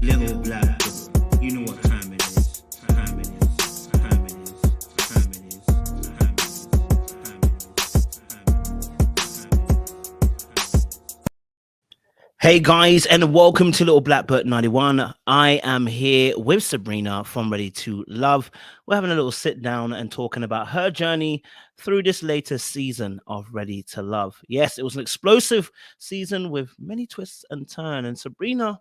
Little black book, you know what time it is. Time it is. Time it is. Time it is. Time it is. Hey guys, and welcome to Little Black Book 91. I am here with Sabrina from Ready to Love. We're having a little sit down and talking about her journey through this latest season of Ready to Love. Yes, it was an explosive season with many twists and turns. And Sabrina,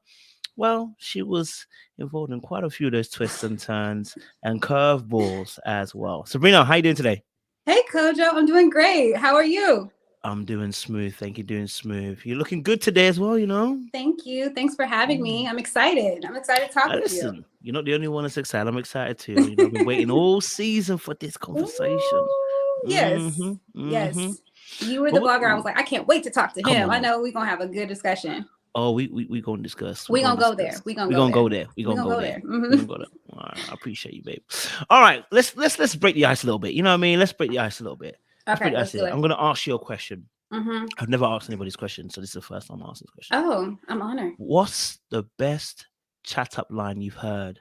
well, she was involved in quite a few of those twists and turns and curveballs as well. Sabrina, how you doing today? Hey, Kojo, I'm doing great. How are you? I'm doing smooth. Thank you. Doing smooth. You're looking good today as well, you know? Thank you. Thanks for having me. I'm excited. I'm excited to talk with Listen, you're not the only one that's excited. I'm excited too. You know, I've been waiting all season for this conversation. Ooh, yes. Yes. You were the blogger. I was like, I can't wait to talk to him. I know we're going to have a good discussion. Oh, we going to discuss. We're going to go there. We're going to go there. We're going to go there. We're going to go there. All right, I appreciate you, babe. All right, let's break the ice a little bit. You know what I mean? Let's break the ice a little bit. Okay, let's do it. I'm going to ask you a question. I've never asked anybody's question, so this is the first time I'm asking this question. Oh, I'm honored. What's the best chat up line you've heard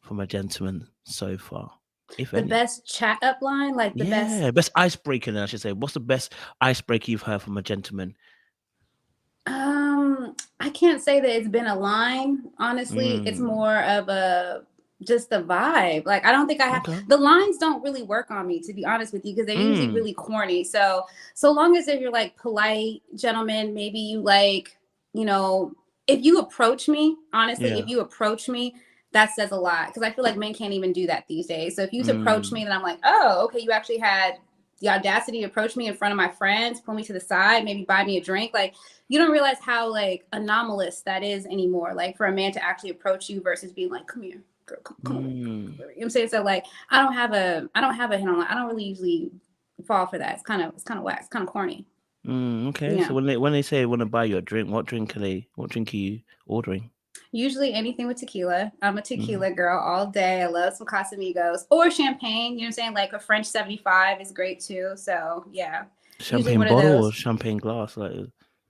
from a gentleman so far? If the best chat up line, like the best icebreaker, I should say. What's the best icebreaker you've heard from a gentleman? I can't say that it's been a line. Honestly, it's more of just the vibe. Like, I don't think I have the lines don't really work on me, to be honest with you, because they're usually really corny. So long as if you're like polite gentleman, maybe you like, you know, if you approach me, honestly, if you approach me, that says a lot, because I feel like men can't even do that these days. So if you approach me, then I'm like, oh, okay, you actually had the audacity to approach me in front of my friends, pull me to the side, maybe buy me a drink. Like, you don't realize how like anomalous that is anymore. Like, for a man to actually approach you versus being like, come here, girl, come on. You know what I'm saying? So like, I don't have a hit on that. I don't really usually fall for that. It's kind of whack. It's kind of corny. Okay. Yeah. So when they say want to buy you a drink, what drink are you ordering? Usually anything with tequila. I'm a tequila girl all day. I love some Casamigos or champagne. You know what I'm saying? Like a French 75 is great too. So yeah. Champagne bottle or champagne glass? Like,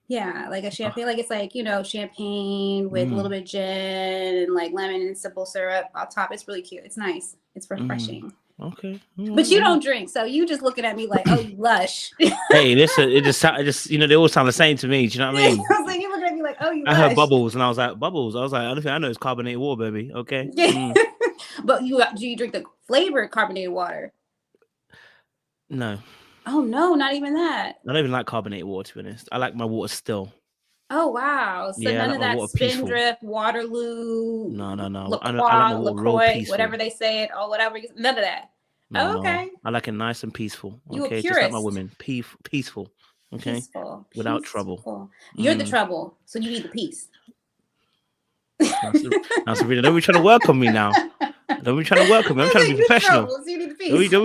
yeah, like a champagne. Like, it's like, you know, champagne with a little bit of gin and like lemon and simple syrup on top. It's really cute. It's nice. It's refreshing. Okay. But you don't drink, so you just looking at me like, oh, you lush. Hey, listen, it just you know, they all sound the same to me. Do you know what I mean? I was like, you looking at me like, oh, you lush. I heard bubbles, and I was like, bubbles. I was like, only thing I know is carbonated water, baby. Okay. But do you drink the flavored carbonated water? No. Oh no, not even that. I don't even like carbonated water, to be honest. I like my water still. Oh wow! So none of that Spindrift, Waterloo, No. LaCroix, whatever they say it, or whatever. None of that. No, okay. I like it nice and peaceful. You okay, just like my women, peaceful. Okay, without trouble. You're the trouble, so you need the peace. Now, Sabrina, don't be trying to work on me now. Don't be trying to work on me. I'm trying to be professional. So you need the peace. Don't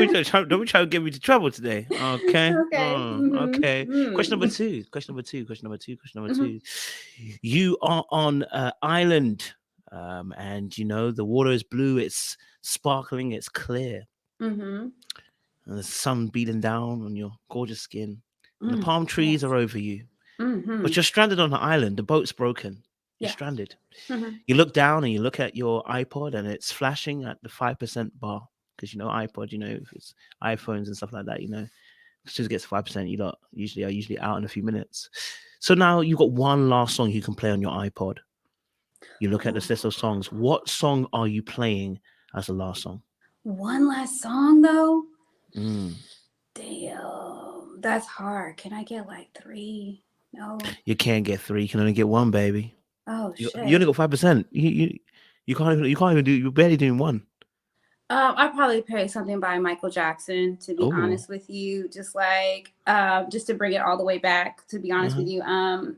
be trying to get me to trouble today. Okay. Okay. Question number two. You are on an island, and you know the water is blue. It's sparkling. It's clear. And the sun beating down on your gorgeous skin. And the palm trees are over you. But you're stranded on an island. The boat's broken. You're stranded. You look down and you look at your iPod and it's flashing at the 5% bar. Because, you know, iPod, you know, if it's iPhones and stuff like that, you know, as soon as it gets 5%, you lot usually out in a few minutes. So now you've got one last song you can play on your iPod. You look at this list of songs. What song are you playing as the last song? One last song, though? Damn, that's hard. Can I get like 3? No. You can't get 3. You can only get 1, baby. Oh, shit. You only got 5%. You can't even do. You're barely doing 1. I'd probably play something by Michael Jackson, to be honest with you. Just like, just to bring it all the way back, to be honest with you.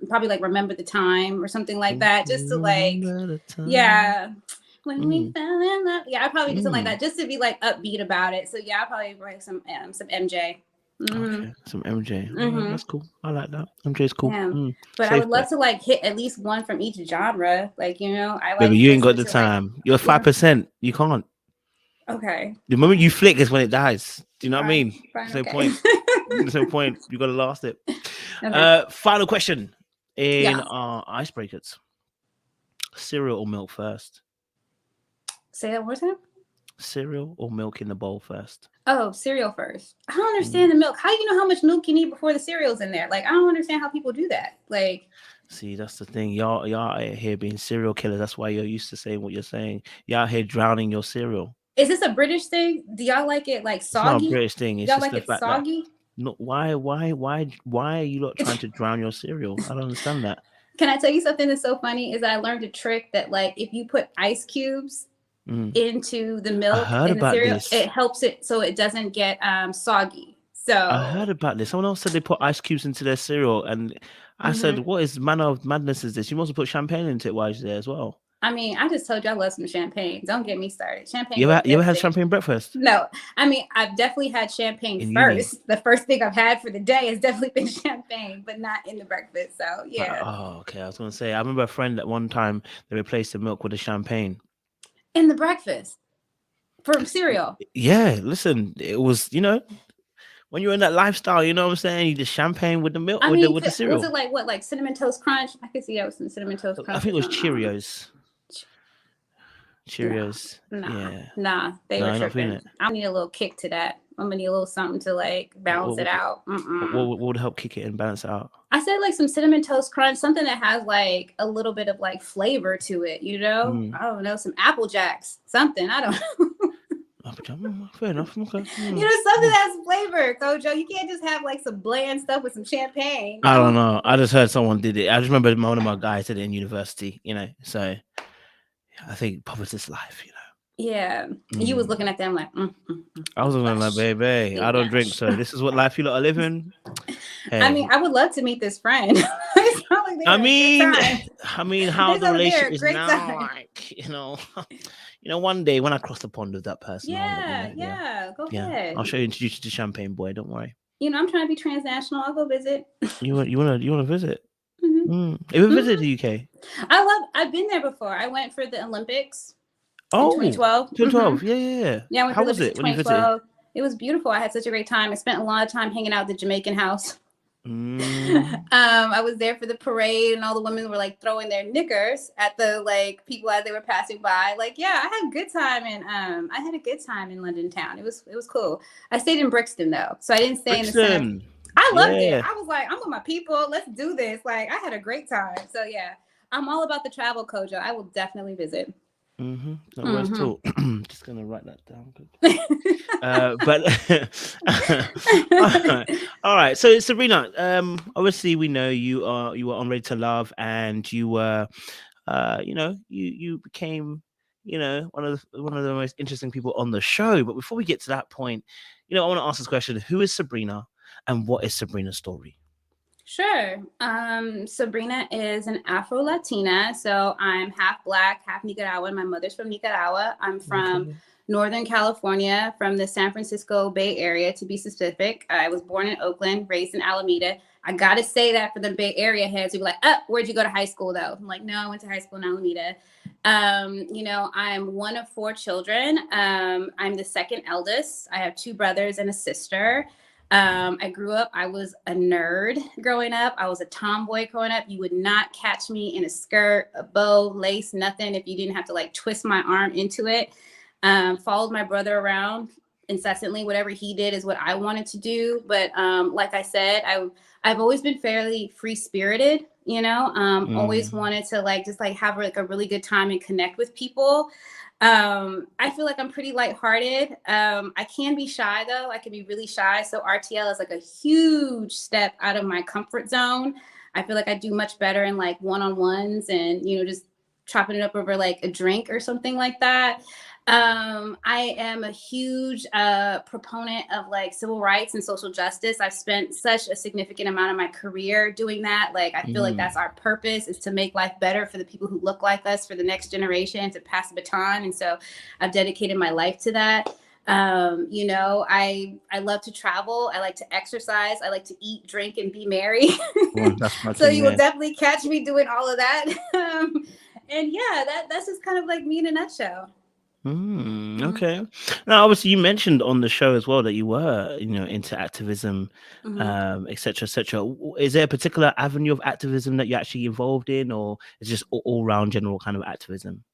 Probably like Remember the Time or something like that. Just to like, when we fell in love. Yeah, I'd probably do something like that, just to be like upbeat about it. So yeah, I'll probably write some MJ. Okay, some MJ. That's cool. I like that. MJ's cool. Yeah. But I would love to like hit at least one from each genre. Like, you know, I like. Baby, you ain't got the time. You're 5%. You can't. Okay. The moment you flick is when it dies. Do you know what I mean? There's no point. There's no point. You got to last it. Okay. Final question in our icebreakers. cereal or milk first? Say that one more time. Cereal or milk in the bowl first? Oh, cereal first. I don't understand the milk. How do you know how much milk you need before the cereal's in there? Like, I don't understand how people do that. Like, see, that's the thing. Y'all out here being serial killers. That's why you're used to saying what you're saying. Y'all out here drowning your cereal. Is this a British thing? Do y'all like it like soggy? It's not a British thing. It's y'all just like the it fact soggy? that no, why are you lot trying to drown your cereal? I don't understand that. Can I tell you something that's so funny? Is I learned a trick that like if you put ice cubes into the milk in the cereal, it helps it so it doesn't get soggy. So I heard about this. Someone else said they put ice cubes into their cereal, and I said, "What is manner of madness is this? You must have put champagne into it while you're there as well." I mean, I just told you I love some champagne. Don't get me started. Champagne. You ever had champagne breakfast? No. I mean, I've definitely had champagne first. Uni. The first thing I've had for the day has definitely been champagne, but not in the breakfast. So, yeah. Oh, okay. I was going to say, I remember a friend at one time, they replaced the milk with the champagne. In the breakfast? From cereal? Yeah. Listen, it was, when you're in that lifestyle, you know what I'm saying? You just champagne with the milk, with the cereal. Was it like what, like Cinnamon Toast Crunch? I could see that was some Cinnamon Toast Crunch. I think it was Cheerios. Cheerios. Nah, they were tripping. I need a little kick to that. I'm gonna need a little something to like balance it out. What would help kick it and balance it out? I said like some Cinnamon Toast Crunch, something that has like a little bit of like flavor to it, I don't know, some Apple Jacks, something. I don't know. Fair enough. Okay. Something that has flavor, Kojo. You can't just have like some bland stuff with some champagne. I don't know. I just heard someone did it. I just remember one of my guys did it in university, so I think poverty's life, Yeah. You was looking at them like, I was looking like, baby, I don't drink, so this is what life you lot are living. Hey. I mean, I would love to meet this friend. It's not like I mean, how the relationship is now, like, one day when I cross the pond with that person, go ahead. I'll introduce you to Champagne Boy. Don't worry. I'm trying to be transnational. I'll go visit. You wanna visit? Have you visited the UK? I've been there before. I went for the Olympics. Oh, 2012. 2012. Yeah. Yeah, I went How for was it when you visited? It was beautiful. I had such a great time. I spent a lot of time hanging out at the Jamaican house. I was there for the parade, and all the women were like throwing their knickers at the like people as they were passing by. Like, yeah, I had a good time, and I had a good time in London town. It was cool. I stayed in Brixton though, so I didn't stay in the center. I loved it. I was like, I'm with my people. Let's do this. Like, I had a great time. So yeah, I'm all about the travel, Kojo. I will definitely visit. Just gonna write that down. All right. So Sabrina, obviously we know you were on Ready to Love, and you were, you became, one of the most interesting people on the show. But before we get to that point, I want to ask this question: who is Sabrina, and what is Sabrina's story? Sure. Sabrina is an Afro-Latina. So I'm half Black, half Nicaraguan. My mother's from Nicaragua. I'm from Northern California, from the San Francisco Bay Area, to be specific. I was born in Oakland, raised in Alameda. I got to say that for the Bay Area heads who be like, where'd you go to high school, though? I'm like, no, I went to high school in Alameda. I'm one of 4 children. I'm the second eldest. I have 2 brothers and a sister. I grew up, I was a nerd growing up. I was a tomboy growing up. You would not catch me in a skirt, a bow, lace, nothing if you didn't have to like twist my arm into it. Followed my brother around incessantly. Whatever he did is what I wanted to do. But like I said, I've always been fairly free-spirited, always wanted to like just like have like a really good time and connect with people. I feel like I'm pretty lighthearted. I can be shy though. I can be really shy. So RTL is like a huge step out of my comfort zone. I feel like I do much better in like one-on-ones and, just chopping it up over like a drink or something like that. I am a huge proponent of like civil rights and social justice. I've spent such a significant amount of my career doing that. Like, I feel like that's our purpose, is to make life better for the people who look like us, for the next generation, to pass the baton. And so I've dedicated my life to that. I love to travel. I like to exercise. I like to eat, drink, and be merry. So you will definitely catch me doing all of that. And yeah, that's just kind of like me in a nutshell. Okay. Now, obviously, you mentioned on the show as well that you were, into activism, et cetera, et cetera. Is there a particular avenue of activism that you're actually involved in, or is it just all round general kind of activism?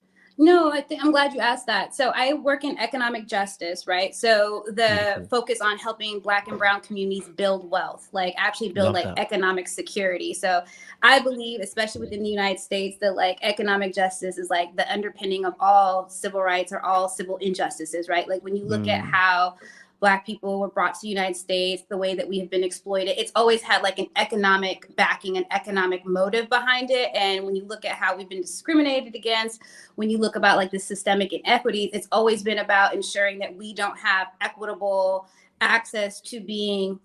No, I'm glad you asked that. So I work in economic justice, right? So the focus on helping Black and brown communities build wealth, like actually build economic security. So I believe, especially within the United States, that like economic justice is like the underpinning of all civil rights or all civil injustices, right? Like when you look at how Black people were brought to the United States, the way that we have been exploited, it's always had like an economic backing, an economic motive behind it. And when you look at how we've been discriminated against, when you look about like the systemic inequities, it's always been about ensuring that we don't have equitable access to being,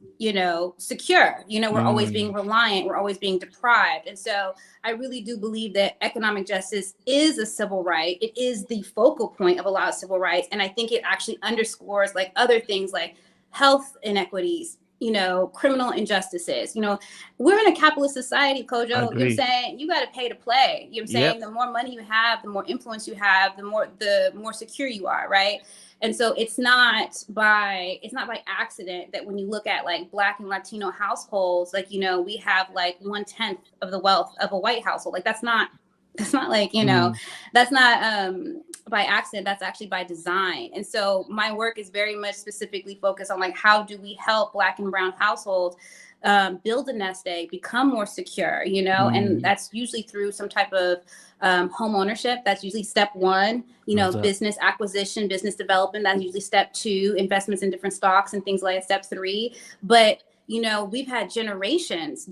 secure. We're always being reliant, we're always being deprived. And so I really do believe that economic justice is a civil right. It is the focal point of a lot of civil rights. And I think it actually underscores like other things like health inequities, criminal injustices. We're in a capitalist society, Kojo. You know what I'm saying? You got to pay to play. You know what I'm saying? The more money you have, the more influence you have, the more secure you are, right? And so it's not by accident that when you look at like Black and Latino households, like, we have like 1/10 of the wealth of a white household. Like that's not like, that's not by accident, that's actually by design. And so my work is very much specifically focused on like, how do we help Black and brown households build a nest egg, become more secure, and that's usually through some type of home ownership. That's usually step one, business acquisition, business development. That's usually step two, investments in different stocks and things like that, step three. But we've had generations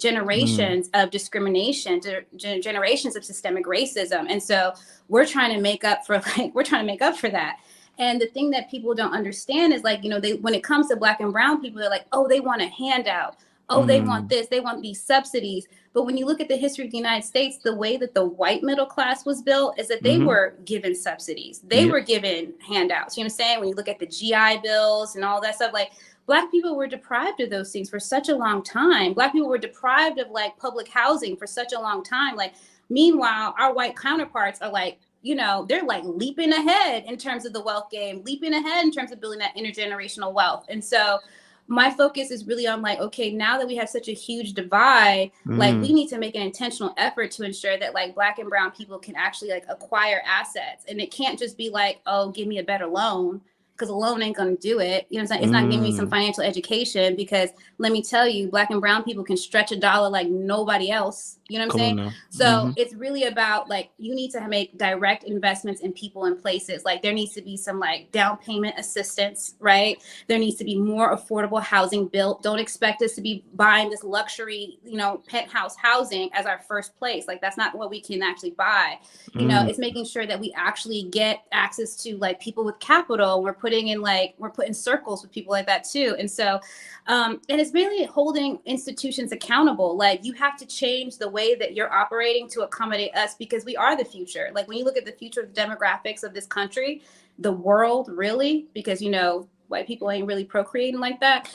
of discrimination, generations of systemic racism. And so we're trying to make up for that. And the thing that people don't understand is like, when it comes to Black and brown people, they're like, oh, they want a handout. Oh, they want this, they want these subsidies. But when you look at the history of the United States, the way that the white middle class was built is that they were given subsidies. They were given handouts. You know what I'm saying? When you look at the GI bills and all that stuff, like Black people were deprived of those things for such a long time. Black people were deprived of like public housing for such a long time. Like, meanwhile, our white counterparts are like, they're like leaping ahead in terms of the wealth game, leaping ahead in terms of building that intergenerational wealth. And so my focus is really on like, okay, now that we have such a huge divide, like we need to make an intentional effort to ensure that like Black and brown people can actually like acquire assets. And it can't just be like, oh, give me a better loan, because a loan ain't going to do it. You know what I'm saying? It's not giving me some financial education, because let me tell you, Black and brown people can stretch a dollar like nobody else. You know what I'm saying? So it's really about like, you need to make direct investments in people and places. Like there needs to be some like down payment assistance, right? There needs to be more affordable housing built. Don't expect us to be buying this luxury, penthouse housing as our first place. Like that's not what we can actually buy. It's making sure that we actually get access to like people with capital. We're putting circles with people like that too. And so, and it's mainly holding institutions accountable. Like you have to change the way that you're operating to accommodate us, because we are the future. Like when you look at the future of the demographics of this country, the world really, because white people ain't really procreating like that.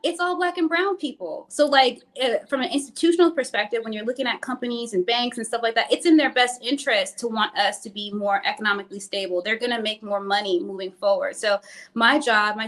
It's all Black and brown people. So like from an institutional perspective, when you're looking at companies and banks and stuff like that, it's in their best interest to want us to be more economically stable. They're going to make more money moving forward. So my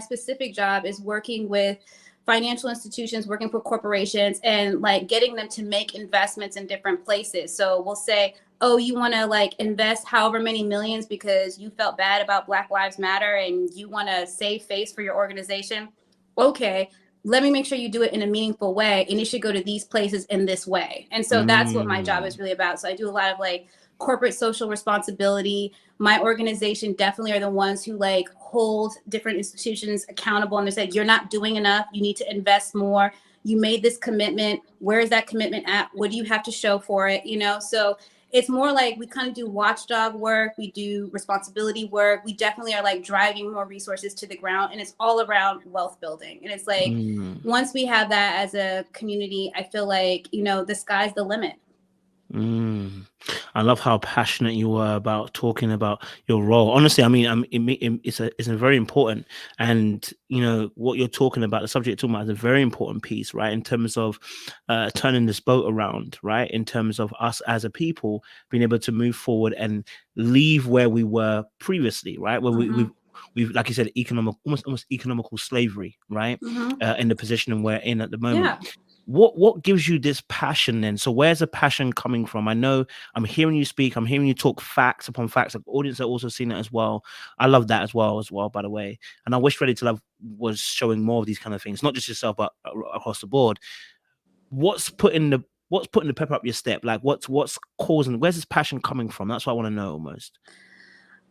specific job is working with financial institutions, working for corporations, and like getting them to make investments in different places. So we'll say, oh, you want to like invest however many millions because you felt bad about Black Lives Matter and you want to save face for your organization. Okay, let me make sure you do it in a meaningful way, and it should go to these places in this way. And so that's what my job is really about. So I do a lot of like corporate social responsibility. My organization definitely are the ones who like hold different institutions accountable, and they say, you're not doing enough, you need to invest more, you made this commitment, where is that commitment at, what do you have to show for it? So it's more like we kind of do watchdog work, we do responsibility work, we definitely are like driving more resources to the ground, and it's all around wealth building. And it's like once we have that as a community, I feel like the sky's the limit. I love how passionate you were about talking about your role. Honestly, I mean, it's a very important, and you know what you're talking about. The subject you're talking about is a very important piece, right? In terms of turning this boat around, right? In terms of us as a people being able to move forward and leave where we were previously, right? Where we've like you said, almost economical slavery, right? In the position we're in at the moment. Yeah. What gives you this passion then? So where's the passion coming from? I know I'm hearing you speak, I'm hearing you talk facts upon facts. The audience are also seeing it as well. I love that as well, by the way. And I wish Ready to Love was showing more of these kind of things, not just yourself, but across the board. What's putting the pepper up your step? Like what's causing, where's this passion coming from? That's what I want to know almost.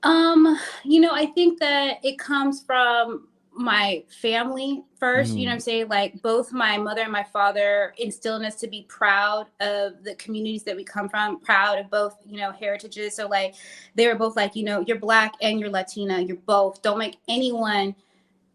You know, I think that it comes from my family first. You know what I'm saying? Like both my mother and my father instilled us to be proud of the communities that we come from, proud of both, you know, heritages. So like they were both like, you know, you're Black and you're Latina, you're both. Don't make anyone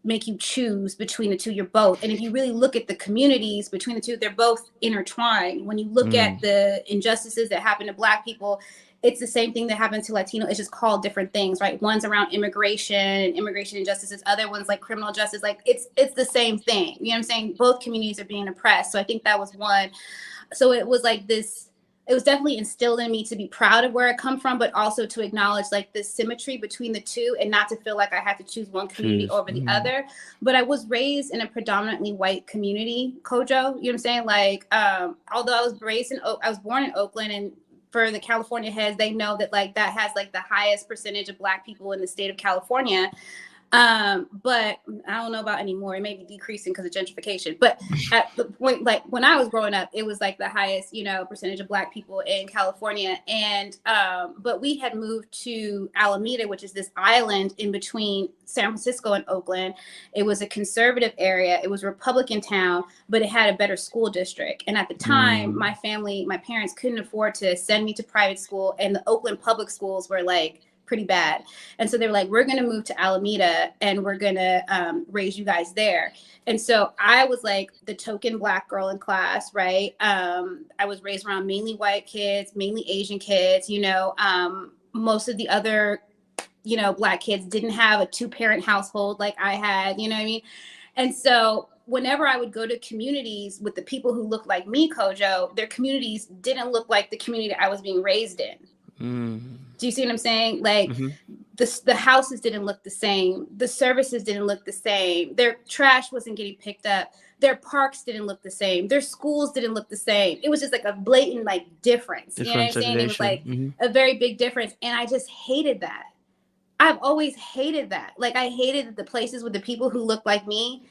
make you choose between the two. You're both. And if you really look at the communities between the two, they're both intertwined. When you look at the injustices that happen to Black people, it's the same thing that happened to Latino. It's just called different things, right? One's around immigration and immigration injustices. Other ones like criminal justice. Like it's the same thing. You know what I'm saying? Both communities are being oppressed. So I think that was one. So it was like this. It was definitely instilled in me to be proud of where I come from, but also to acknowledge like the symmetry between the two and not to feel like I have to choose one community over the other. But I was raised in a predominantly white community, Kojo. You know what I'm saying? Like, although I was born in Oakland, and for the California heads, they know that like that has like the highest percentage of Black people in the state of California. But I don't know about anymore. It may be decreasing because of gentrification. But at the point, like when I was growing up, it was like the highest, you know, percentage of Black people in California. And but we had moved to Alameda, which is this island in between San Francisco and Oakland. It was a conservative area. It was a Republican town, but it had a better school district. And at the time, my parents couldn't afford to send me to private school, and the Oakland public schools were like pretty bad. And so they were like, we're going to move to Alameda and we're going to raise you guys there. And so I was like the token Black girl in class, right? I was raised around mainly white kids, mainly Asian kids, you know, most of the other, you know, Black kids didn't have a 2-parent household like I had, you know what I mean? And so whenever I would go to communities with the people who looked like me, Kojo, their communities didn't look like the community I was being raised in. Do you see what I'm saying? Like the houses didn't look the same. The services didn't look the same. Their trash wasn't getting picked up. Their parks didn't look the same. Their schools didn't look the same. It was just like a blatant like difference. You know what I'm saying? It was like a very big difference. And I just hated that. I've always hated that. Like I hated the places with the people who looked like me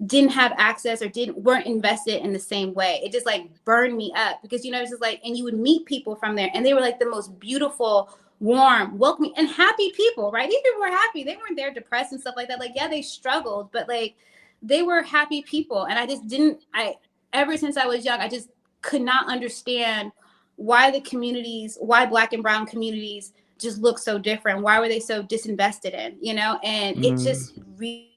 didn't have access or weren't invested in the same way. It just like burned me up because, you know, it's just like, and you would meet people from there and they were like the most beautiful, warm, welcoming and happy people, right? These people were happy. They weren't there depressed and stuff like that. Like, yeah, they struggled, but like they were happy people. And I just ever since I was young, I just could not understand why why Black and brown communities just look so different. Why were they so disinvested in, you know? And it just really,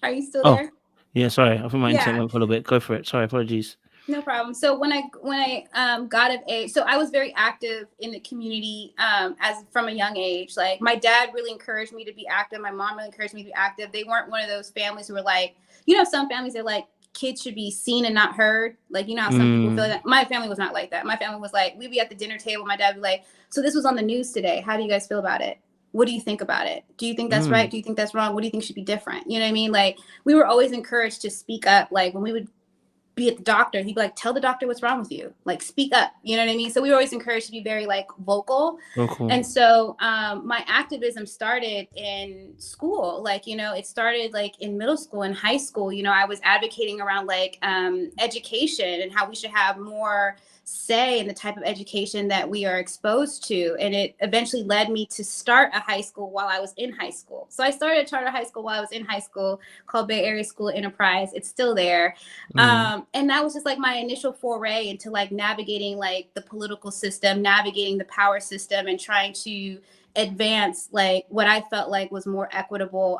are you still there? Yeah, sorry. I think my internet went for a little bit. Go for it. Sorry, apologies. No problem. So when I got of age, so I was very active in the community as from a young age. Like my dad really encouraged me to be active. My mom really encouraged me to be active. They weren't one of those families who were like, you know, some families are like kids should be seen and not heard. Like, you know how some people feel like that. My family was not like that. My family was like, we'd be at the dinner table. My dad would be like, so this was on the news today. How do you guys feel about it? What do you think about it? Do you think that's right? Do you think that's wrong? What do you think should be different? You know what I mean? Like we were always encouraged to speak up. Like when we would be at the doctor, he'd be like, tell the doctor what's wrong with you. Like speak up. You know what I mean? So we were always encouraged to be very like vocal. And so my activism started in school. Like, you know, it started like in middle school and high school. You know, I was advocating around like education and how we should have more say in the type of education that we are exposed to. And it eventually led me to start a high school while I was in high school. So I started a charter high school while I was in high school called Bay Area School Enterprise. It's still there. And that was just like my initial foray into like navigating like the political system, navigating the power system, and trying to advance like what I felt like was more equitable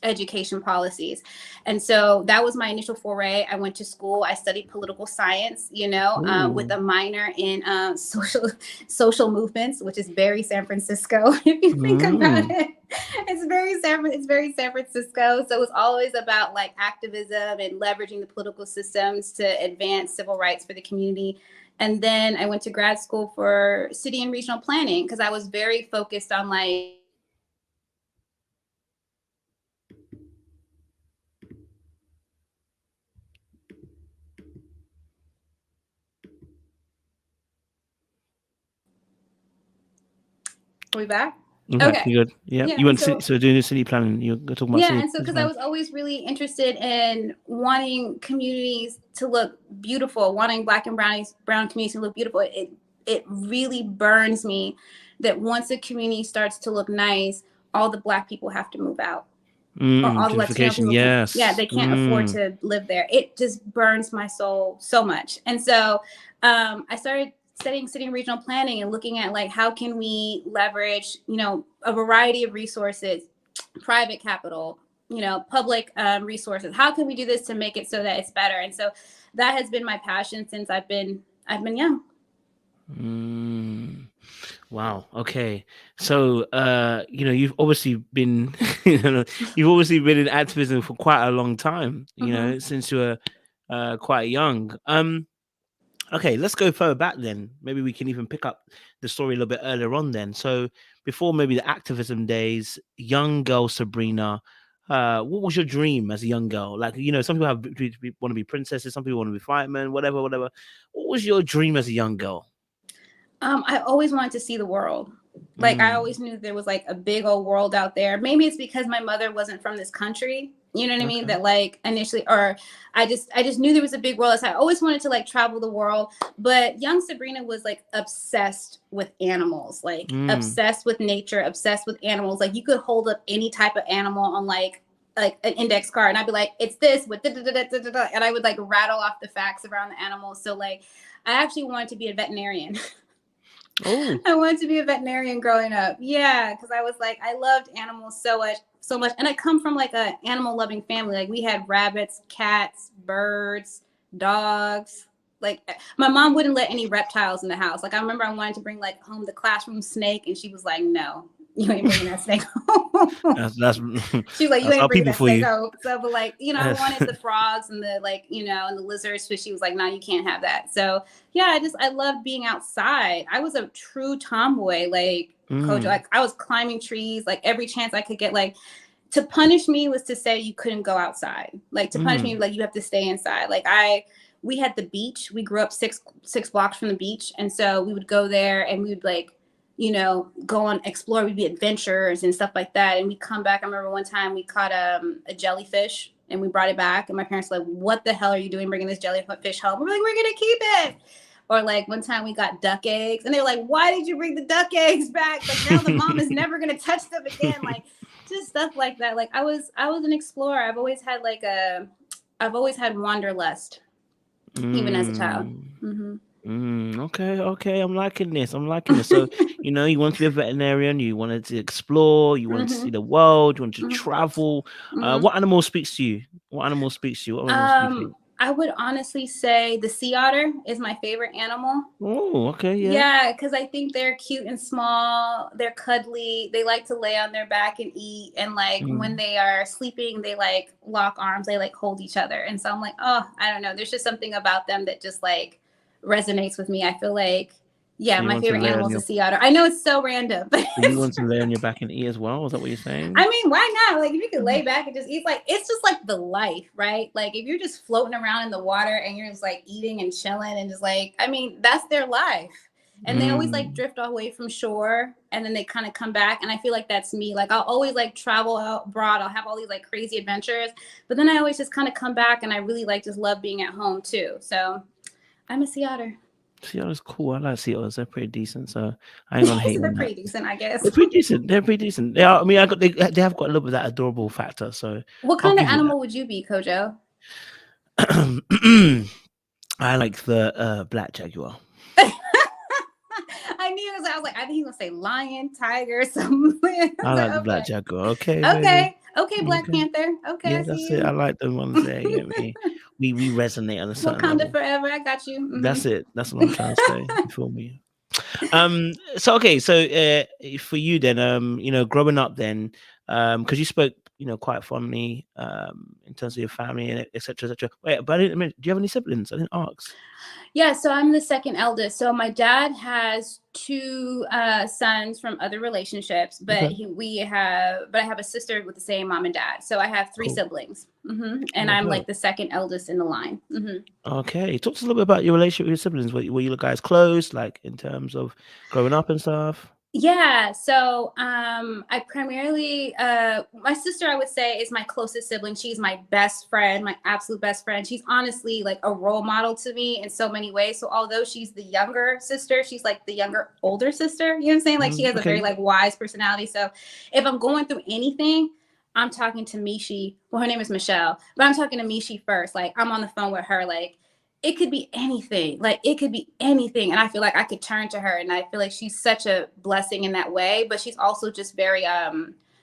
education policies. And so that was my initial foray. I went to school. I studied political science, with a minor in social movements, which is very San Francisco. If you think about it, it's very San Francisco. So it's always about like activism and leveraging the political systems to advance civil rights for the community. And then I went to grad school for city and regional planning because I was very focused on like Are we back? Okay. Good. Yeah. You went so doing the city planning. You're talking about and so because I was always really interested in wanting communities to look beautiful, wanting Black and brown communities to look beautiful. It really burns me that once a community starts to look nice, all the Black people have to move out. Or all the Latino people, they can't afford to live there. It just burns my soul so much. And so I started studying city and regional planning and looking at like how can we leverage a variety of resources, private capital, public resources. How can we do this to make it so that it's better? And so that has been my passion since I've been young. Wow. Okay. So you've obviously been in activism for quite a long time, since you were quite young. Okay, let's go further back then. Maybe we can even pick up the story a little bit earlier on then. So before maybe the activism days, young girl Sabrina, what was your dream as a young girl? Like, some people want to be princesses, some people want to be firemen, whatever. What was your dream as a young girl? I always wanted to see the world. Like, I always knew there was like a big old world out there. Maybe it's because my mother wasn't from this country. You know what I mean? That like initially, or I just knew there was a big world. So I always wanted to like travel the world. But young Sabrina was like obsessed with animals, like obsessed with nature, obsessed with animals. Like you could hold up any type of animal on like an index card, and I'd be like, it's this with and I would like rattle off the facts around the animals. So like, I actually wanted to be a veterinarian. I wanted to be a veterinarian growing up. Yeah, because I was like, I loved animals so much. And I come from like a animal loving family. Like we had rabbits, cats, birds, dogs. Like my mom wouldn't let any reptiles in the house. Like I remember I wanted to bring like home the classroom snake, and she was like, no, you ain't bringing that snake home. She's like, you ain't bringing that snake home. So, but like, I wanted the frogs and the like, and the lizards. So she was like, no, you can't have that. So yeah, I loved being outside. I was a true tomboy, like Kojo. Like I was climbing trees, like every chance I could get. Like to punish me was to say you couldn't go outside. Like to punish me, like you have to stay inside. Like we had the beach. We grew up six blocks from the beach, and so we would go there and we would like, go on explore. We'd be adventurers and stuff like that. And we come back. I remember one time we caught a jellyfish and we brought it back. And my parents were like, what the hell are you doing bringing this jellyfish home? We're like, we're going to keep it. Or like one time we got duck eggs and they're like, why did you bring the duck eggs back? Like now the mom is never going to touch them again. Like just stuff like that. Like I was an explorer. I've always had wanderlust, even as a child. Okay. I'm liking this. So, you want to be a veterinarian, you wanted to explore, you wanted to see the world, you wanted to travel. What animal speaks to you? What animals do you think? I would honestly say the sea otter is my favorite animal. Oh, okay. Yeah, because I think they're cute and small. They're cuddly. They like to lay on their back and eat. And like when they are sleeping, they like lock arms. They like hold each other. And so I'm like, oh, I don't know. There's just something about them that just like resonates with me. I feel like, so my favorite animal is a sea otter. I know it's so random, but you want to lay on your back and eat as well? Is that what you're saying? I mean, why not? Like if you could lay back and just eat, like it's just like the life, right? Like if you're just floating around in the water and you're just like eating and chilling and just like, I mean, that's their life. And they always like drift away from shore and then they kind of come back. And I feel like that's me. Like I'll always like travel out abroad. I'll have all these like crazy adventures, but then I always just kind of come back and I really like just love being at home too. So I'm a sea otter. Sea otters cool. I like sea otters. They're pretty decent. So I ain't gonna hate them. They're pretty decent, I guess. They're pretty decent. They are. I mean, they have got a little bit of that adorable factor. So what kind of animal would you be, Kojo? I like the black jaguar. I knew it was. I was like, I think he's gonna say lion, tiger, something. I like the black jaguar. Okay, baby. Okay, Black Panther. Okay, Yeah, I see that's it. I you. like the ones there. You get me? We resonate on a certain Wakanda level. forever. I got you. That's it. That's what I'm trying to say. You feel me? So okay, so for you then, growing up then, because you spoke, quite fondly, in terms of your family and etc. etc. Wait, but I didn't do you have any siblings? I didn't ask. Yeah, so I'm the second eldest. So my dad has two sons from other relationships, but Okay. I have a sister with the same mom and dad. So I have three Cool. siblings, and Oh, I'm like dope. the second eldest in the line. Okay, talk to us a little bit about your relationship with your siblings. Were you guys close, like in terms of growing up and stuff? Yeah, so I primarily my sister, I would say, is my closest sibling. She's my best friend, my absolute best friend. She's honestly like a role model to me in so many ways. So although she's the younger sister, she's like the younger older sister. You know what I'm saying? Like she has a very Okay. like wise personality. So if I'm going through anything, I'm talking to Mishi. Well, her name is Michelle, but I'm talking to Mishi first. Like I'm on the phone with her, like it could be anything. Like it could be anything. And I feel like I could turn to her, and I feel like she's such a blessing in that way, but she's also just very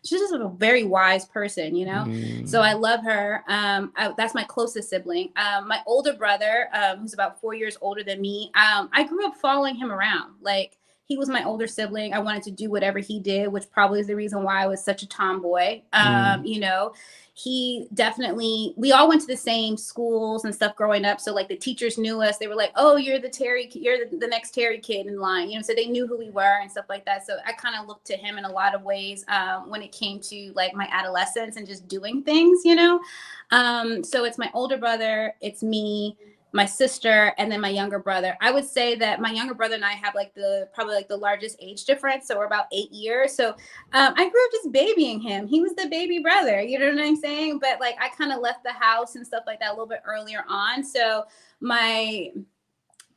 she's just a very wise person, you know? So I love her. That's my closest sibling. My older brother, who's about 4 years older than me, I grew up following him around. Like he was my older sibling. I wanted to do whatever he did, which probably is the reason why I was such a tomboy. You know, he definitely, we all went to the same schools and stuff growing up. So like the teachers knew us. They were like, oh, you're the Terry, you're the next Terry kid in line, you know, so they knew who we were and stuff like that. So I kind of looked to him in a lot of ways when it came to like my adolescence and just doing things, you know? So it's my older brother, it's me, my sister, and then my younger brother. I would say that my younger brother and I have like probably like the largest age difference. So we're about 8 years. So I grew up just babying him. He was the baby brother, you know what I'm saying? But like I kind of left the house and stuff like that a little bit earlier on. So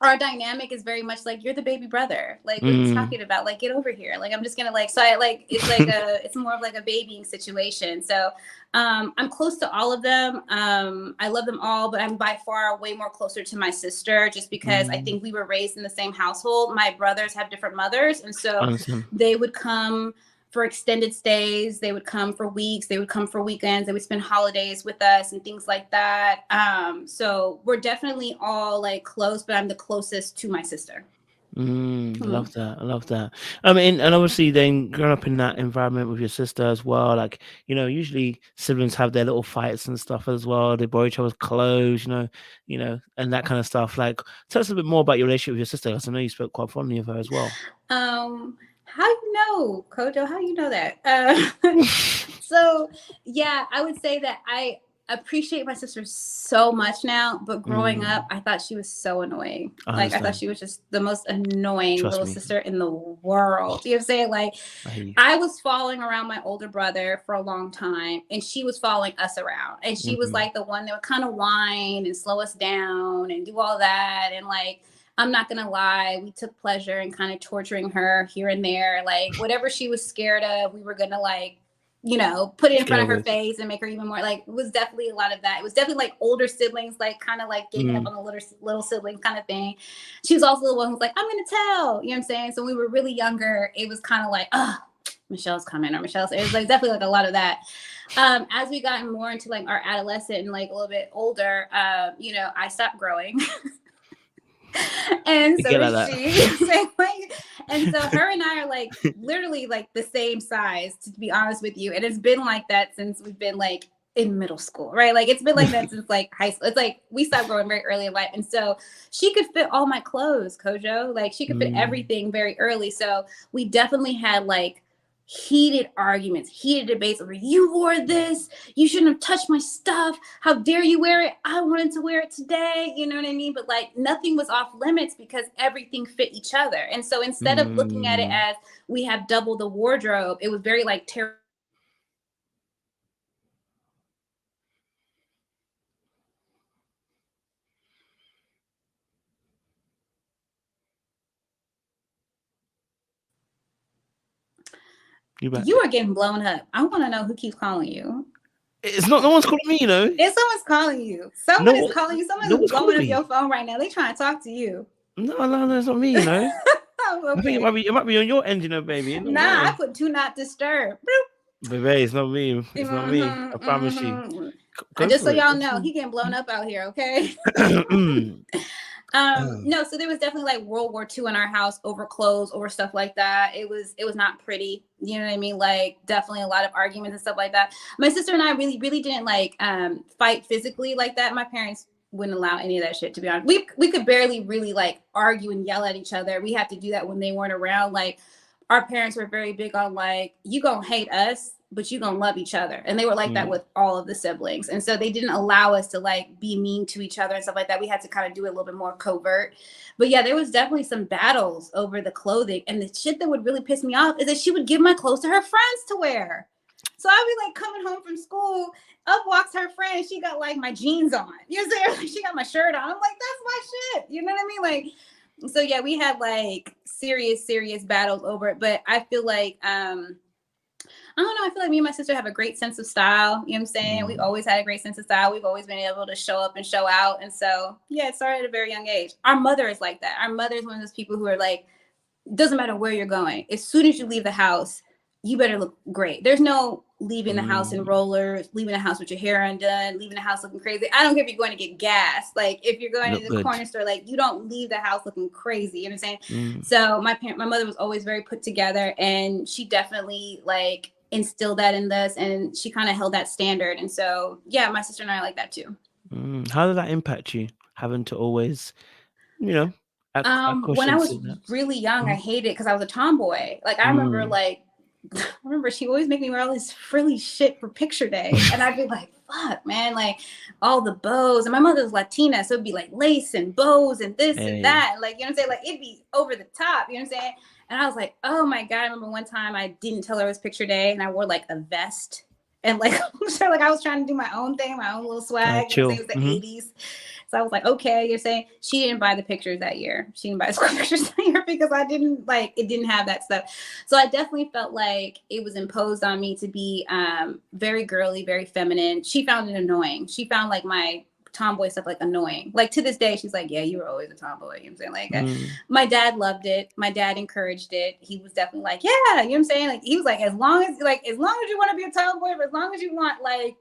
our dynamic is very much like, you're the baby brother. Like, what are you talking about? Like, get over here. Like, I'm just gonna like, so I like, it's more of like a babying situation. So I'm close to all of them. I love them all, but I'm by far way more closer to my sister, just because I think we were raised in the same household. My brothers have different mothers, and so they would come for extended stays. They would come for weeks. They would come for weekends. They would spend holidays with us and things like that. So we're definitely all like close, but I'm the closest to my sister. I love that. I love that. I mean, and obviously then growing up in that environment with your sister as well, like, usually siblings have their little fights and stuff as well. They borrow each other's clothes, and that kind of stuff. Like, tell us a bit more about your relationship with your sister, because I know you spoke quite fondly of her as well. How you know, Kojo? How you know that? So yeah, I would say that I appreciate my sister so much now, but growing up, I thought she was so annoying. I thought she was just the most annoying little sister in the world. You know what I'm saying? Like, I was following around my older brother for a long time, and she was following us around. And she was like the one that would kind of whine and slow us down and do all that. And like, I'm not gonna lie, we took pleasure in kind of torturing her here and there. Like whatever she was scared of, we were gonna like, put it in front of her face and make her even more like. It was definitely a lot of that. It was definitely like older siblings, like kind of like ganging up on the little siblings kind of thing. She was also the one who's like, I'm gonna tell. You know what I'm saying? So when we were really younger, it was kind of like, oh, Michelle's coming, or Michelle's. It was like definitely like a lot of that. As we got more into like our adolescent and like a little bit older, I stopped growing. And so is she. And so her and I are like literally like the same size, to be honest with you. And it's been like that since we've been like in middle school, right? Like it's been like that since like high school. It's like we stopped growing very early in life. And so she could fit all my clothes, Kojo. Like she could fit everything very early. So we definitely had like heated arguments, heated debates over, you wore this, you shouldn't have touched my stuff, how dare you wear it, I wanted to wear it today, you know what I mean? But like nothing was off limits because everything fit each other. And so instead of looking at it as we have double the wardrobe, it was very like terrible. You are getting blown up. I want to know who keeps calling you. It's not. No one's calling me. If someone's calling you, someone is calling you. Someone is blowing up your phone right now. They trying to talk to you. No, it's not me. Okay. I think it might be on your end, baby. Nah, I put do not disturb. Baby, it's not me. It's not me. I promise you. Just so y'all know, he getting blown up out here. Okay. No, so there was definitely like World War II in our house over clothes, over stuff like that. It was not pretty. You know what I mean? Like definitely a lot of arguments and stuff like that. My sister and I really didn't like fight physically like that. My parents wouldn't allow any of that shit, to be honest. We could barely really like argue and yell at each other. We had to do that when they weren't around. Like our parents were very big on like, you gonna hate us, but you gonna love each other. And they were like that with all of the siblings. And so they didn't allow us to like be mean to each other and stuff like that. We had to kind of do it a little bit more covert. But yeah, there was definitely some battles over the clothing. And the shit that would really piss me off is that she would give my clothes to her friends to wear. So I'd be like coming home from school, up walks her friend, and she got like my jeans on. You know what I'm saying? She got my shirt on. I'm like, that's my shit. You know what I mean? Like, so yeah, we had like serious battles over it. But I feel like, I don't know. I feel like me and my sister have a great sense of style. You know what I'm saying? We've always had a great sense of style. We've always been able to show up and show out. And so, yeah, it started at a very young age. Our mother is like that. Our mother is one of those people who are like, doesn't matter where you're going. As soon as you leave the house, you better look great. There's no leaving the house in rollers, leaving the house with your hair undone, leaving the house looking crazy. I don't care if you're going to get gas. Like if you're going to the corner store, like you don't leave the house looking crazy. You know what I'm saying? So my mother was always very put together, and she definitely like instilled that in us, and she kind of held that standard. And so, yeah, my sister and I are like that too. How did that impact you, having to always, when I was really young, I hated it because I was a tomboy. Like I remember she always make me wear all this frilly shit for picture day, and I'd be like, fuck, man, like all the bows. And my mother's Latina, so it'd be like lace and bows and this and that, like, you know what I'm saying, like it'd be over the top, you know what I'm saying. And I was like, oh my God. I remember one time I didn't tell her it was picture day, and I wore like a vest, and like like I was trying to do my own thing, my own little swag. It was the 80s. So I was like, okay, you're saying she didn't buy the pictures that year. She didn't buy the school pictures that year because it didn't have that stuff. So I definitely felt like it was imposed on me to be very girly, very feminine. She found it annoying. She found like my tomboy stuff like annoying. Like to this day, she's like, yeah, you were always a tomboy. You know what I'm saying? Like my dad loved it. My dad encouraged it. He was definitely like, yeah, you know what I'm saying? Like he was like, as long as you want to be a tomboy, for as long as you want, like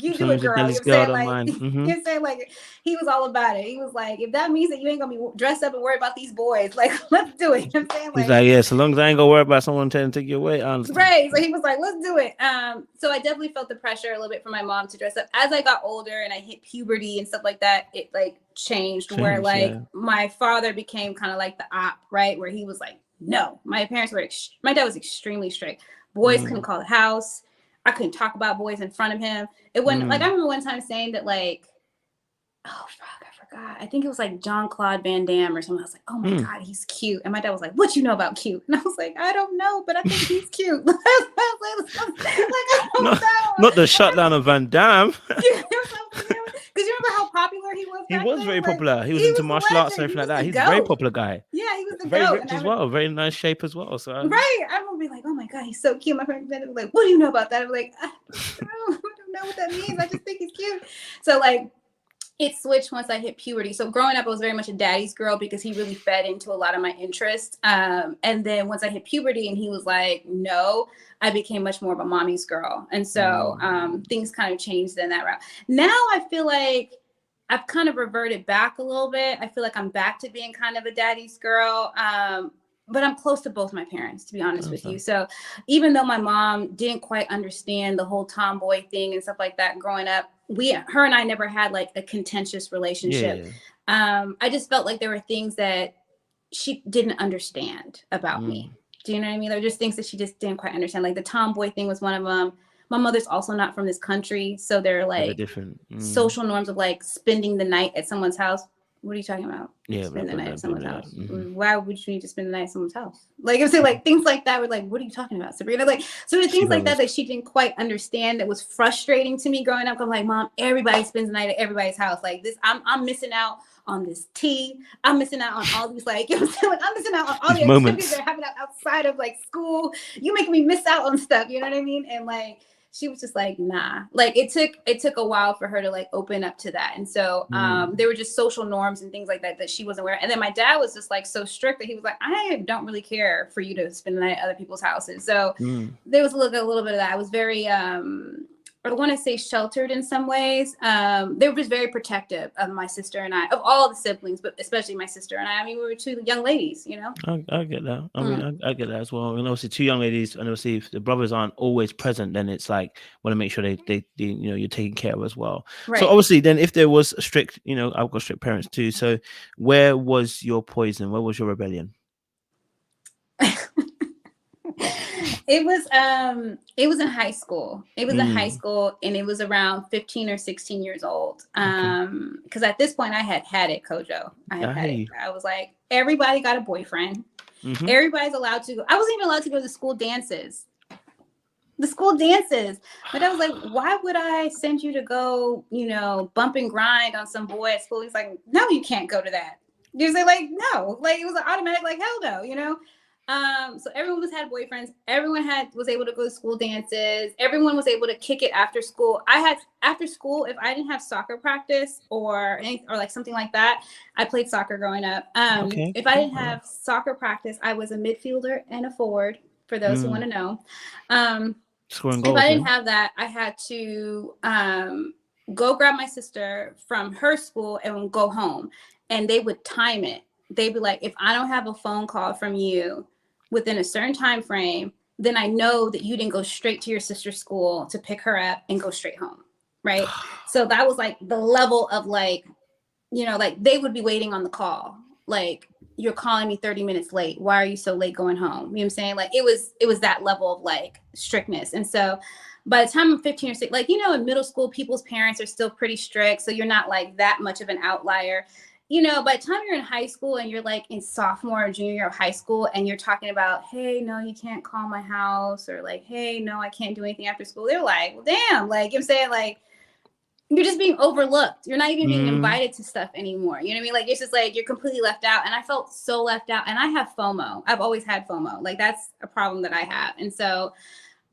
you do it, girl. You know what I'm saying? Like, you know what I'm saying? Like he was all about it. He was like, if that means that you ain't gonna be dressed up and worry about these boys, like let's do it. You know what I'm saying? Like, he's like, yeah, so long as I ain't gonna worry about someone trying to take you away, honestly. Right. So he was like, let's do it. So I definitely felt the pressure a little bit from my mom to dress up. As I got older and I hit puberty and stuff like that, it like changed where like my father became kind of like the op, right? Where he was like, no, my parents were, my dad was extremely strict. Boys couldn't call the house. I couldn't talk about boys in front of him. It wasn't like, I remember one time saying that like, oh, fuck, I forgot. I think it was like Jean-Claude Van Damme or something. I was like, oh my God, he's cute. And my dad was like, what you know about cute? And I was like, I don't know, but I think he's cute. Like, I don't know. Not the shutdown of Van Damme. Because you remember how popular he was? He was very popular. He was into martial arts and everything like that. He's a very popular guy. Yeah, he was the very goat. rich as well. Very nice shape as well. So right. I remember being like, oh my God, he's so cute. My friend was like, what do you know about that? I was like, I don't know what that means. I just think he's cute. So like, it switched once I hit puberty. So growing up, I was very much a daddy's girl because he really fed into a lot of my interests. And then once I hit puberty and he was like, no, I became much more of a mommy's girl. And so things kind of changed in that route. Now I feel like I've kind of reverted back a little bit. I feel like I'm back to being kind of a daddy's girl. But I'm close to both my parents, to be honest with you. So even though my mom didn't quite understand the whole tomboy thing and stuff like that growing up, her and I never had like a contentious relationship. I just felt like there were things that she didn't understand about me. Do you know what I mean? There were just things that she just didn't quite understand. Like the tomboy thing was one of them. My mother's also not from this country. So they're like different social norms of like spending the night at someone's house. What are you talking about? Yeah, spend the night at someone's house. Why would you need to spend the night at someone's house? Like I'm saying, like things like that were like, what are you talking about, Sabrina? Like so the things like that she didn't quite understand. That was frustrating to me growing up. I'm like, Mom, everybody spends the night at everybody's house. Like this, I'm missing out on this tea. I'm missing out on all these like, you know what I'm saying? Like I'm missing out on all the activities that are happening outside of like school. You making me miss out on stuff. You know what I mean? And like. she was just like, nah. Like it took a while for her to like open up to that. And so there were just social norms and things like that she wasn't aware of. And then my dad was just like so strict that he was like, I don't really care for you to spend the night at other people's houses. So there was a little bit of that. I was very I want to say sheltered in some ways. They were just very protective of my sister and I, of all the siblings, but especially my sister and I. I mean, we were two young ladies, you know? I get that. I mean, I get that as well. And obviously two young ladies, and obviously if the brothers aren't always present, then it's like, want to make sure they you know, you're taken care of as well. Right. So obviously then if there was a strict, you know, I've got strict parents too. So where was your poison? Where was your rebellion? It was in high school. It was in high school, and it was around 15 or 16 years old. Because at this point I had it, Kojo. I was like, everybody got a boyfriend. Everybody's allowed to go. I wasn't even allowed to go to the school dances. The school dances. But I was like, why would I send you to go, you know, bump and grind on some boy at school? He's like, no, you can't go to that. You say like, no, like it was an automatic, like, hell no, you know? So everyone had boyfriends. Everyone was able to go to school dances. Everyone was able to kick it after school. After school, if I didn't have soccer practice or like something like that, I played soccer growing up. If I didn't have soccer practice, I was a midfielder and a forward, for those who want to know. Scoring goals, if I didn't have that, I had to go grab my sister from her school and go home, and they would time it. They'd be like, if I don't have a phone call from you within a certain time frame, then I know that you didn't go straight to your sister's school to pick her up and go straight home. Right. So that was like the level of like, you know, like they would be waiting on the call. Like, you're calling me 30 minutes late. Why are you so late going home? You know what I'm saying? Like it was that level of like strictness. And so by the time I'm 15 or 16, like, you know, in middle school, people's parents are still pretty strict. So you're not like that much of an outlier. You know, by the time you're in high school and you're like in sophomore or junior year of high school and you're talking about, hey, no, you can't call my house, or like, hey, no, I can't do anything after school. They're like, well, damn, like, you know what I'm saying? Like, you're just being overlooked. You're not even being invited to stuff anymore. You know what I mean? Like, it's just like, you're completely left out. And I felt so left out. And I have FOMO. I've always had FOMO. Like, that's a problem that I have. And so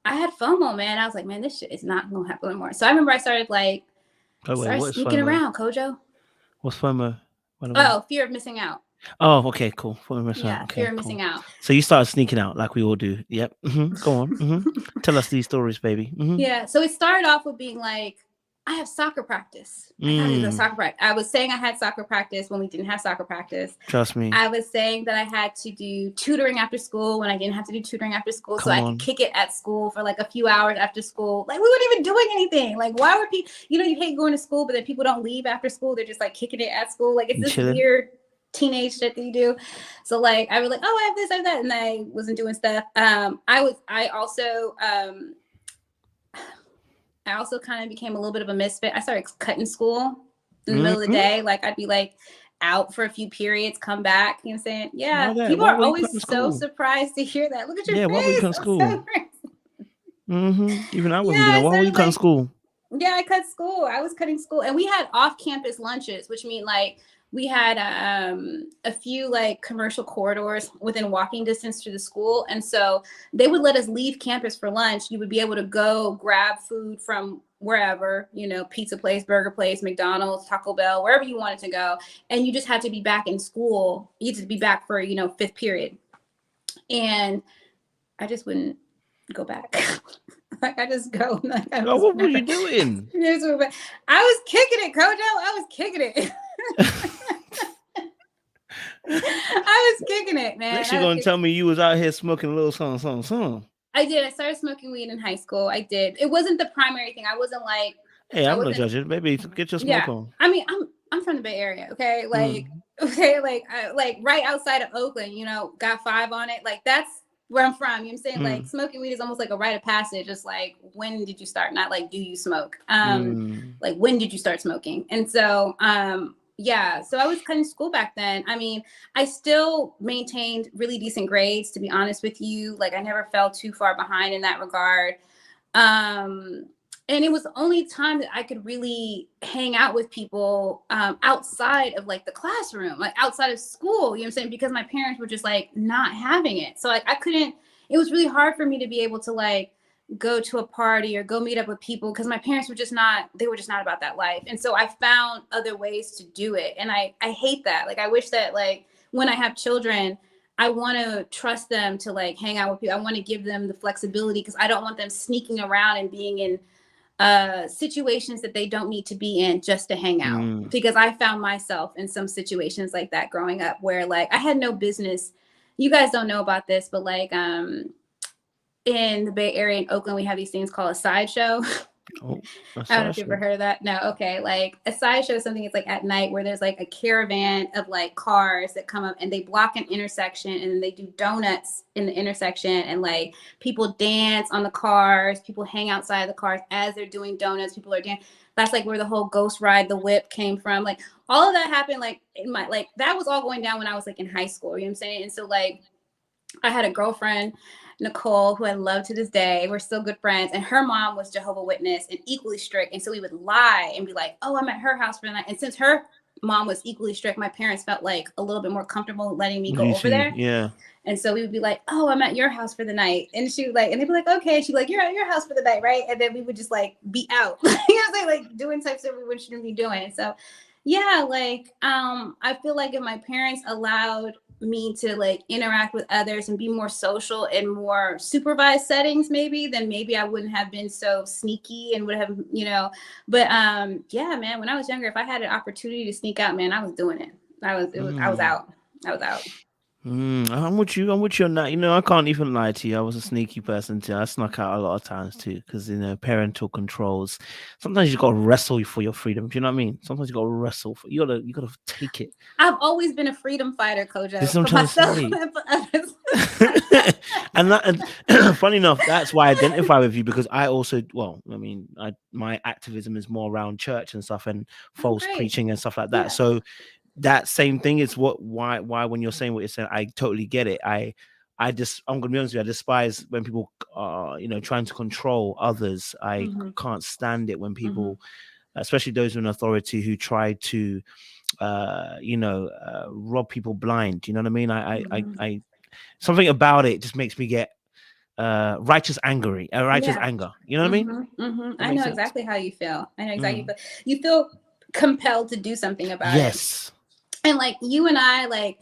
I had FOMO, man. I was like, man, this shit is not going to happen anymore. So I remember I started like, sneaking around, Kojo. What's FOMO? Oh, fear of missing out. Oh, okay, cool. Fear of missing out. So you started sneaking out like we all do. Yep. Go on. Tell us these stories, baby. Yeah. So it started off with being like, I have soccer practice. I gotta do soccer practice. I was saying I had soccer practice when we didn't have soccer practice. Trust me. I was saying that I had to do tutoring after school when I didn't have to do tutoring after school. So I could kick it at school for like a few hours after school. Like, we weren't even doing anything. Like, why would people, you know, you hate going to school, but then people don't leave after school. They're just like kicking it at school. Like, it's this weird teenage shit that you do. So like, I was like, oh, I have this, I have that. And I wasn't doing stuff. I also kind of became a little bit of a misfit. I started cutting school in the middle of the day. Like, I'd be like out for a few periods, come back. You know what I'm saying? Yeah. People are always so surprised to hear that. Look at your face. Yeah, why were you cutting school? Even I wasn't doing that. Why were you cutting school? Yeah, I cut school. I was cutting school. And we had off-campus lunches, which mean like we had a few like commercial corridors within walking distance to the school. And so they would let us leave campus for lunch. You would be able to go grab food from wherever, you know, pizza place, burger place, McDonald's, Taco Bell, wherever you wanted to go. And you just had to be back in school. You had to be back for, you know, 5th period. And I just wouldn't go back. Like, I just go. Like, what were you doing? I was kicking it, Kojo. I was kicking it. I was kicking it, man. Next, you're gonna tell me you was out here smoking a little something. I did. I started smoking weed in high school. I did. It wasn't the primary thing. I wasn't like, hey, I'm not judging. Baby, get your smoke on. I mean, I'm from the Bay Area. Okay, like like right outside of Oakland. You know, got 5 on it. Like, that's where I'm from. You know what I'm saying? Like, smoking weed is almost like a rite of passage. It's like, when did you start? Not like, do you smoke? Like, when did you start smoking? And so, yeah, so I was cutting school back then. I mean, I still maintained really decent grades, to be honest with you. Like, I never fell too far behind in that regard. And it was the only time that I could really hang out with people outside of like the classroom, like outside of school, you know what I'm saying? Because my parents were just like not having it. So like, I couldn't, it was really hard for me to be able to like go to a party or go meet up with people, because my parents were just not about that life. And so I found other ways to do it. And I hate that. Like, I wish that, like, when I have children, I want to trust them to, like, hang out with people. I want to give them the flexibility, because I don't want them sneaking around and being in situations that they don't need to be in just to hang out. Because I found myself in some situations like that growing up, where, like, I had no business. You guys don't know about this, but, like, in the Bay Area in Oakland, we have these things called a sideshow. Oh, I don't know if you've ever heard of that. No. Okay. Like, a sideshow is something, it's like at night, where there's, like, a caravan of, like, cars that come up and they block an intersection, and then they do donuts in the intersection, and, like, people dance on the cars, people hang outside the cars as they're doing donuts, people are dancing. That's, like, where the whole Ghost Ride the Whip came from. Like, all of that happened, like, in my, like, that was all going down when I was, like, in high school, you know what I'm saying? And so, like, I had a girlfriend, Nicole, who I love to this day. We're still good friends. And her mom was Jehovah's Witness and equally strict. And so we would lie and be like, oh, I'm at her house for the night. And since her mom was equally strict, my parents felt like a little bit more comfortable letting me go over there. Yeah. And so we would be like, oh, I'm at your house for the night. And she would, like, and they'd be like, okay. She'd be like, you're at your house for the night, right? And then we would just, like, be out. You know what I'm saying? Like, doing types that we shouldn't be doing. And so, yeah, like, I feel like if my parents allowed me to, like, interact with others and be more social in more supervised settings, then maybe I wouldn't have been so sneaky and would have, you know. But yeah, man, when I was younger, if I had an opportunity to sneak out, man, I was doing it. I was out. I'm with you on that. You know, I can't even lie to you. I was a sneaky person too. I snuck out a lot of times too, because, you know, parental controls. Sometimes you got to wrestle for your freedom. Do you know what I mean? Sometimes you got to wrestle for. You gotta take it. I've always been a freedom fighter, Kojo. This is what I'm trying to say. And funny enough, that's why I identify with you, because I also, well, I mean, my activism is more around church and stuff, and false preaching and stuff like that. Yeah. So that same thing is why when you're saying what you're saying, I totally get it. I'm gonna be honest with you, I despise when people are, you know, trying to control others. I can't stand it when people, especially those in authority, who try to rob people blind. You know what I mean? I something about it just makes me get righteous anger. You know what I mean? I know exactly how you feel. I know exactly. You feel compelled to do something about it. Yes. And, like, you and I, like,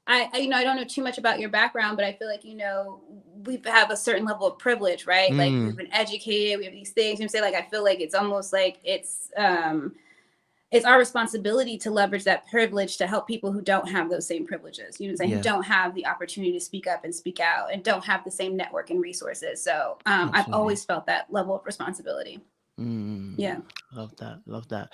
I you know, I don't know too much about your background, but I feel like, you know, we have a certain level of privilege, right? Like, we've been educated, we have these things. You say, like, I feel like it's almost like it's our responsibility to leverage that privilege to help people who don't have those same privileges. You know what I'm saying? Who don't have the opportunity to speak up and speak out and don't have the same network and resources. So I've always felt that level of responsibility. Yeah. Love that.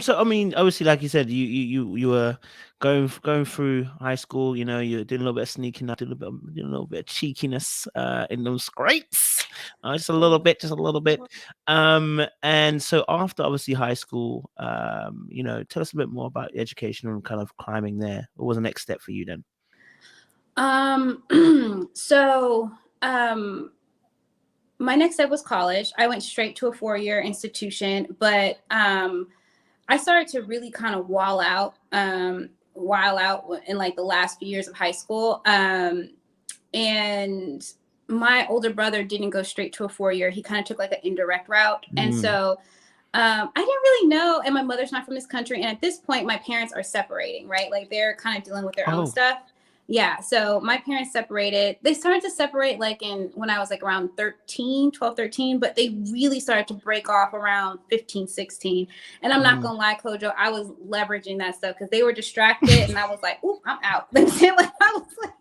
So I mean, obviously, like you said, you were going through high school. You know, you did a little bit of sneaking up, did a little bit of cheekiness in those scrapes, just a little bit. And so after, obviously, high school, you know, tell us a bit more about the education and kind of climbing there. What was the next step for you then? My next step was college. I went straight to a 4-year institution, but I started to really kind of while out in, like, the last few years of high school. And my older brother didn't go straight to a 4-year. He kind of took, like, an indirect route. And so I didn't really know. And my mother's not from this country. And at this point, my parents are separating, right? Like, they're kind of dealing with their own stuff. Yeah. So my parents separated. They started to separate, like, when I was, like, around 12, 13, but they really started to break off around 15, 16. And I'm not going to lie, Kojo, I was leveraging that stuff because they were distracted and I was like, ooh, I'm out. Like, I was like,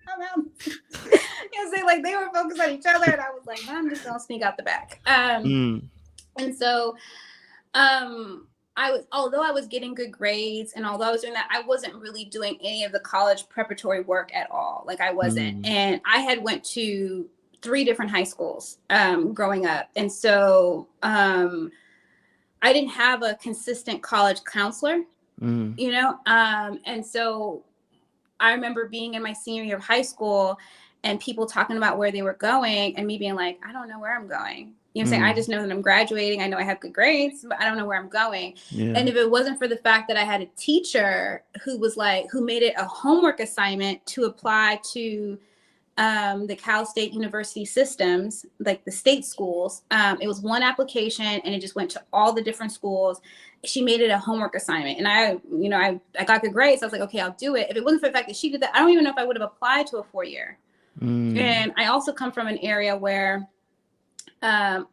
I'm out. You know what I'm saying? Like, they were focused on each other and I was like, I'm just going to sneak out the back. And so, although I was getting good grades and although I was doing that, I wasn't really doing any of the college preparatory work at all. Like, I wasn't. And I had went to 3 different high schools growing up. And so I didn't have a consistent college counselor, you know? And so I remember being in my senior year of high school and people talking about where they were going and me being like, I don't know where I'm going. You know what I'm saying? I just know that I'm graduating. I know I have good grades, but I don't know where I'm going. Yeah. And if it wasn't for the fact that I had a teacher who made it a homework assignment to apply to the Cal State University systems, like the state schools. It was one application and it just went to all the different schools. She made it a homework assignment, and I got good grades. So I was like, okay, I'll do it. If it wasn't for the fact that she did that, I don't even know if I would have applied to a 4-year. And I also come from an area where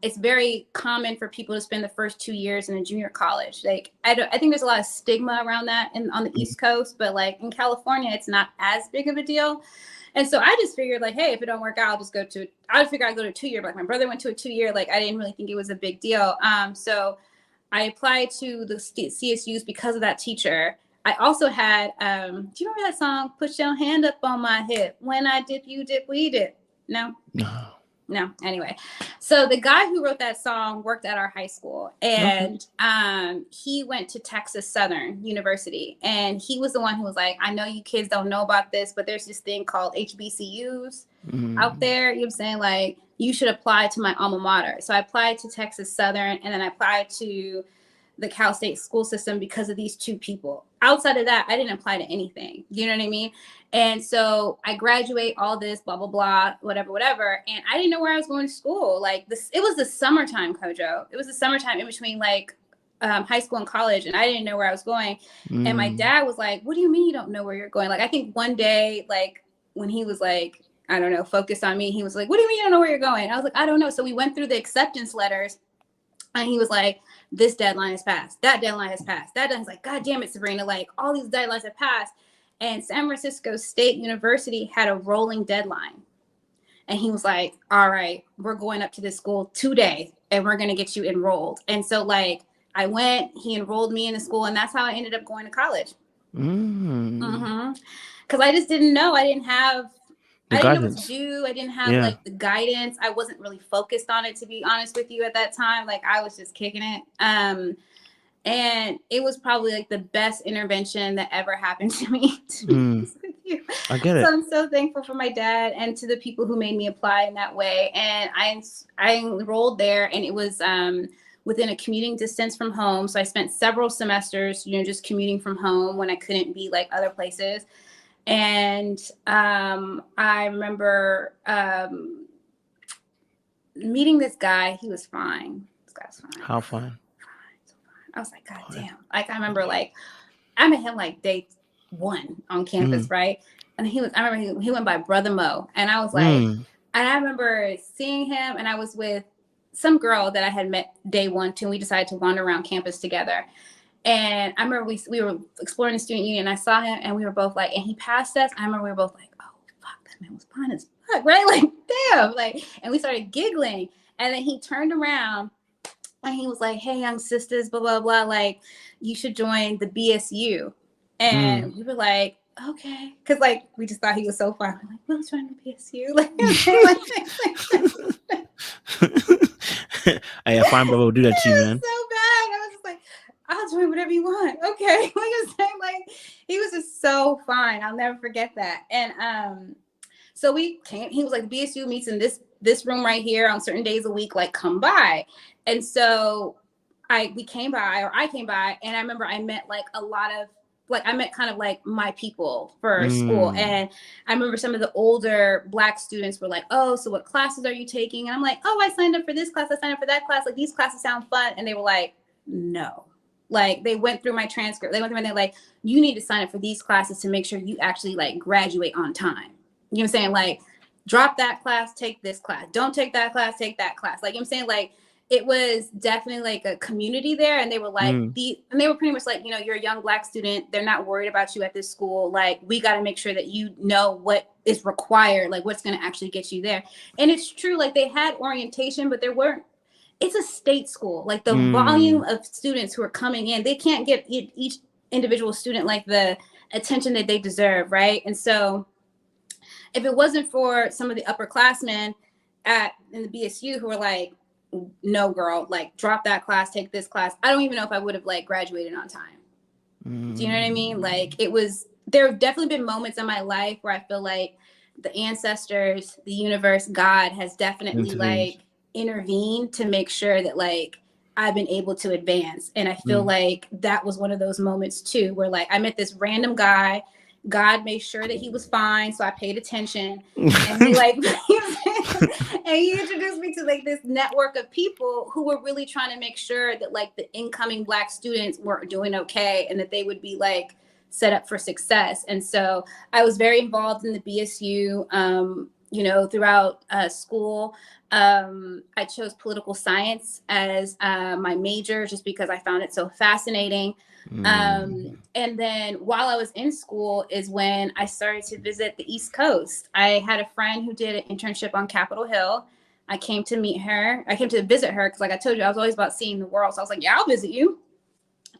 it's very common for people to spend the first 2 years in a junior college. Like, I think there's a lot of stigma around that on the East Coast, but like in California, it's not as big of a deal. And so I just figured, like, hey, if it don't work out, I'll just go to, I'd figure I'd go to a 2-year, but like my brother went to a 2-year, like I didn't really think it was a big deal. So I applied to the CSUs because of that teacher. I also had, do you remember that song, Put Your Hand Up on My Hip? When I dip, you dip, we dip. No? No. Anyway, so the guy who wrote that song worked at our high school, and he went to Texas Southern University, and he was the one who was like, I know you kids don't know about this, but there's this thing called HBCUs out there. You know what I'm saying? Like, you should apply to my alma mater. So I applied to Texas Southern, and then I applied to the Cal State school system because of these 2 people. Outside of that, I didn't apply to anything. You know what I mean? And so I graduate, all this, blah, blah, blah, whatever. And I didn't know where I was going to school. Like this, it was the summertime, Kojo. It was the summertime in between like high school and college. And I didn't know where I was going. And my dad was like, what do you mean you don't know where you're going? Like, I think one day, like when he was like, I don't know, focused on me, he was like, what do you mean you don't know where you're going? I was like, I don't know. So we went through the acceptance letters, and he was like, this deadline has passed. That deadline has passed. That deadline's like, God damn it, Sabrina. Like, all these deadlines have passed. And San Francisco State University had a rolling deadline. And he was like, all right, we're going up to this school today, and we're going to get you enrolled. And so, like, I went, he enrolled me in the school, and that's how I ended up going to college. Because I just didn't know. I didn't know what to do. I didn't have like the guidance. I wasn't really focused on it, to be honest with you, at that time. Like, I was just kicking it. And it was probably like the best intervention that ever happened to me, to be honest with you. I get it. So I'm so thankful for my dad and to the people who made me apply in that way. And I enrolled there, and it was within a commuting distance from home. So I spent several semesters, just commuting from home when I couldn't be like other places. And I remember meeting this guy. He was fine. This guy was fine. How fine? I was like, God damn. Like, I remember, like, I met him like day 1 on campus, right? And I remember he went by Brother Mo. And I was like, and I remember seeing him, and I was with some girl that I had met day 1 too. And we decided to wander around campus together. And I remember we were exploring the student union. I saw him, and we were both like, and he passed us. I remember we were both like, oh, fuck, that man was fine as fuck, right? Like, damn. Like, and we started giggling. And then he turned around, and he was like, hey, young sisters, blah, blah, blah. Like, you should join the BSU. And we were like, okay. Because, like, we just thought he was so fun. We're like, we'll join the BSU. Like, Hey, a fine brother will do that to you, man. So bad. I was just like, I'll join whatever you want. Okay. Like, I was saying, like, he was just so fine. I'll never forget that. And so we came. He was like, BSU meets in this room right here on certain days a week. Like, come by. And so I came by, and I remember I met like a lot of, like, I met kind of like my people for school. And I remember some of the older Black students were like, oh, so what classes are you taking? And I'm like, oh, I signed up for this class. I signed up for that class. Like, these classes sound fun. And they were like, no. Like, they went through my transcript. They went through and they're like, you need to sign up for these classes to make sure you actually like graduate on time. You know what I'm saying? Like, drop that class, take this class. Don't take that class, take that class. Like, you know what I'm saying? Like, it was definitely like a community there. And they were like, and they were pretty much like, you're a young Black student. They're not worried about you at this school. Like, we got to make sure that you know what is required, like what's going to actually get you there. And it's true. Like, they had orientation, but it's a state school. Like, the volume of students who are coming in, they can't give each individual student like the attention that they deserve. Right. And so if it wasn't for some of the upperclassmen in the BSU who were like, no, girl, like, drop that class, take this class, I don't even know if I would have like graduated on time. Do you know what I mean? Like, there have definitely been moments in my life where I feel like the ancestors, the universe, God has definitely like intervened to make sure that like I've been able to advance. And I feel like that was one of those moments too, where like I met this random guy God made sure that he was fine, so I paid attention, and he like, and he introduced me to like this network of people who were really trying to make sure that like the incoming Black students were doing okay and that they would be like set up for success. And so I was very involved in the BSU, you know, throughout school. I chose political science as my major just because I found it so fascinating. And then while I was in school is when I started to visit the East Coast. I had a friend who did an internship on Capitol Hill. I came to meet her. I came to visit her because like I told you, I was always about seeing the world. So I was like, yeah, I'll visit you.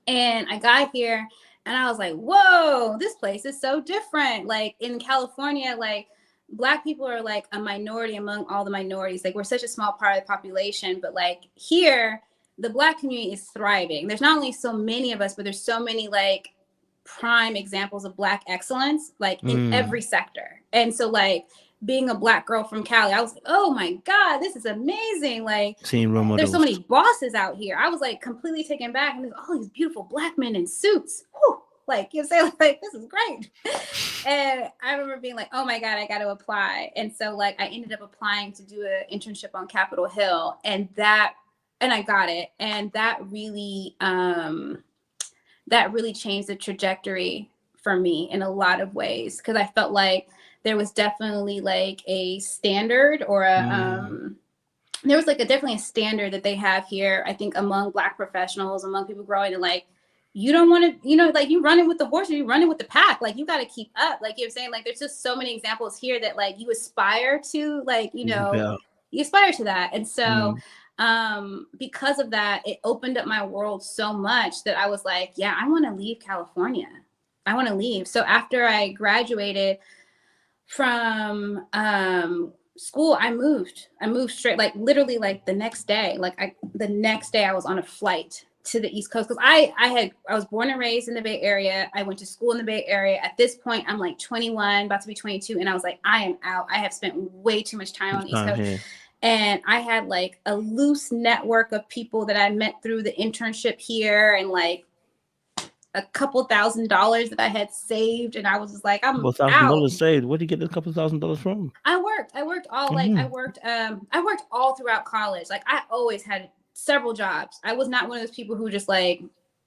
And I got here and I was like, whoa, this place is so different. Like in California, like Black people are like a minority among all the minorities. Like we're such a small part of the population, but like here, the Black community is thriving. There's not only so many of us, but there's so many like prime examples of Black excellence, like in every sector. And so like being a Black girl from Cali, I was like, oh my God, this is amazing. Like seeing role models. There's so many bosses out here. I was like completely taken back, and there's all these beautiful Black men in suits. Whew. Like you say, like this is great. And I remember being like, oh my God, I got to apply. And so like I ended up applying to do an internship on Capitol Hill, and I got it. And that really changed the trajectory for me in a lot of ways, because I felt like there was definitely like a standard or there was like definitely a standard that they have here, I think, among Black professionals, among people growing, and like, you don't want to, you know, like you running with the horse or you running with the pack, like you got to keep up. Like you're saying, like, there's just so many examples here that like you aspire to, like, you know, you aspire to that. And so because of that, it opened up my world so much that I was like, yeah, I want to leave California. I want to leave. So after I graduated from school, I moved straight, like literally like the next day, the next day I was on a flight to the East Coast, because I was born and raised in the Bay Area. I went to school in the Bay Area. At this point, I'm like 21, about to be 22, and I was like, I am out. I have spent way too much time on the East Coast. Here. And I had like a loose network of people that I met through the internship here, and like a couple $1,000s that I had saved, and I was just like, I'm out. $1,000 saved. Where did you get a couple $1,000s from? I worked all like I worked all throughout college. Like I always had several jobs. I was not one of those people who just like,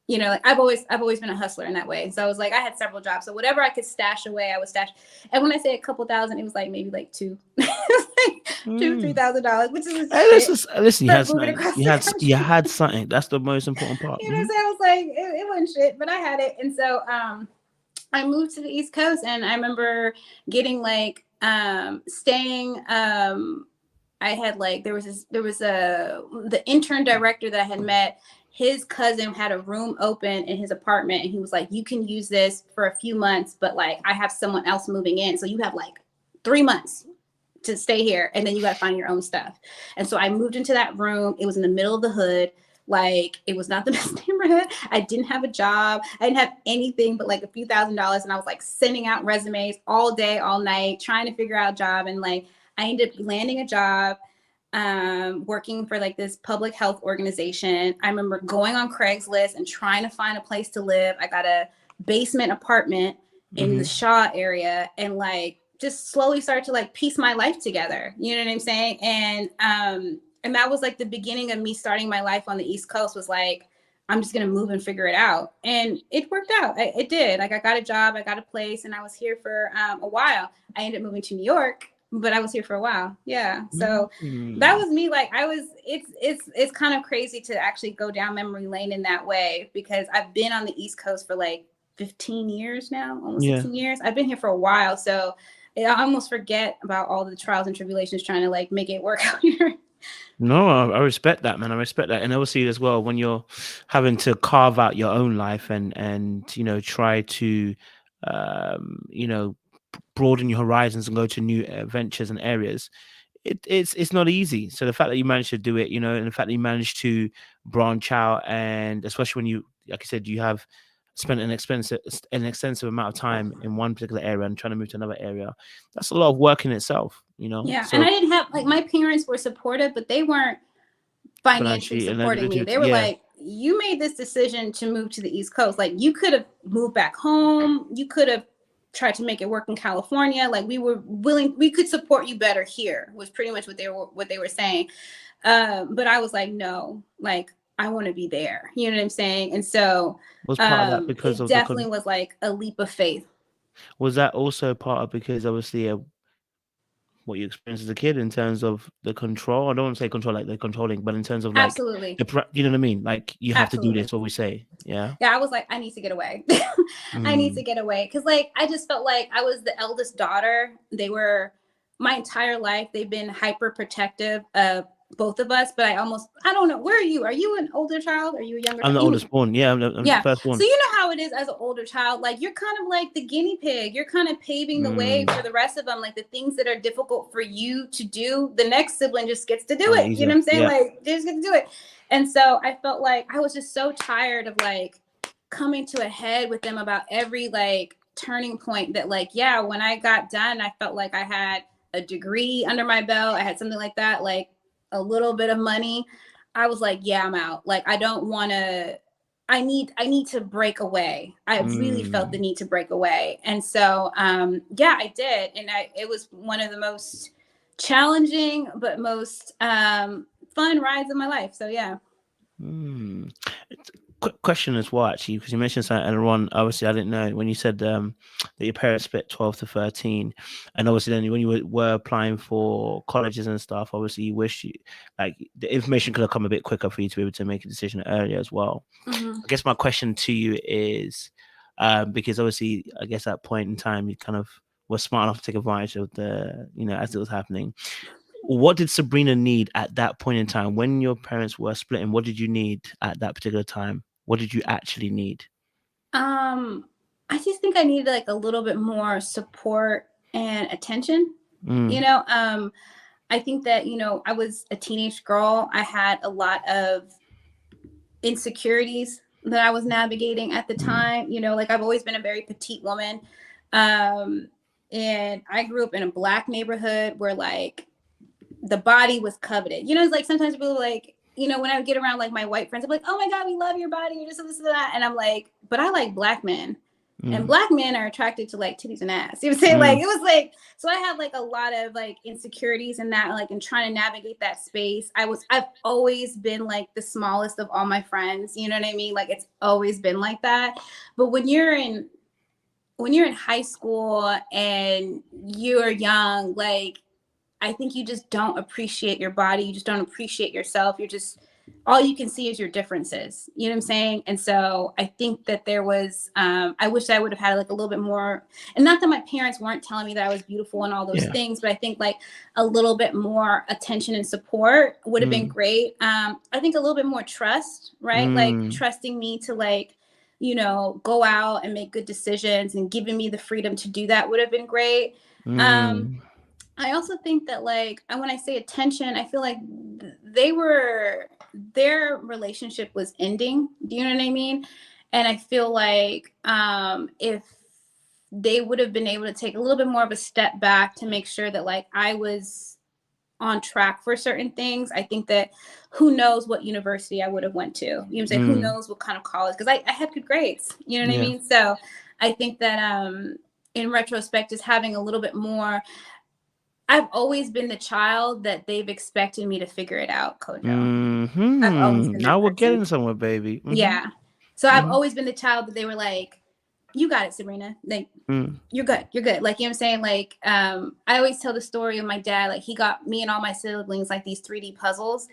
you know, like I've always been a hustler in that way. So I was like, I had several jobs. So whatever I could stash away, I would stash. And when I say a couple thousand, it was like maybe like $2,000-$3,000, which is listen, you had something. That's the most important part. You know what I'm saying? I was like, it wasn't shit, but I had it. And so I moved to the East Coast, and I remember getting like staying I had like there was the intern director that I had met. His cousin had a room open in his apartment, and he was like, you can use this for a few months, but like I have someone else moving in, so you have like 3 months to stay here, and then you got to find your own stuff. And so I moved into that room. It was in the middle of the hood. Like it was not the best neighborhood. I didn't have a job. I didn't have anything but like a few $1,000s, and I was like sending out resumes all day, all night, trying to figure out a job. And like I ended up landing a job working for like this public health organization. I remember going on Craigslist and trying to find a place to live. I got a basement apartment in the Shaw area, and like just slowly started to like piece my life together. You know what I'm saying? And that was like the beginning of me starting my life on the East Coast. Was like, I'm just going to move and figure it out. And it worked out. It did. Like I got a job, I got a place, and I was here for a while. I ended up moving to New York, but I was here for a while. Yeah. So that was me. Like it's kind of crazy to actually go down memory lane in that way, because I've been on the East Coast for like 15 years now, almost 16 years. I've been here for a while. So I almost forget about all the trials and tribulations trying to like make it work out here. No, I respect that, man. I respect that. And obviously as well, when you're having to carve out your own life and you know, try to, you know, broaden your horizons and go to new ventures and areas, it's not easy. So the fact that you managed to do it, you know, and the fact that you managed to branch out, and especially when you, like I said, you have spent an extensive amount of time in one particular area and trying to move to another area, that's a lot of work in itself, you know. Yeah. So, and I didn't have, like, my parents were supportive, but they weren't financially supporting me. They were like, you made this decision to move to the East Coast. Like, you could have moved back home. You could have tried to make it work in California. Like, we were willing, we could support you better here, was pretty much what they were saying. But I was like, no, like, I want to be there. You know what I'm saying? And so was part of that because it of definitely was like a leap of faith. Was that also part of because obviously what you experienced as a kid in terms of the control? I don't want to say control like the controlling, but in terms of like Absolutely. you know what I mean? Like you have to do this, what we say. Yeah. Yeah, I was like, I need to get away. I need to get away. Cause like I just felt like I was the eldest daughter. They were my entire life, they've been hyper protective of both of us, but I don't know. Where are you? Are you an older child? Are you a younger child? I'm the oldest born. Yeah, I'm the first born. So you know how it is as an older child. Like, you're kind of like the guinea pig. You're kind of paving the way for the rest of them. Like, the things that are difficult for you to do, the next sibling just gets to do it. Easier. You know what I'm saying? Yeah. Like, they just get to do it. And so I felt like I was just so tired of like coming to a head with them about every like turning point that like, yeah, when I got done, I felt like I had a degree under my belt. I had something like that, like a little bit of money. I was like, yeah, I'm out. Like, I don't want to, I need to break away. I really felt the need to break away. And so, yeah, I did. And it was one of the most challenging, but most fun rides of my life. So, yeah. Quick question as well, actually, because you mentioned something earlier on. Obviously, I didn't know when you said that your parents split 12 to 13, and obviously then when you were applying for colleges and stuff, obviously you wish like the information could have come a bit quicker for you to be able to make a decision earlier as well. I guess my question to you is, because obviously I guess at that point in time you kind of were smart enough to take advantage of the, you know, as it was happening. What did Sabrina need at that point in time when your parents were splitting? What did you need at that particular time? What did you actually need? I just think I needed like a little bit more support and attention. You know, I think that, you know, I was a teenage girl. I had a lot of insecurities that I was navigating at the time. You know, like, I've always been a very petite woman. And I grew up in a Black neighborhood where like the body was coveted. You know, it's like sometimes people are like, you know, when I would get around like my white friends, I'm like, oh my God, we love your body. You're just this and that. And I'm like, but I like Black men. And Black men are attracted to like titties and ass. You know what I'm saying? Like, it was like, so I had like a lot of like insecurities in that, like in trying to navigate that space. I've always been like the smallest of all my friends. You know what I mean? Like, it's always been like that. But when you're in high school and you're young, like, I think you just don't appreciate your body. You just don't appreciate yourself. You're just, all you can see is your differences. You know what I'm saying? And so I think that there was, I wish I would have had like a little bit more, and not that my parents weren't telling me that I was beautiful and all those things, but I think like a little bit more attention and support would have been great. I think a little bit more trust, right? Like trusting me to like, you know, go out and make good decisions and giving me the freedom to do that would have been great. I also think that like, when I say attention, I feel like their relationship was ending. Do you know what I mean? And I feel like if they would have been able to take a little bit more of a step back to make sure that like I was on track for certain things, I think that who knows what university I would have went to. You know what I'm saying? Who knows what kind of college, because I had good grades. You know what I mean? So I think that in retrospect, just having a little bit more, I've always been the child that they've expected me to figure it out, Kojo. I've always been that now we're person. getting somewhere, baby. Yeah. So I've always been the child that they were like, you got it, Sabrina. Like, you're good. You're good. Like, you know what I'm saying? Like, I always tell the story of my dad. Like, he got me and all my siblings like these 3D puzzles.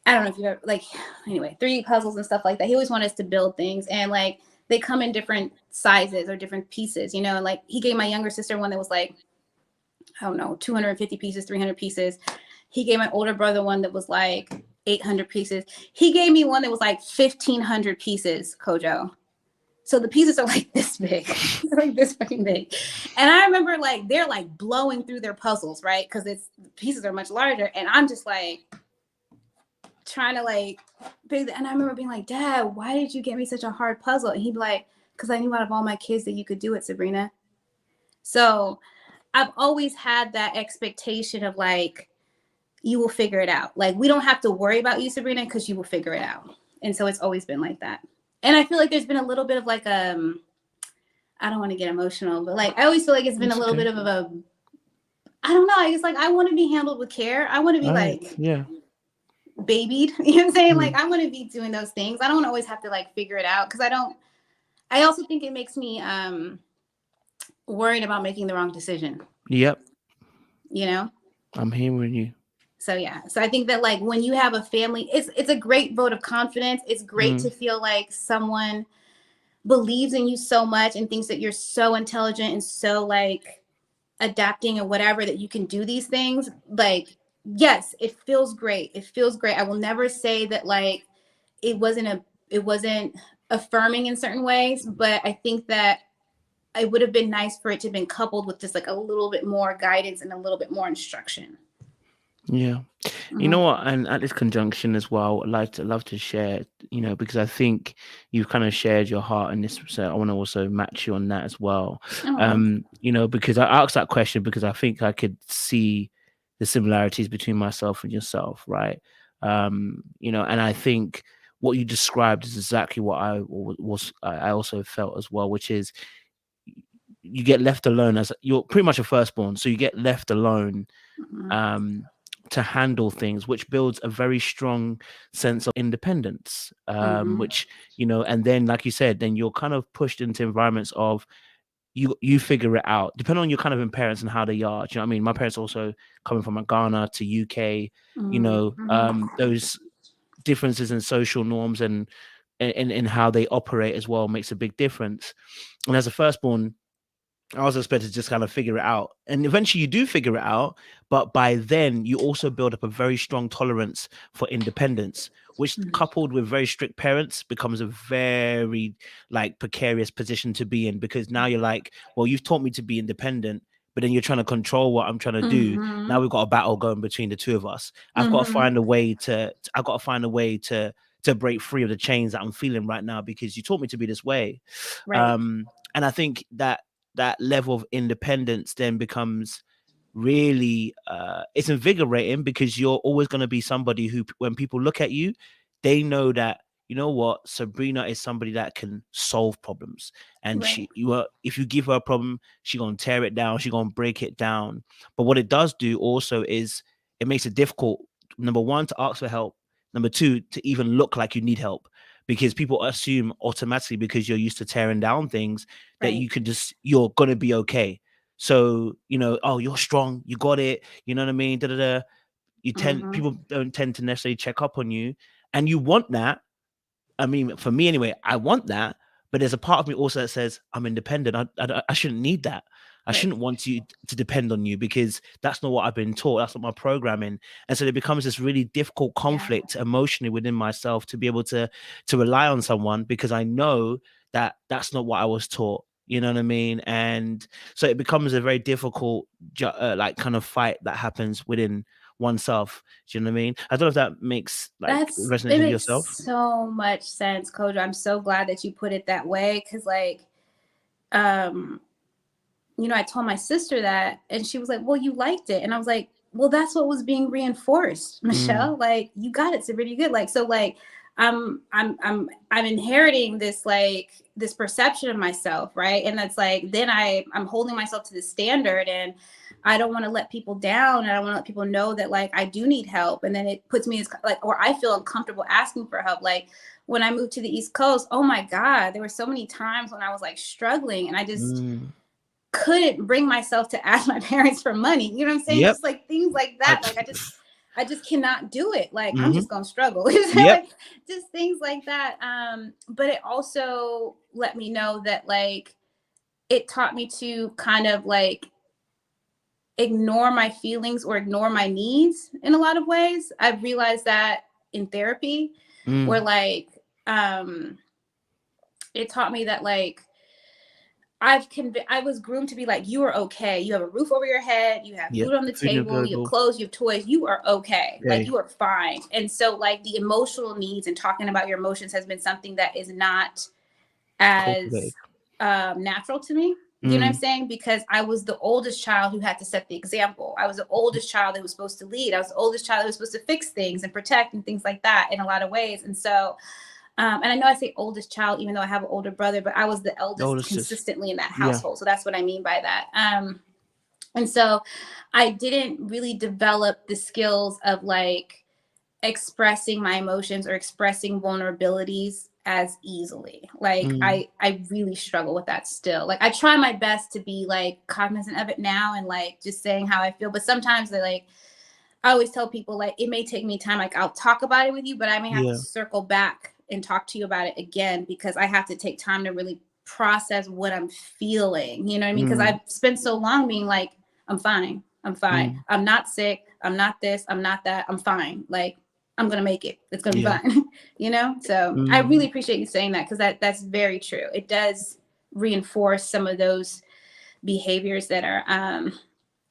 I don't know if you ever, like, anyway, 3D puzzles and stuff like that. He always wanted us to build things. And like, they come in different sizes or different pieces, you know? And like, he gave my younger sister one that was like, I don't know, 250 pieces, 300 pieces. He gave my older brother one that was like 800 pieces. He gave me one that was like 1,500 pieces, Kojo. So the pieces are like this big, they're like this fucking big. And I remember like, they're like blowing through their puzzles, right? Because the pieces are much larger. And I'm just like trying to like, and I remember being like, Dad, why did you get me such a hard puzzle? And he'd be like, because I knew out of all my kids that you could do it, Sabrina. So I've always had that expectation of like, you will figure it out. Like, we don't have to worry about you, Sabrina, because you will figure it out. And so it's always been like that. And I feel like there's been a little bit of like, I I don't want to get emotional, but like I always feel like it's been a little bit of a, I don't know. It's like I want to be handled with care. I want to be like babied. You know what I'm saying? Like I want to be doing those things. I don't want to always have to like figure it out because I also think it makes me worried about making the wrong decision. Yep. You know? I'm hearing you. So yeah. So I think that like when you have a family, it's a great vote of confidence. It's great to feel like someone believes in you so much and thinks that you're so intelligent and so like adapting and whatever that you can do these things. Like, yes, it feels great. It feels great. I will never say that like it wasn't affirming in certain ways, but I think that it would have been nice for it to have been coupled with just like a little bit more guidance and a little bit more instruction. Yeah. You know what? And at this conjunction as well, I'd love to share, you know, because I think you've kind of shared your heart in this. So I want to also match you on that as well. You know, because I asked that question because I think I could see the similarities between myself and yourself, right? You know, and I think what you described is exactly what I also felt as well, which is you get left alone as you're pretty much a firstborn. So you get left alone to handle things, which builds a very strong sense of independence, which, you know, and then, like you said, then you're kind of pushed into environments of you figure it out, depending on your kind of parents and how they are. Do you know what I mean? My parents also coming from Ghana to UK, you know, those differences in social norms and in how they operate as well makes a big difference. And as a firstborn, I was expected to just kind of figure it out. And eventually you do figure it out. But by then you also build up a very strong tolerance for independence, which coupled with very strict parents becomes a very like precarious position to be in, because now you're like, well, you've taught me to be independent, but then you're trying to control what I'm trying to do. Now we've got a battle going between the two of us. I've got to find a way to break free of the chains that I'm feeling right now because you taught me to be this way. Right. And I think that level of independence then becomes really it's invigorating, because you're always going to be somebody who, when people look at you, they know that, you know what, Sabrina is somebody that can solve problems, and if you give her a problem, she's going to tear it down, she's going to break it down. But what it does do also is it makes it difficult, number one, to ask for help, number two, to even look like you need help, because people assume automatically, because you're used to tearing down things, that you're going to be okay. So, you know, oh, you're strong, you got it, you know what I mean? People don't tend to necessarily check up on you, and you want that. I mean, for me anyway, I want that, but there's a part of me also that says I'm independent. I shouldn't need that. I shouldn't want you to depend on you, because that's not what I've been taught. That's not my programming. And so it becomes this really difficult conflict emotionally within myself to be able to rely on someone, because I know that that's not what I was taught. You know what I mean? And so it becomes a very difficult like kind of fight that happens within oneself. Do you know what I mean? I don't know if that makes resonance with yourself. So much sense, Coach. I'm so glad that you put it that way, because like you know, I told my sister that, and she was like, well, you liked it. And I was like, well, that's what was being reinforced, Michelle. Like, you got it, Sabrina, you good. Like, so like I'm inheriting this like this perception of myself, right? And that's like, then I'm holding myself to the standard, and I don't want to let people down, and I don't want to let people know that like I do need help. And then it puts me as like, or I feel uncomfortable asking for help. Like when I moved to the East Coast, oh my God, there were so many times when I was like struggling, and I just couldn't bring myself to ask my parents for money. You know what I'm saying? Just like things like that. Like I just cannot do it. Like I'm just gonna struggle. Like, just things like that. But it also let me know that like it taught me to kind of like ignore my feelings or ignore my needs in a lot of ways. I've realized that in therapy, where like it taught me that like I was groomed to be like, you are okay. You have a roof over your head. You have food on the table. You have clothes. You have toys. You are okay. Like you are fine. And so like the emotional needs and talking about your emotions has been something that is not as natural to me. You know what I'm saying? Because I was the oldest child who had to set the example. I was the oldest child that was supposed to lead. I was the oldest child that was supposed to fix things and protect and things like that in a lot of ways. And so And I know I say oldest child, even though I have an older brother, but I was the eldest consistently in that household. So that's what I mean by that. And so I didn't really develop the skills of like expressing my emotions or expressing vulnerabilities as easily. Like I really struggle with that still. Like I try my best to be like cognizant of it now and like just saying how I feel. But sometimes they like, I always tell people like, it may take me time. Like I'll talk about it with you, but I may have to circle back and talk to you about it again, because I have to take time to really process what I'm feeling. You know what I mean? Because I've spent so long being like, I'm fine. I'm fine. I'm not sick. I'm not this. I'm not that. I'm fine. Like, I'm going to make it. It's going to be fine. You know? So I really appreciate you saying that, because that's very true. It does reinforce some of those behaviors that are,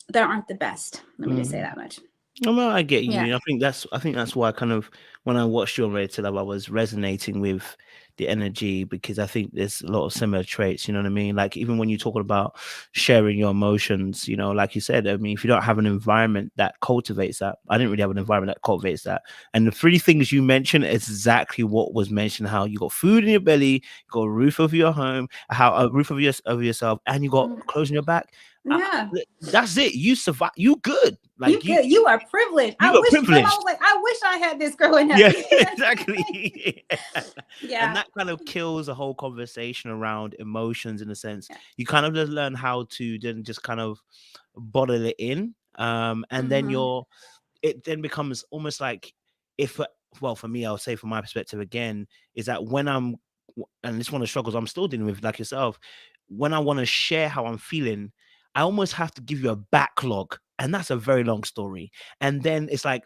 that aren't the best. Let me just say that much. Well, I get you. Yeah. I think that's why kind of when I watched you on Ready to Love, I was resonating with the energy, because I think there's a lot of similar traits. You know what I mean? Like even when you're talking about sharing your emotions, you know, like you said, I mean, if you don't have an environment that cultivates that, I didn't really have an environment that cultivates that. And the 3 things you mentioned is exactly what was mentioned: how you got food in your belly, you got a roof over your home, how a roof over yourself, and you got clothes on your back. Yeah, that's it. You survive. You good. Like you good. You are privileged. I wish I had this growing up. Yeah, exactly. And that kind of kills the whole conversation around emotions, in a sense. You kind of just learn how to then just kind of bottle it in, and then it then becomes almost like, well, for me, I'll say from my perspective again, is that when and this one of the struggles I'm still dealing with, like yourself, when I want to share how I'm feeling, I almost have to give you a backlog, and that's a very long story. And then it's like,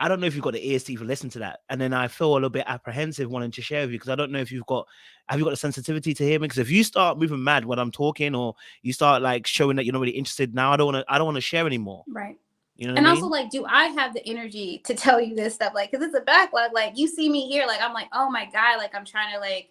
I don't know if you've got the ears to even listen to that. And then I feel a little bit apprehensive wanting to share with you, because I don't know if have you got the sensitivity to hear me? Because if you start moving mad when I'm talking, or you start like showing that you're not really interested, now I don't want to share anymore. Right. You know what and I also, like, do I have the energy to tell you this stuff? Like, because it's a backlog. Like, you see me here, like, I'm like, oh my God, like, I'm trying to like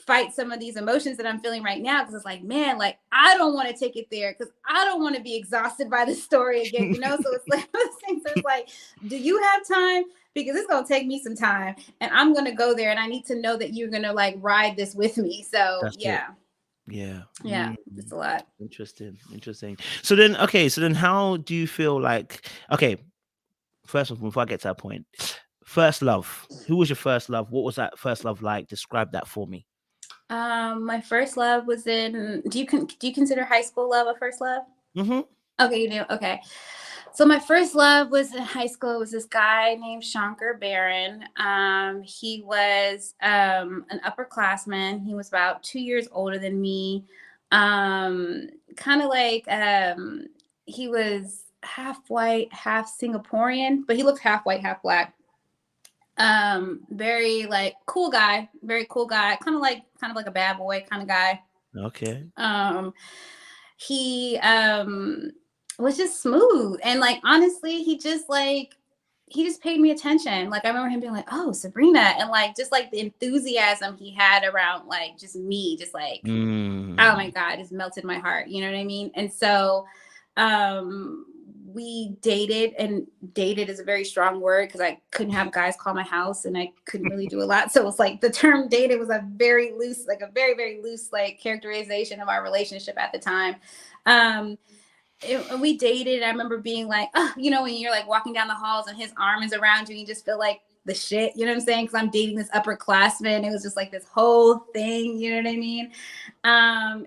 fight some of these emotions that I'm feeling right now, because it's like, man, like, I don't want to take it there, because I don't want to be exhausted by the story again, you know? So it's like those things. So it's like, do you have time? Because it's gonna take me some time, and I'm gonna go there, and I need to know that you're gonna like ride this with me. So That's yeah. It. Yeah. It's a lot. Interesting. So then how do you feel like, okay, first of all, before I get to that point, first love. Who was your first love? What was that first love like? Describe that for me. My first love was in, do you consider high school love a first love? Okay, you do. Okay. So my first love was in high school. It was this guy named Shankar Barron. He was an upperclassman. He was about 2 years older than me. Kind of like he was half white, half Singaporean, but he looked half white, half black. Very like cool guy, very cool guy, kind of like a bad boy kind of guy. Okay. He was just smooth, and like honestly, he just paid me attention. Like I remember him being like, "Oh, Sabrina," and like just like the enthusiasm he had around like just me, just like oh my God, it just melted my heart. You know what I mean? And so we dated, and dated is a very strong word, because I couldn't have guys call my house, and I couldn't really do a lot. So it was like the term dated was a very loose, like a very, very loose like characterization of our relationship at the time. We dated. I remember being like, oh, you know, when you're like walking down the halls and his arm is around you, and you just feel like the shit, you know what I'm saying? Because I'm dating this upperclassman. It was just like this whole thing, you know what I mean?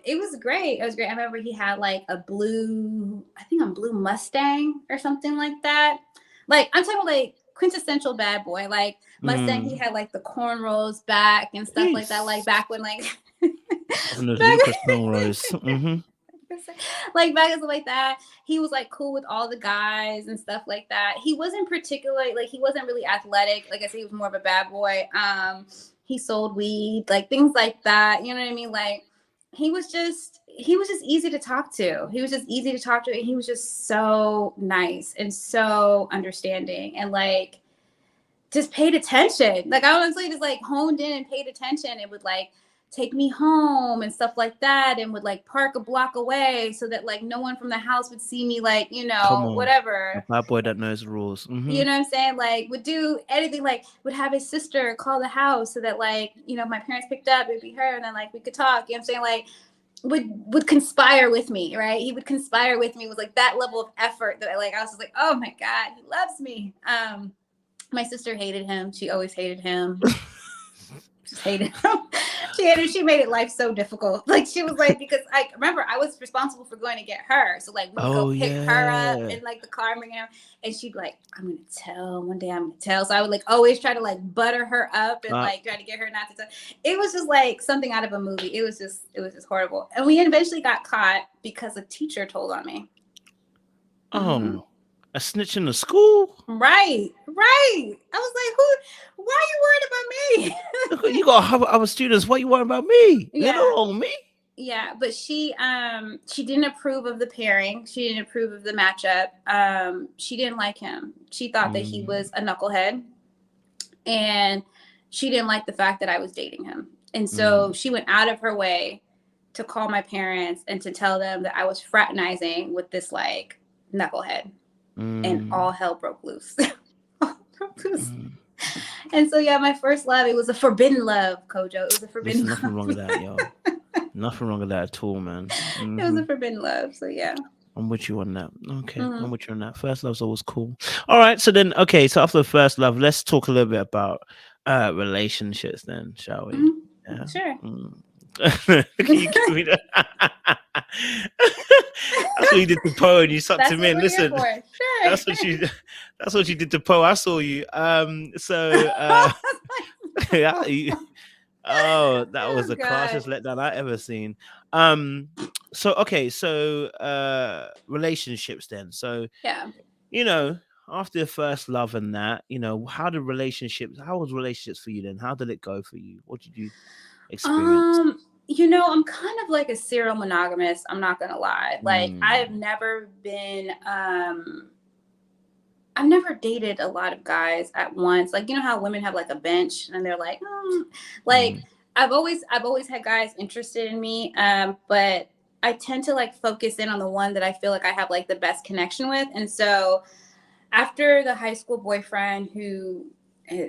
It was great. I remember he had like a blue Mustang or something like that. Like I'm talking about like quintessential bad boy, like Mustang. He had like the cornrows back and stuff like that, like back when like Lucas cornrows. Like back and stuff like that. He was like cool with all the guys and stuff like that. He wasn't particularly like, he wasn't really athletic. Like I said, he was more of a bad boy. He sold weed, like things like that. You know what I mean? Like he was just easy to talk to. And he was just so nice and so understanding, and like just paid attention. Like I honestly just like honed in and paid attention. It would like take me home and stuff like that, and would like park a block away so that like no one from the house would see me, like, you know, whatever. A bad boy that knows the rules. You know what I'm saying? Like, would do anything, like would have his sister call the house so that, like, you know, if my parents picked up, it'd be her, and then like we could talk. You know what I'm saying? Like, would conspire with me, right? He would conspire with me with like that level of effort that I was just like, oh my God, he loves me. My sister hated him. She always hated him. Just hated him. She made it life so difficult. Like, she was like, because I remember I was responsible for going to get her. So like we would go pick her up in like the car and bring her, and she'd like, I'm gonna tell one day, I'm gonna tell. So I would like always try to like butter her up and like try to get her not to tell. It was just like something out of a movie. It was just horrible. And we eventually got caught because a teacher told on me. A snitch in the school? Right. I was like, why are you worried about me? You got other students. Why are you worried about me? Yeah. Little old me? Yeah, but she didn't approve of the pairing. She didn't approve of the matchup. She didn't like him. She thought that he was a knucklehead. And she didn't like the fact that I was dating him. And so she went out of her way to call my parents and to tell them that I was fraternizing with this like knucklehead. And all hell broke loose. And so, yeah, my first love, it was a forbidden love, Kojo. It was a forbidden love. Nothing wrong with that, yo. Nothing wrong with that at all, man. It was a forbidden love, so yeah. I'm with you on that. Okay, I'm with you on that. First love's always cool. All right, so then, okay, so after the first love, let's talk a little bit about relationships then, shall we? Yeah. Sure. Can you give me that? That's what you did to Poe, and you sucked him in. Listen, sure. That's what you did to Poe. I saw you. That was the classiest letdown I ever seen. Relationships then. So yeah, you know, after the first love and that, you know, how was relationships for you then? How did it go for you? What did you experience? You know, I'm kind of like a serial monogamist. I'm not gonna lie. Like, I've never been I've never dated a lot of guys at once. Like, you know how women have like a bench and they're like, I've always had guys interested in me, but I tend to like focus in on the one that I feel like I have like the best connection with. And so after the high school boyfriend who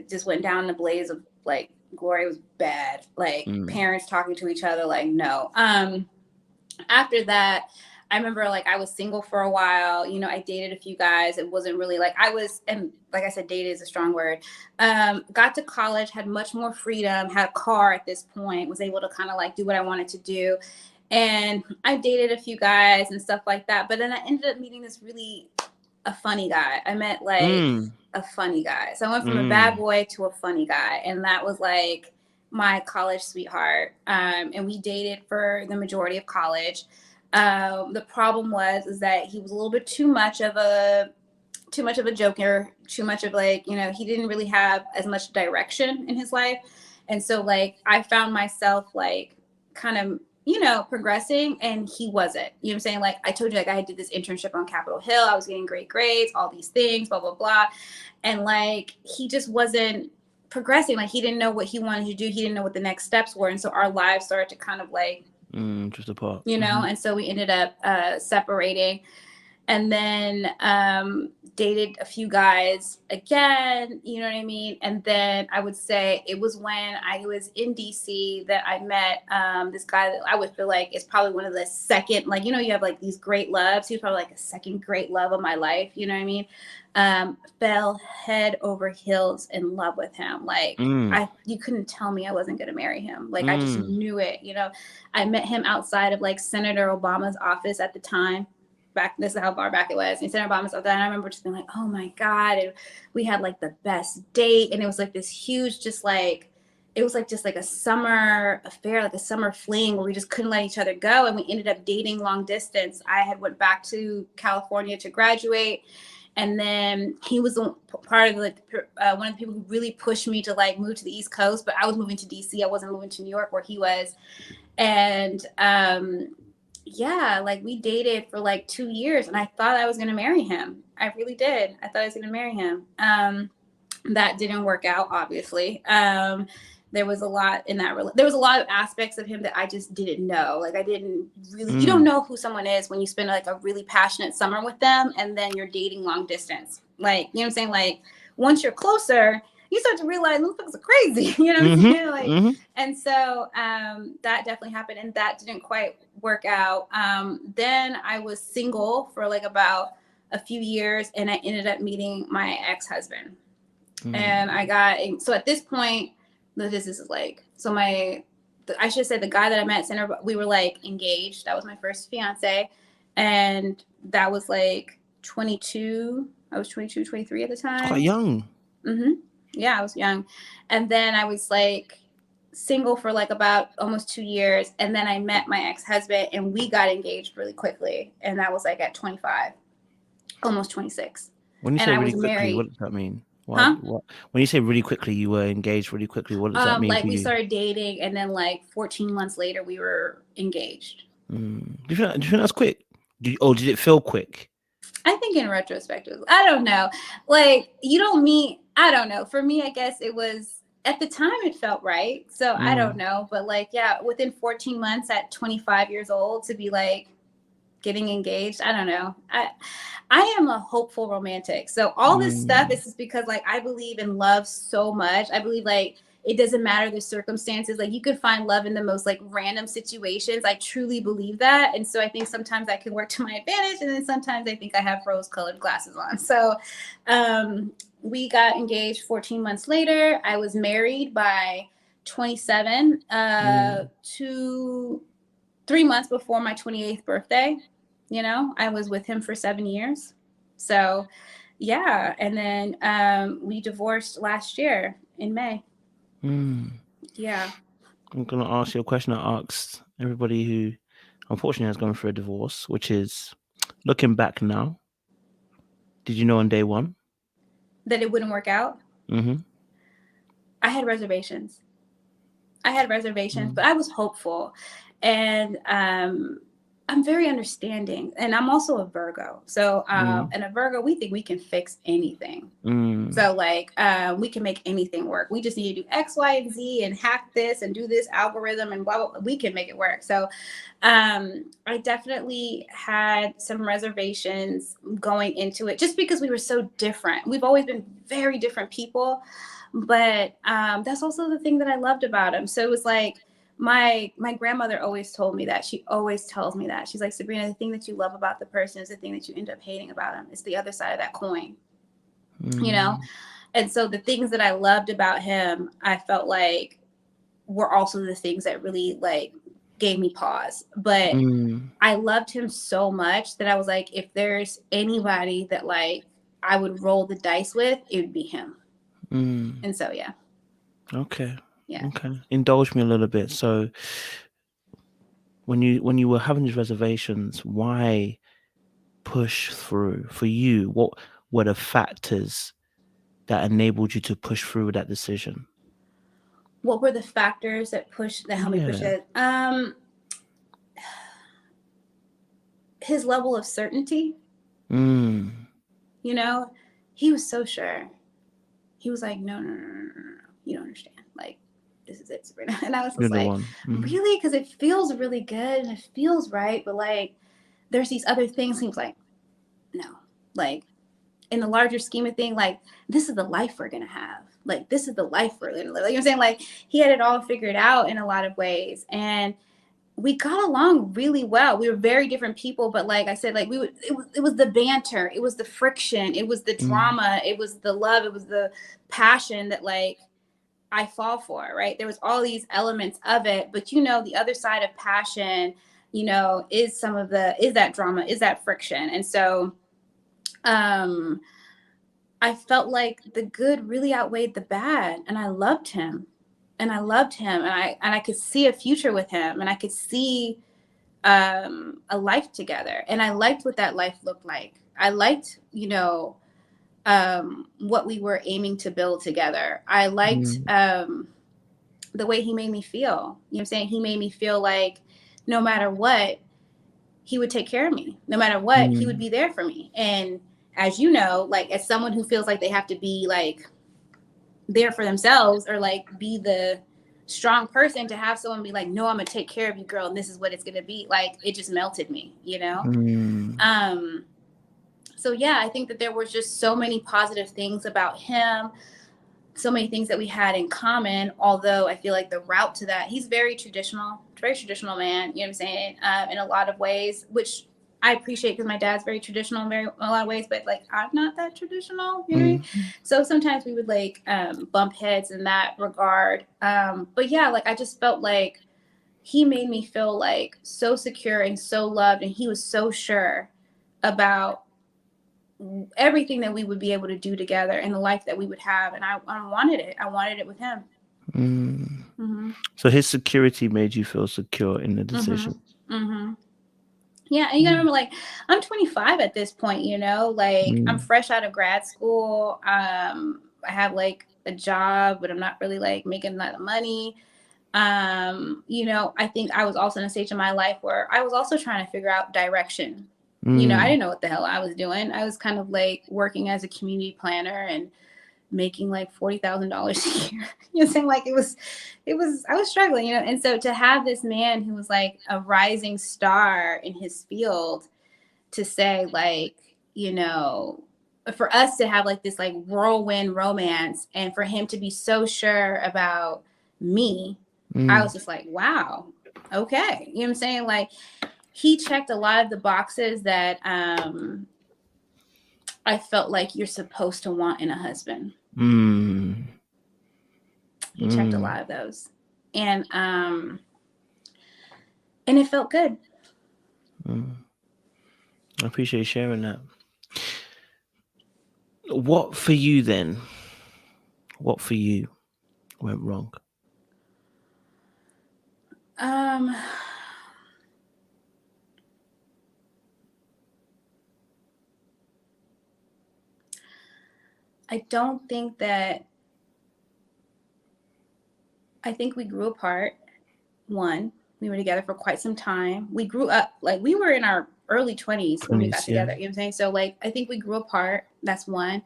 just went down in a blaze of like glory, was bad, like parents talking to each other, like no. After that, I remember like I was single for a while. You know, I dated a few guys. It wasn't really like and like I said, dated is a strong word. Got to college, had much more freedom, had a car at this point, was able to kind of like do what I wanted to do. And I dated a few guys and stuff like that. But then I ended up meeting a funny guy. I met like a funny guy. So I went from a bad boy to a funny guy. And that was like my college sweetheart. And we dated for the majority of college. The problem is that he was a little bit too much of a joker, too much of like, you know, he didn't really have as much direction in his life. And so like I found myself like kind of, you know, progressing, and he wasn't. You know what I'm saying? Like I told you, like I did this internship on Capitol Hill. I was getting great grades, all these things, blah, blah, blah. And like he just wasn't progressing. Like he didn't know what he wanted to do. He didn't know what the next steps were. And so our lives started to kind of like just apart. You know, and so we ended up separating, and then dated a few guys again, you know what I mean? And then I would say it was when I was in DC that I met this guy that I would feel like is probably one of the second, like, you know, you have like these great loves. He was probably like a second great love of my life, you know what I mean? Fell head over heels in love with him. Like you couldn't tell me I wasn't going to marry him. Like I just knew it, you know. I met him outside of like Senator Obama's office at the time. This is how far back it was. And Senator Obama's office, and I remember just being like, oh my God. And we had like the best date. And it was like this huge, just like a summer affair, like a summer fling where we just couldn't let each other go. And we ended up dating long distance. I had went back to California to graduate. And then he was part of like one of the people who really pushed me to like move to the East Coast, but I was moving to DC. I wasn't moving to New York where he was. And yeah, like we dated for like 2 years, and I thought I was going to marry him. I really did. I thought I was going to marry him. That didn't work out, obviously. there was a lot in that. There was a lot of aspects of him that I just didn't know. Like I didn't really, you don't know who someone is when you spend like a really passionate summer with them and then you're dating long distance. Like, you know what I'm saying? Like once you're closer, you start to realize motherfuckers are crazy, you know what I'm saying? Like, and so that definitely happened, and that didn't quite work out. Then I was single for like about a few years, and I ended up meeting my ex-husband. And I got, so at this point, this is like, so I should say the guy that I met at Center, we were like engaged. That was my first fiance. And that was like 22. I was 22, 23 at the time. Quite young. Yeah, I was young. And then I was like single for like about almost 2 years. And then I met my ex-husband and we got engaged really quickly. And that was like at 25, almost 26. When you say really quickly, what does that mean? What? When you say really quickly, you were engaged really quickly, what does that mean? Like we started dating and then like 14 months later we were engaged. Do you think that's quick? Did it feel quick? I think in retrospect, I don't know. Like you don't meet, I don't know. For me, I guess it was, at the time it felt right. So I don't know. But like, yeah, within 14 months at 25 years old to be like getting engaged, I don't know. I am a hopeful romantic. So all this stuff is just because like I believe in love so much. I believe like it doesn't matter the circumstances. Like you could find love in the most like random situations. I truly believe that. And so I think sometimes that can work to my advantage. And then sometimes I think I have rose colored glasses on. So we got engaged 14 months later. I was married by 27 3 months before my 28th birthday. You know, I was with him for 7 years. So yeah. And then we divorced last year in May. Yeah. I'm going to ask you a question I asked everybody who unfortunately has gone through a divorce, which is, looking back now, did you know on day one that it wouldn't work out? I had reservations. But I was hopeful. And I'm very understanding, and I'm also a Virgo. So, and a Virgo, we think we can fix anything. So like, we can make anything work. We just need to do X, Y, and Z and hack this and do this algorithm and blah, blah, blah. We can make it work. So, I definitely had some reservations going into it just because we were so different. We've always been very different people, but, that's also the thing that I loved about him. So it was like, my grandmother always told me that. She always tells me that. She's like, Sabrina, the thing that you love about the person is the thing that you end up hating about him. It's the other side of that coin, you know? And so the things that I loved about him, I felt like were also the things that really like gave me pause. But I loved him so much that I was like, if there's anybody that like I would roll the dice with, it would be him. And so, yeah. Okay. Yeah. Okay. Indulge me a little bit. So when you were having these reservations, why push through? For you, what were the factors that enabled you to push through with that decision? What were the factors that helped me push it? His level of certainty. You know, he was so sure. He was like, no, you don't understand. Like, this is it, Sabrina. And I was just like, really? Because it feels really good and it feels right. But like, there's these other things. He was like, no, like in the larger scheme of things, like this is the life we're going to have. Like, this is the life we're going to live. Like, you know what I'm saying? Like he had it all figured out in a lot of ways. And we got along really well. We were very different people, but like I said, like it was the banter. It was the friction. It was the drama. It was the love. It was the passion that like, I fall for, right? There was all these elements of it, but you know, the other side of passion, you know, is that drama, is that friction. And so, I felt like the good really outweighed the bad, and I loved him and I could see a future with him, and I could see, a life together. And I liked what that life looked like. I liked, you know, what we were aiming to build together. I liked the way he made me feel. You know what I'm saying? He made me feel like no matter what, he would take care of me. No matter what, he would be there for me. And as you know, like as someone who feels like they have to be like there for themselves or like be the strong person, to have someone be like, no, I'm gonna take care of you, girl, and this is what it's gonna be like, it just melted me, you know. So yeah, I think that there was just so many positive things about him, so many things that we had in common, although I feel like the route to that, he's very traditional man, you know what I'm saying, in a lot of ways, which I appreciate, because my dad's very traditional in a lot of ways, but like I'm not that traditional, you know what I mean? So sometimes we would like bump heads in that regard. But yeah, like I just felt like he made me feel like so secure and so loved, and he was so sure about everything that we would be able to do together and the life that we would have. And I wanted it. I wanted it with him. So his security made you feel secure in the decision. Yeah, and you gotta remember, like, I'm 25 at this point, you know, like I'm fresh out of grad school. I have like a job, but I'm not really like making a lot of money. You know, I think I was also in a stage of my life where I was also trying to figure out direction. You know, I didn't know what the hell I was doing. I was kind of like working as a community planner and making like $40,000 a year. You know what I'm saying? Like I was struggling, you know? And so to have this man who was like a rising star in his field to say, like, you know, for us to have like this like whirlwind romance, and for him to be so sure about me, I was just like, wow, okay. You know what I'm saying? Like, he checked a lot of the boxes that I felt like you're supposed to want in a husband. He checked a lot of those, and it felt good. I appreciate you sharing that. What for you then? What for you went wrong? I don't think that. I think we grew apart. One, we were together for quite some time. We grew up, like we were in our early 20s when we got together. You know what I'm saying? So like, I think we grew apart. That's one.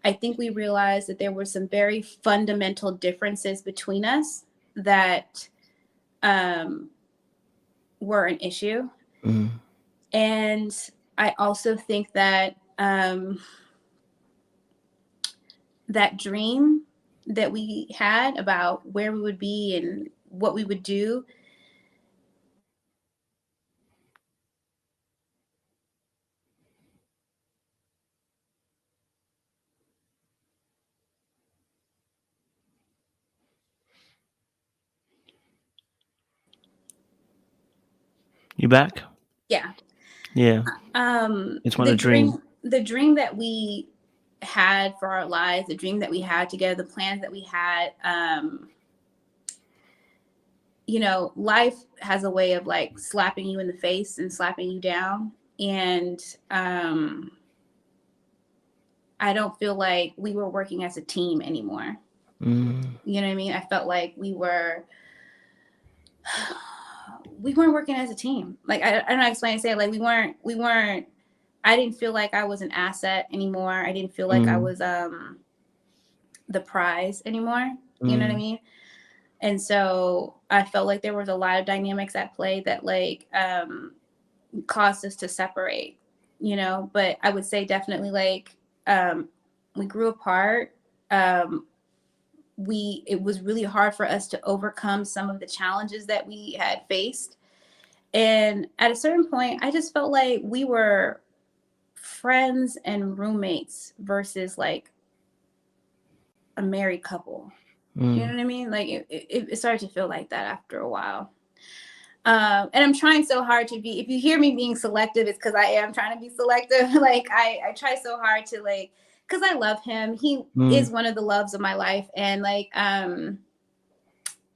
I think we realized that there were some very fundamental differences between us that were an issue. And I also think that that dream that we had about where we would be and what we would do, You back? Yeah. It's one a dream. The dream that we had for our lives, the dream that we had together, the plans that we had, you know, life has a way of like slapping you in the face and slapping you down. And I don't feel like we were working as a team anymore. You know what I mean? I felt like we weren't working as a team. Like, I don't know how to explain it. Say, like, we weren't, I didn't feel like I was an asset anymore. I didn't feel like I was the prize anymore. You know what I mean? And so I felt like there was a lot of dynamics at play that like caused us to separate, you know. But I would say definitely like we grew apart. It was really hard for us to overcome some of the challenges that we had faced. And at a certain point, I just felt like we were friends and roommates versus like a married couple. You know what I mean? Like it started to feel like that after a while. And I'm trying so hard to be, if you hear me being selective, it's because I am trying to be selective. Like I try so hard to like, because I love him. He is one of the loves of my life. And like,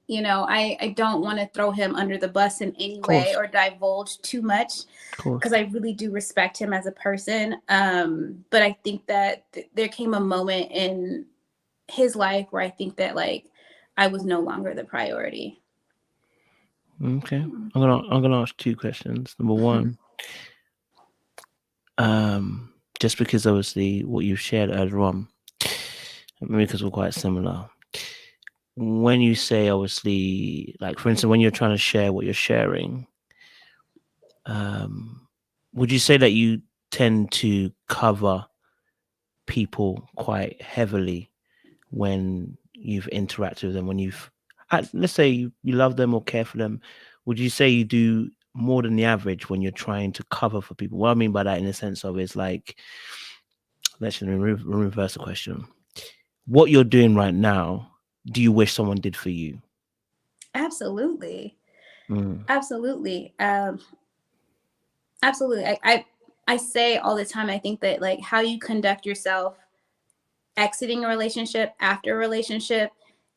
you know, I don't want to throw him under the bus in any way or divulge too much, because I really do respect him as a person. But I think that there came a moment in his life where I think that like I was no longer the priority. Okay. I'm gonna ask two questions. Number one, just because obviously what you shared earlier on, because we're quite similar, when you say, obviously, like for instance, when you're trying to share what you're sharing, would you say that you tend to cover people quite heavily when you've interacted with them, when you've, let's say you love them or care for them? Would you say you do more than the average when you're trying to cover for people? What I mean by that, in the sense of, is like, let's reverse the question. What you're doing right now, do you wish someone did for you? Absolutely. Absolutely. Absolutely. I say all the time, I think that like how you conduct yourself exiting a relationship, after a relationship,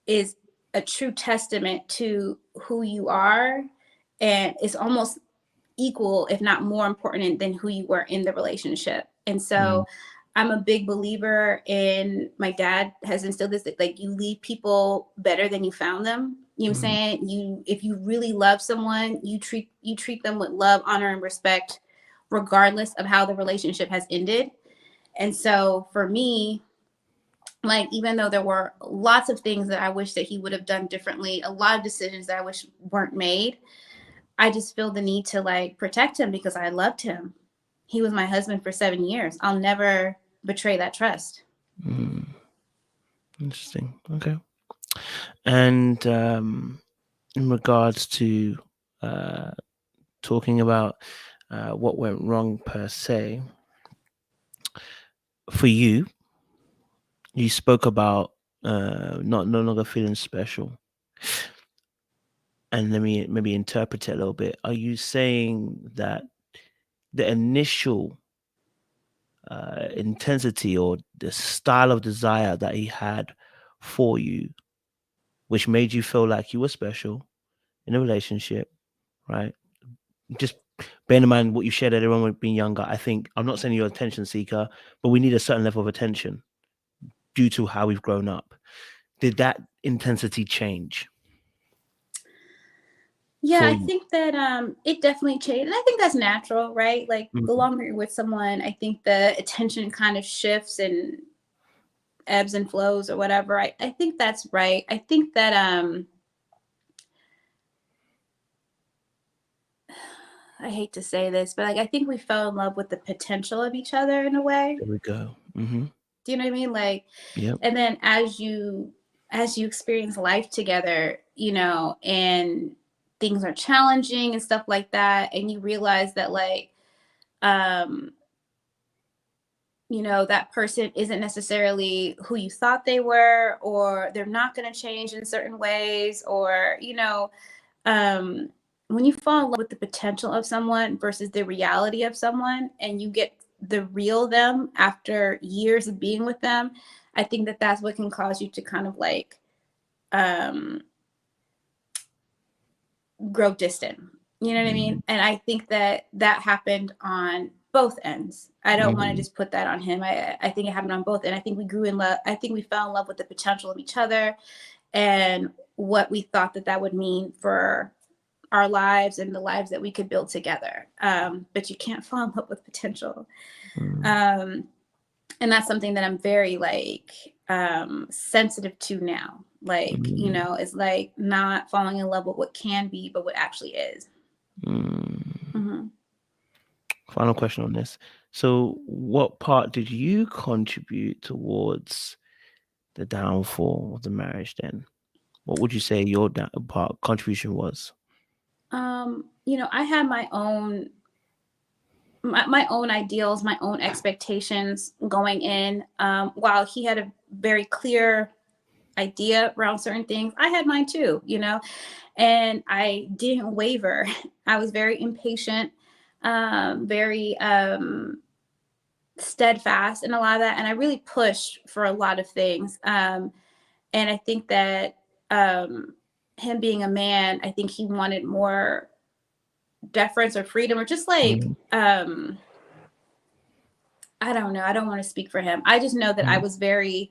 is a true testament to who you are, and it's almost equal, if not more important than who you were in the relationship. And so I'm a big believer in, my dad has instilled this, like, you leave people better than you found them. You know what I'm saying? If you really love someone, you treat them with love, honor, and respect, regardless of how the relationship has ended. And so for me, like, even though there were lots of things that I wish that he would have done differently, a lot of decisions that I wish weren't made, I just feel the need to like protect him because I loved him. He was my husband for 7 years. I'll never betray that trust. Interesting. Okay. And in regards to talking about what went wrong per se, for you, you spoke about no longer feeling special. And let me maybe interpret it a little bit. Are you saying that the initial intensity or the style of desire that he had for you, which made you feel like you were special in a relationship, right? Just bearing in mind what you shared earlier on with being younger, I think, I'm not saying you're an attention seeker, but we need a certain level of attention due to how we've grown up. Did that intensity change? Yeah, I think that it definitely changed. And I think that's natural, right? Like the longer you're with someone, I think the attention kind of shifts and ebbs and flows or whatever. I think that's right. I think that I hate to say this, but like I think we fell in love with the potential of each other in a way. There we go. Do you know what I mean? Like, yeah. And then as you experience life together, you know, and things are challenging and stuff like that, and you realize that like you know, that person isn't necessarily who you thought they were, or they're not going to change in certain ways, or you know, when you fall in love with the potential of someone versus the reality of someone, and you get the real them after years of being with them, I think that that's what can cause you to kind of like grow distant. You know what I mean? And I think that that happened on both ends. I don't want to just put that on him. I think it happened on both. And I think we grew in love. I think we fell in love with the potential of each other and what we thought that that would mean for our lives and the lives that we could build together. But you can't fall in love with potential. And that's something that I'm very like sensitive to now. Like, you know, it's like not falling in love with what can be, but what actually is. Final question on this. So what part did you contribute towards the downfall of the marriage then? What would you say your contribution was? You know, I had my own ideals, my own expectations going in. While he had a very clear idea around certain things, I had mine too, you know, and I didn't waver. I was very impatient, very steadfast in a lot of that, and I really pushed for a lot of things. And I think that him being a man, I think he wanted more deference or freedom, or just like I don't know. I don't want to speak for him. I just know that I was very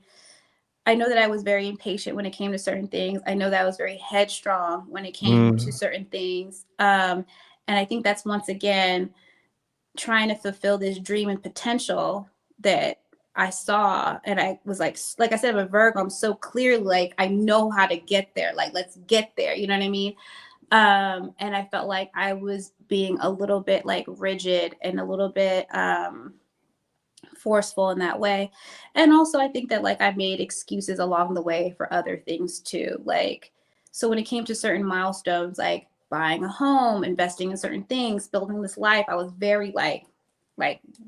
impatient when it came to certain things. I know that I was very headstrong when it came to certain things. And I think that's once again trying to fulfill this dream and potential that I saw, and I was like I said, I'm a Virgo, I'm so clear, like I know how to get there, like let's get there, you know what I mean? And I felt like I was being a little bit like rigid and a little bit forceful in that way. And also I think that like I made excuses along the way for other things too. Like, so when it came to certain milestones, like buying a home, investing in certain things, building this life, I was very like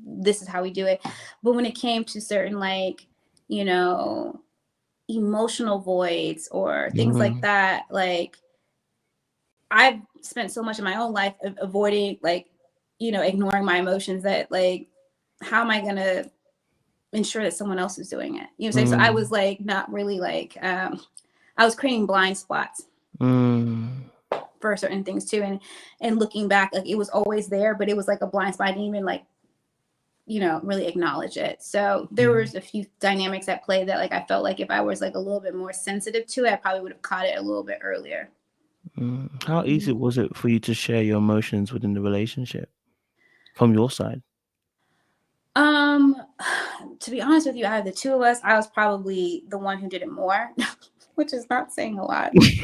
this is how we do it. But when it came to certain like, you know, emotional voids or things like that, like I've spent so much of my own life avoiding, like, you know, ignoring my emotions that like, how am I going to ensure that someone else is doing it? You know what I'm saying? So I was like, not really like, I was creating blind spots for certain things too. And looking back, like it was always there, but it was like a blind spot. I didn't even like, you know, really acknowledge it. So there was a few dynamics at play that like, I felt like if I was like a little bit more sensitive to it, I probably would have caught it a little bit earlier. How easy was it for you to share your emotions within the relationship from your side? To be honest with you, out of the two of us, I was probably the one who did it more, which is not saying a lot. Which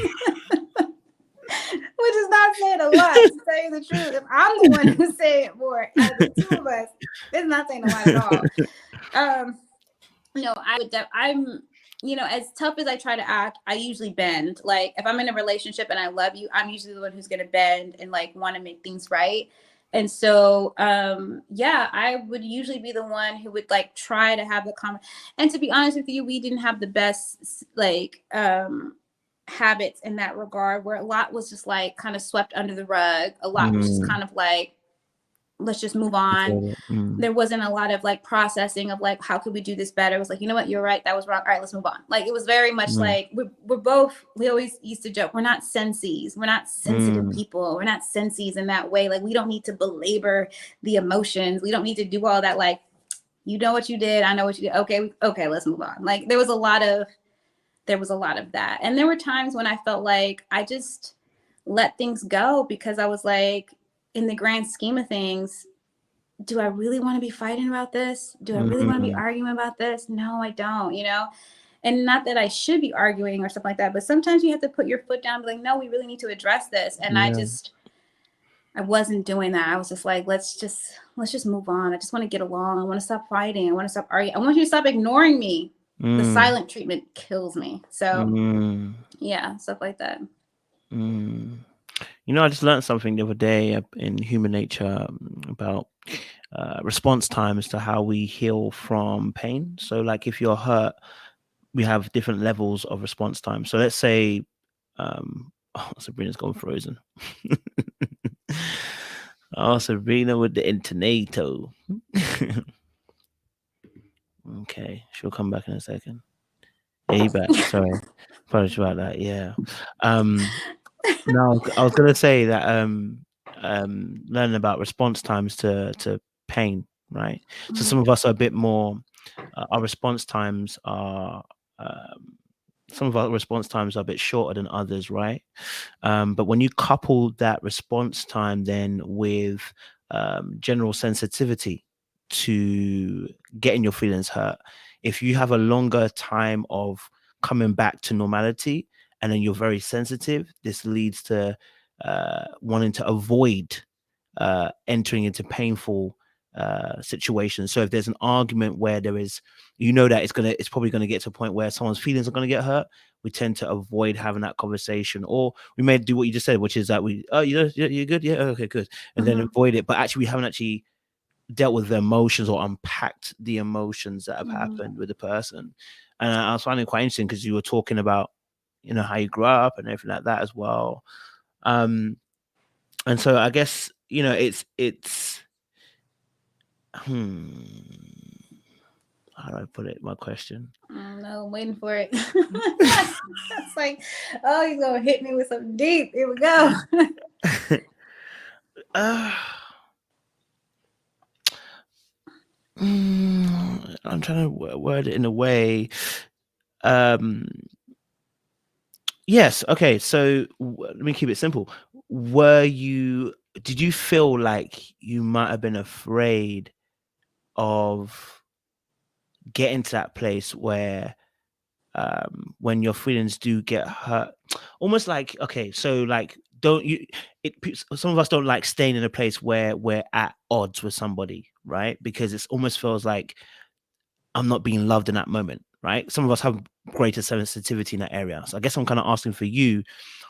is not saying a lot, to tell you the truth. If I'm the one who say it more out of the two of us, it's not saying a lot at all. No, I'm, you know, as tough as I try to act, I usually bend. Like if I'm in a relationship and I love you, I'm usually the one who's going to bend and like want to make things right. And so, yeah, I would usually be the one who would like try to have the comment. And to be honest with you, we didn't have the best like habits in that regard, where a lot was just like kind of swept under the rug. A lot was just kind of like, let's just move on. There wasn't a lot of like processing of like, how could we do this better? It was like, you know what, you're right, that was wrong. All right, let's move on. Like it was very much like we always used to joke, we're not sensies, we're not sensitive people, we're not sensies in that way. Like we don't need to belabor the emotions. We don't need to do all that. Like, you know what you did, I know what you did. Okay, let's move on. Like there was a lot of that. And there were times when I felt like I just let things go because I was like, in the grand scheme of things, do I really want to be fighting about this? Do I really want to be arguing about this? No, I don't, you know? And not that I should be arguing or stuff like that, but sometimes you have to put your foot down and be like, no, we really need to address this. And I wasn't doing that. I was just like, let's just move on. I just want to get along. I want to stop fighting. I want to stop arguing. I want you to stop ignoring me. The silent treatment kills me. So yeah, stuff like that. You know, I just learned something the other day in human nature about response time as to how we heal from pain. So like if you're hurt, we have different levels of response time. So let's say Sabrina's gone frozen. Sabrina with the intonato. Okay, she'll come back in a second. Yeah, you back. Sorry. Apologies about that. Yeah. No, I was gonna say that learning about response times to pain, right? So some of us are a bit more our response times are some of our response times are a bit shorter than others, right? But when you couple that response time then with general sensitivity to getting your feelings hurt, if you have a longer time of coming back to normality and then you're very sensitive, this leads to wanting to avoid entering into painful situations. So if there's an argument where there is, you know, that it's probably going to get to a point where someone's feelings are going to get hurt, we tend to avoid having that conversation, or we may do what you just said, which is that you're good, yeah, okay, good, and then avoid it. But actually, we haven't actually dealt with the emotions or unpacked the emotions that have happened with the person. And I was finding it quite interesting because you were talking about, you know, how you grew up and everything like that as well. And so I guess, you know, it's how do I put it? My question. I don't know, I'm waiting for it. It's like, oh, he's gonna hit me with something deep. Here we go. I'm trying to word it in a way. Yes. Okay. So let me keep it simple. Did you feel like you might have been afraid of get into that place where when your feelings do get hurt, almost like, okay, so like, don't you, some of us don't like staying in a place where we're at odds with somebody, right? Because it almost feels like I'm not being loved in that moment, right? Some of us have greater sensitivity in that area. So I guess I'm kind of asking for you,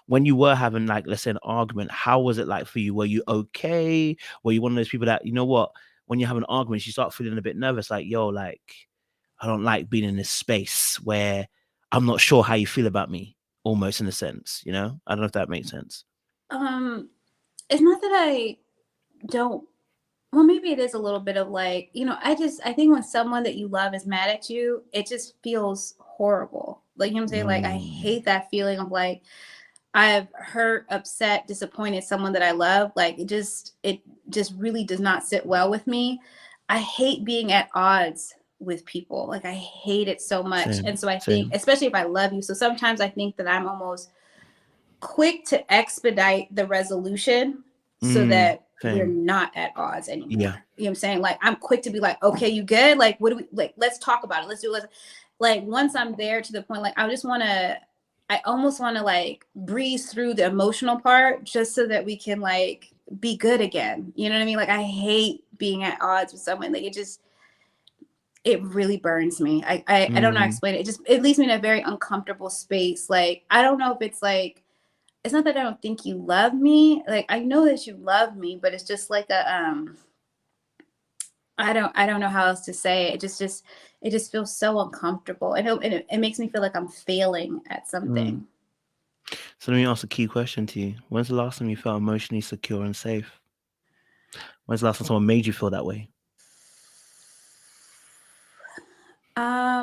when you were having, like, let's say, an argument, how was it like for you? Were you okay? Were you one of those people that, you know what, when you have an argument, you start feeling a bit nervous, like, yo, like, I don't like being in this space where I'm not sure how you feel about me, almost, in a sense, you know? I don't know if that makes sense. It's not that I don't, well, maybe it is a little bit of like, you know, I think when someone that you love is mad at you, it just feels horrible. Like, you know what I'm saying? Like, I hate that feeling of like, I've hurt, upset, disappointed someone that I love. Like, it just really does not sit well with me. I hate being at odds with people. Like, I hate it so much. Same, and so I think, especially if I love you. So sometimes I think that I'm almost quick to expedite the resolution so that we're not at odds anymore. Yeah. You know what I'm saying? Like, I'm quick to be like, okay, you good? Like, what do we, like, let's talk about it. Let's do it. Like, once I'm there to the point, like, I almost want to like breeze through the emotional part just so that we can like be good again. You know what I mean? Like, I hate being at odds with someone. Like, it really burns me. I don't know how to explain it. It leaves me in a very uncomfortable space. Like, I don't know if it's like, it's not that I don't think you love me. Like, I know that you love me, but it's just like a, I don't know how else to say it. It just feels so uncomfortable. And it makes me feel like I'm failing at something. So let me ask a key question to you. When's the last time you felt emotionally secure and safe? When's the last time someone made you feel that way?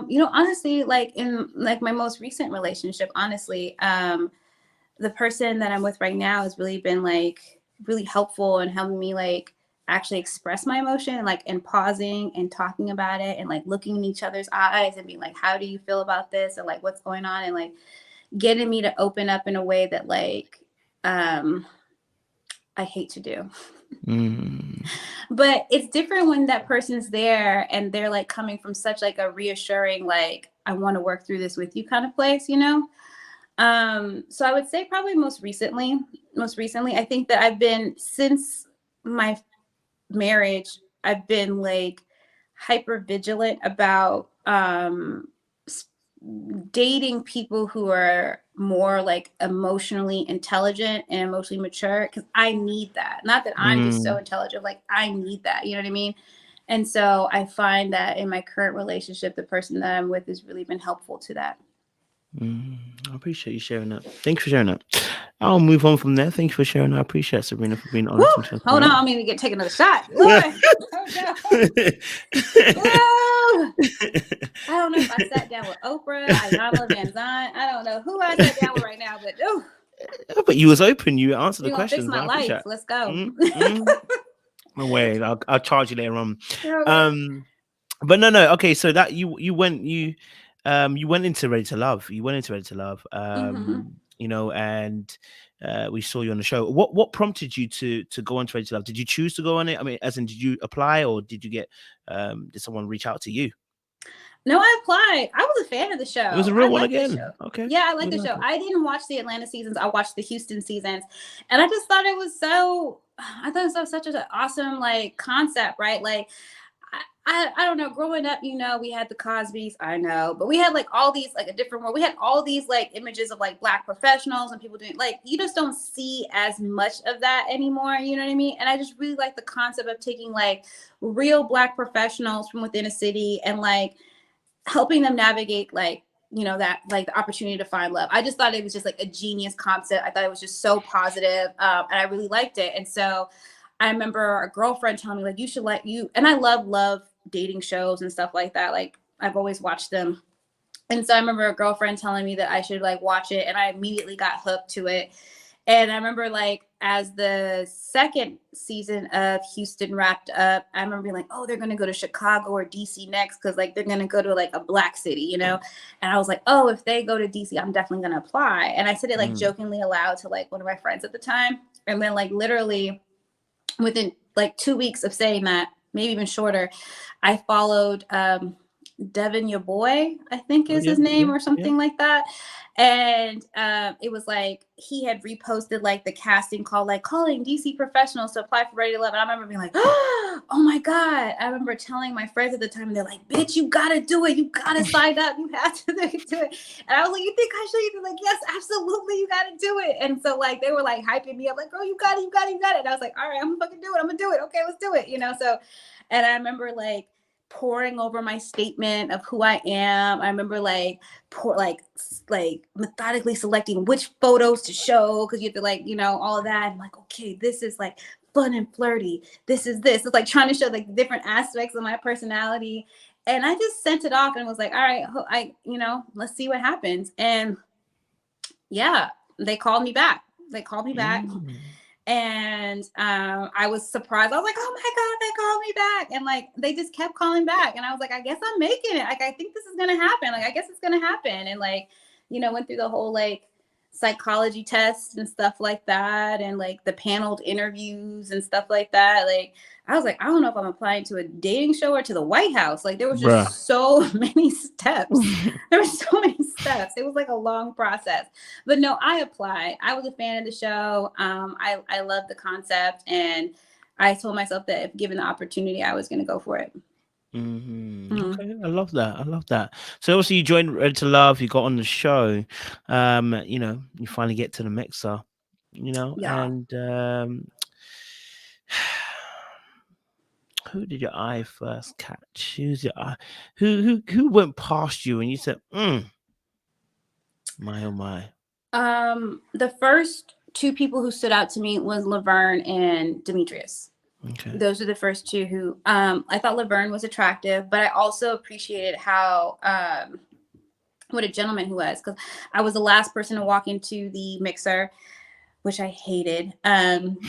You know, honestly, like in like my most recent relationship, honestly, the person that I'm with right now has really been like really helpful and helping me like actually express my emotion, like, and pausing and talking about it and like looking in each other's eyes and being like, how do you feel about this? Or like, what's going on? And like getting me to open up in a way that like, I hate to do. But it's different when that person's there and they're like coming from such like a reassuring, like, I want to work through this with you kind of place, you know? So I would say probably most recently, I think that I've been, since my marriage, I've been like hyper vigilant about dating people who are more like emotionally intelligent and emotionally mature, because I need that. Not that I'm just so intelligent, like I need that, you know what I mean? And so I find that in my current relationship, the person that I'm with has really been helpful to that. I appreciate you sharing that. Thanks for sharing that. I'll move on from there. Thank you for sharing that. I appreciate it, Sabrina, for being honest. And hold on, I'm going to take another shot. Lord. Oh, no. I don't know if I sat down with Oprah, Ayana Van Zandt. I don't know who I sat down with right now, but but you was open. You answered the questions. Fix my life. Let's go. No way. I'll charge you later on. But no. Okay, so that you went into Ready to Love. You went into Ready to Love. You know, and we saw you on the show. What prompted you to go on to Ready to Love? Did you choose to go on it? I mean, as in, did you apply, or did you get did someone reach out to you? No, I applied. I was a fan of the show. It was a real one again. Okay. Yeah, I like the show. I didn't watch the Atlanta seasons. I watched the Houston seasons, and I just thought it was such an awesome like concept, right? Like, I don't know. Growing up, you know, we had the Cosbys. I know, but we had like all these like a different world. We had all these like images of like Black professionals and people doing like, you just don't see as much of that anymore. You know what I mean? And I just really like the concept of taking like real Black professionals from within a city and like helping them navigate like, you know, that like the opportunity to find love. I just thought it was just like a genius concept. I thought it was just so positive, and I really liked it. And so I remember a girlfriend telling me like, you should and I love dating shows and stuff like that. Like, I've always watched them. And so I remember a girlfriend telling me that I should like watch it, and I immediately got hooked to it. And I remember like as the second season of Houston wrapped up, I remember being like, oh, they're going to go to Chicago or DC next, because like they're going to go to like a Black city, you know? And I was like, oh, if they go to DC, I'm definitely going to apply. And I said it like jokingly aloud to like one of my friends at the time. And then like literally within like 2 weeks of saying that, maybe even shorter, I followed Devin Your Boy, I think Oh is yeah, his name, yeah, or yeah. something like that. And it was like he had reposted like the casting call, like calling DC professionals to apply for Ready to Love. And I remember being like, oh my God. I remember telling my friends at the time, and they're like, bitch, you gotta do it. You gotta sign up. You have to do it. And I was like, you think I should? They're like, yes, absolutely, you gotta do it. And so like they were like hyping me up, like, girl, you got it, you got it, you got it. And I was like, all right, I'm gonna fucking do it. I'm gonna do it. Okay, let's do it. So, and I remember like pouring over my statement of who I am. I remember like methodically selecting which photos to show, because you have to like, all of that. I'm like, okay, this is like fun and flirty. This. It's like trying to show like different aspects of my personality. And I just sent it off and was like, all right, let's see what happens. And yeah, they called me back. And I was surprised. I was like, oh my God, they called me back. And like, they just kept calling back. And I was like, I guess I'm making it. Like, I think this is going to happen. Like, I guess it's going to happen. And like, went through the whole like psychology tests and stuff like that. And like the paneled interviews and stuff like that. Like, I was like, I don't know if I'm applying to a dating show or to the White House. Like, there was just so many steps. There were so many steps. It was like a long process. But no, I applied. I was a fan of the show. I loved the concept. And I told myself that if given the opportunity, I was going to go for it. Okay, I love that. So obviously you joined Ready to Love, you got on the show, you finally get to the mixer, and who did your eye first catch? Who's your eye? Who went past you and you said, my oh my? The first two people who stood out to me was Laverne and Demetrius. Okay. Those are the first two who I thought Laverne was attractive, but I also appreciated how what a gentleman he was, because I was the last person to walk into the mixer, which I hated. And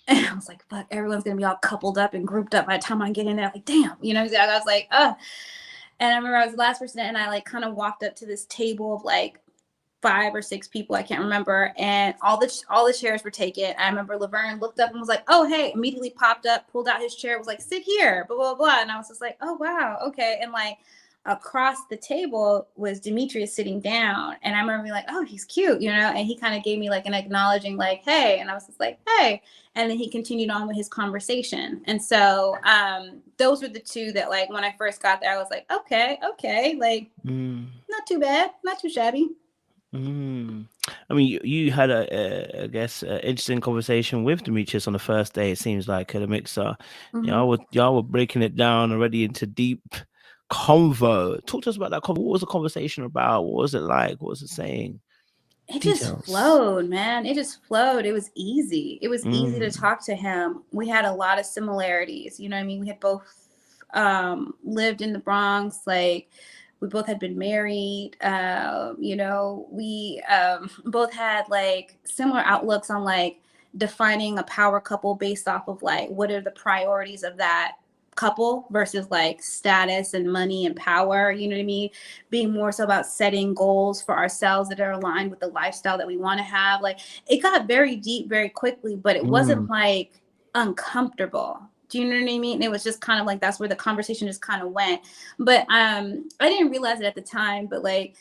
I was like, fuck, everyone's gonna be all coupled up and grouped up by the time I get in there. Like, damn, I was like, ugh. And I remember I was the last person, and I like kind of walked up to this table of like 5 or 6 people, I can't remember, and all the chairs were taken. I remember Laverne looked up and was like, oh hey, immediately popped up, pulled out his chair, was like, sit here, blah blah blah. And I was just like, oh wow, okay. And like across the table was Demetrius sitting down, and I remember being like, oh, he's cute, and he kind of gave me like an acknowledging like, hey. And I was just like, hey. And then he continued on with his conversation. And so those were the two that like when I first got there, I was like, okay, like not too bad, not too shabby. I mean, you had I guess, interesting conversation with Demetrius on the first day. It seems like at a mixer, y'all were breaking it down already into deep convo. Talk to us about that convo. What was the conversation about? What was it like? What was it saying? It just flowed, man. It just flowed. It was easy. It was easy to talk to him. We had a lot of similarities. You know what I mean? We had both lived in the Bronx. Like, we both had been married. We both had like similar outlooks on like defining a power couple based off of like what are the priorities of that couple versus like status and money and power, you know what I mean? Being more so about setting goals for ourselves that are aligned with the lifestyle that we want to have. Like, it got very deep very quickly, but it wasn't like uncomfortable. Do you know what I mean? It was just kind of like, that's where the conversation just kind of went. But I didn't realize it at the time, but like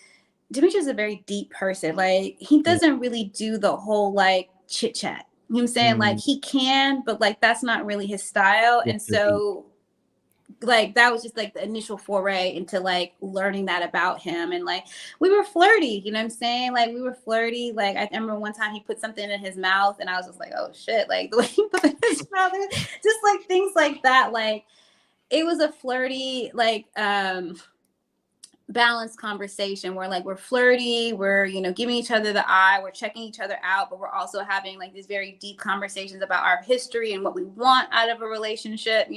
Demetrius is a very deep person. Like, he doesn't really do the whole like chit chat. You know what I'm saying? Like, he can, but like that's not really his style. And so like that was just like the initial foray into like learning that about him. And like we were flirty, you know what I'm saying? Like, we were flirty. Like, I remember one time he put something in his mouth and I was just like, oh shit, like the way he put it in his mouth, just like things like that. Like, it was a flirty, like balanced conversation where like we're flirty, we're giving each other the eye, we're checking each other out, but we're also having like these very deep conversations about our history and what we want out of a relationship.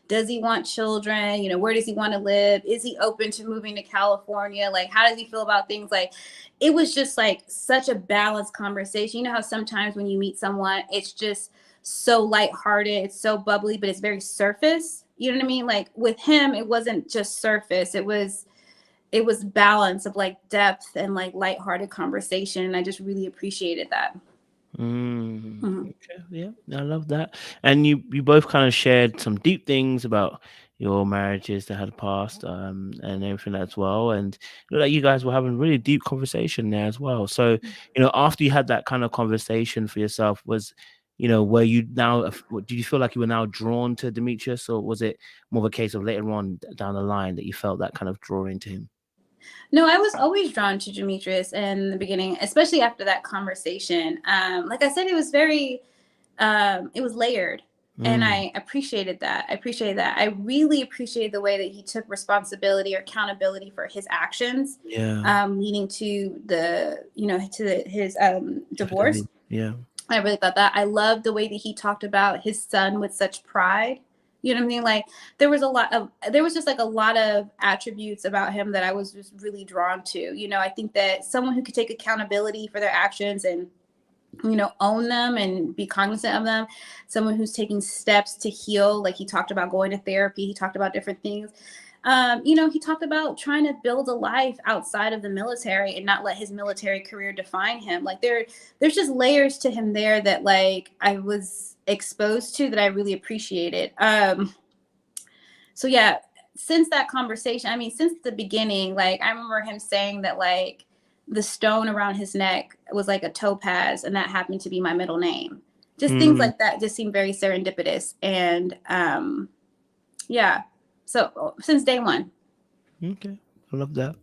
Does he want children? Where does he want to live? Is he open to moving to California? Like, how does he feel about things? Like, it was just like such a balanced conversation. How sometimes when you meet someone, it's just so lighthearted, it's so bubbly, but it's very surface. You know what I mean? Like, with him, it wasn't just surface. It was balance of like depth and like lighthearted conversation. And I just really appreciated that. Okay, yeah, I love that. And you both kind of shared some deep things about, your marriages that had passed, and everything as well. And it looked like you guys were having really deep conversation there as well. So, after you had that kind of conversation for yourself, were you now, did you feel like you were now drawn to Demetrius, or was it more of a case of later on down the line that you felt that kind of drawing to him? No, I was always drawn to Demetrius in the beginning, especially after that conversation. Like I said, it was very, it was layered. And I appreciated that. I really appreciated the way that he took responsibility or accountability for his actions, leading to his divorce. Yeah. I really thought that. I loved the way that he talked about his son with such pride. You know what I mean? Like there was just like a lot of attributes about him that I was just really drawn to. I think that someone who could take accountability for their actions and own them and be cognizant of them, someone who's taking steps to heal, like he talked about going to therapy, he talked about different things. He talked about trying to build a life outside of the military and not let his military career define him. Like there's just layers to him there that like I was exposed to that I really appreciated. So yeah, since that conversation, since the beginning, like I remember him saying that like the stone around his neck was like a topaz, and that happened to be my middle name. Just things like that just seemed very serendipitous. And yeah. So since day one. Okay. I love that.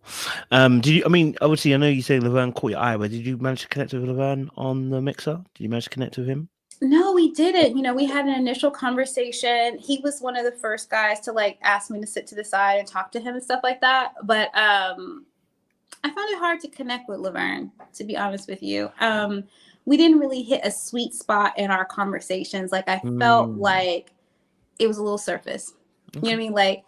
Did you, obviously I know you say Laverne caught your eye, but did you manage to connect with Laverne on the mixer? Did you manage to connect with him? No, we didn't. We had an initial conversation. He was one of the first guys to like ask me to sit to the side and talk to him and stuff like that. But I found it hard to connect with Laverne, to be honest with you. We didn't really hit a sweet spot in our conversations. Like I felt like it was a little surface. Okay. You know what I mean? Like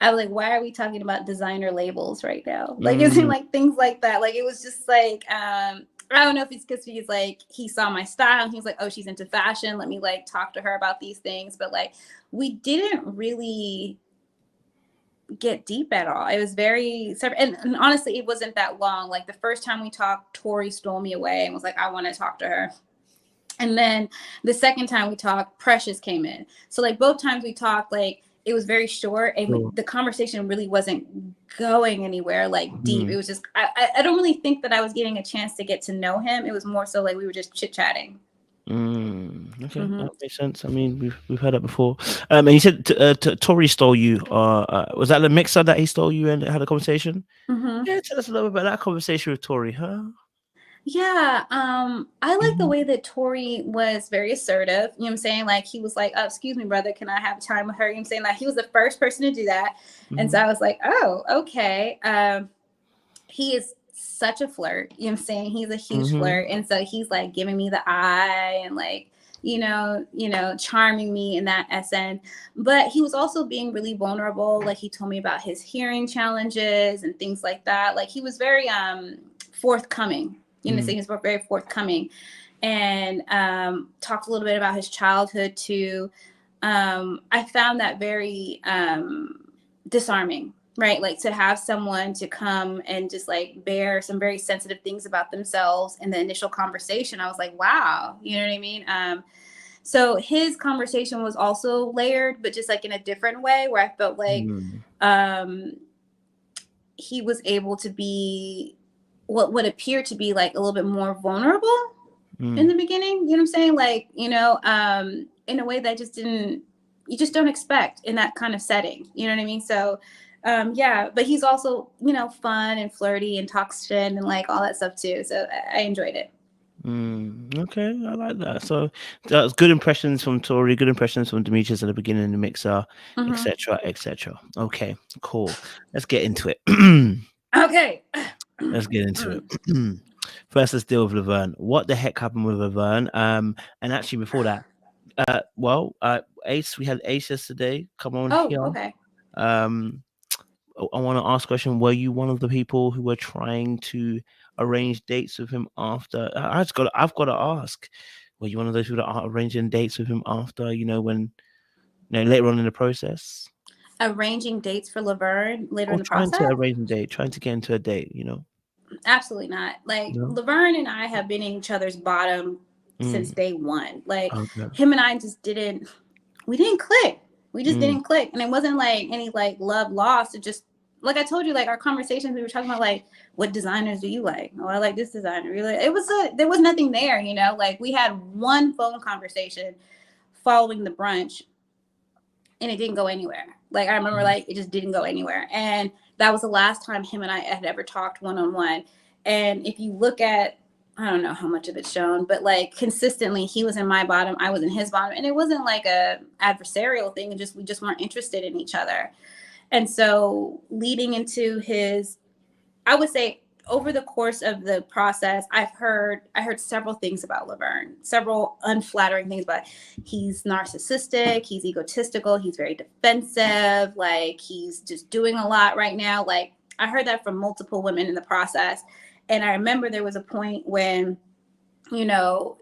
I was like, why are we talking about designer labels right now? Like it seemed like things like that. Like it was just like I don't know if it's because he's like he saw my style and he was like, oh, she's into fashion. Let me like talk to her about these things. But like we didn't really get deep at all. It was very separate. And honestly, it wasn't that long. Like the first time we talked, Tory stole me away and was like, I want to talk to her. And then the second time we talked, Precious came in. So like both times we talked, like it was very short and the conversation really wasn't going anywhere like deep. It was just, I don't really think that I was getting a chance to get to know him. It was more so like we were just chit-chatting. Okay, that makes sense. We've heard that before. And you said Tory stole you. Was that the mixer that he stole you and had a conversation? Yeah, tell us a little bit about that conversation with Tory, huh? Yeah, I like the way that Tory was very assertive. You know what I'm saying? Like he was like, oh, excuse me, brother, can I have time with her? You know what I'm saying? Like he was the first person to do that. And so I was like, oh, okay. He is such a flirt. You know what I'm saying? He's a huge flirt. And so he's like giving me the eye and like, charming me in that essence. But he was also being really vulnerable. Like he told me about his hearing challenges and things like that. Like he was very forthcoming. So he was very forthcoming and talked a little bit about his childhood too. I found that very disarming, right? Like to have someone to come and just like bear some very sensitive things about themselves in the initial conversation. I was like, wow, you know what I mean? So his conversation was also layered, but just like in a different way where I felt like he was able to be what would appear to be like a little bit more vulnerable in the beginning, you know what I'm saying? Like, in a way that you just don't expect in that kind of setting, you know what I mean? So, but he's also, fun and flirty and talks shit and like all that stuff too. So I enjoyed it. Okay, I like that. So that was good impressions from Tory, good impressions from Demetrius at the beginning of the mixer, etc., etc. Okay, cool. Let's get into it. Okay. Let's get into it. First, let's deal with Laverne. What the heck happened with Laverne? And actually, before that, Ace, we had Ace yesterday. Come on here. Okay. I want to ask a question. Were you one of the people who were trying to arrange dates with him after? I've got to ask. Were you one of those people that are arranging dates with him after? When later on in the process. Arranging dates for Laverne later in the process? Trying to arrange a date, trying to get into a date, Absolutely not. Like Laverne and I have been in each other's bottom since day one. Like him and I just we didn't click. We just didn't click. And it wasn't like any like love lost. It just, like I told you, like our conversations, we were talking about like, what designers do you like? Oh, I like this designer. Really, there was nothing there, you know. Like we had one phone conversation following the brunch, and it didn't go anywhere. Like I remember, like it just didn't go anywhere, and that was the last time him and I had ever talked one-on-one. And if you look at, I don't know how much of it's shown, but like consistently, he was in my bottom, I was in his bottom, and it wasn't like a adversarial thing. We just weren't interested in each other. And so leading into his, I would say over the course of the process, I heard several things about Laverne, several unflattering things, but he's narcissistic, he's egotistical, he's very defensive, like he's just doing a lot right now. Like I heard that from multiple women in the process. And I remember there was a point when, you know,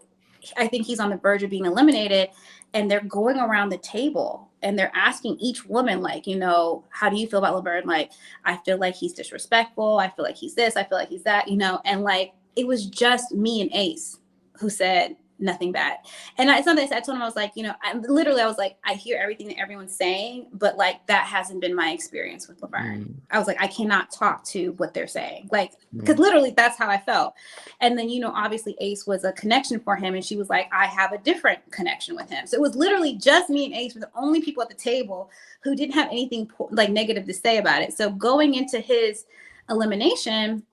I think he's on the verge of being eliminated, and they're going around the table and they're asking each woman, like, you know, how do you feel about Laverne? Like, I feel like he's disrespectful. I feel like he's this. I feel like he's that, you know, and like, it was just me and Ace who said nothing bad. And it's something I told him, I was like, you know, I was like, I hear everything that everyone's saying, but like, that hasn't been my experience with Laverne. I was like, I cannot talk to what they're saying. Like, because literally that's how I felt. And then, you know, obviously Ace was a connection for him. And she was like, I have a different connection with him. So it was literally just me and Ace were the only people at the table who didn't have anything like negative to say about it. So going into his elimination,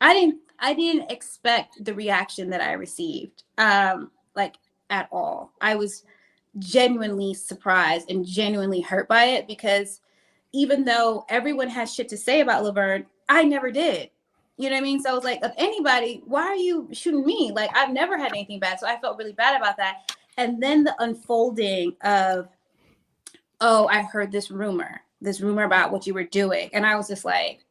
I didn't expect the reaction that I received, like at all. I was genuinely surprised and genuinely hurt by it, because even though everyone has shit to say about Laverne, I never did. You know what I mean? So I was like, of anybody, why are you shooting me? Like, I've never had anything bad. So I felt really bad about that. And then the unfolding of, oh, I heard this rumor about what you were doing. And I was just like,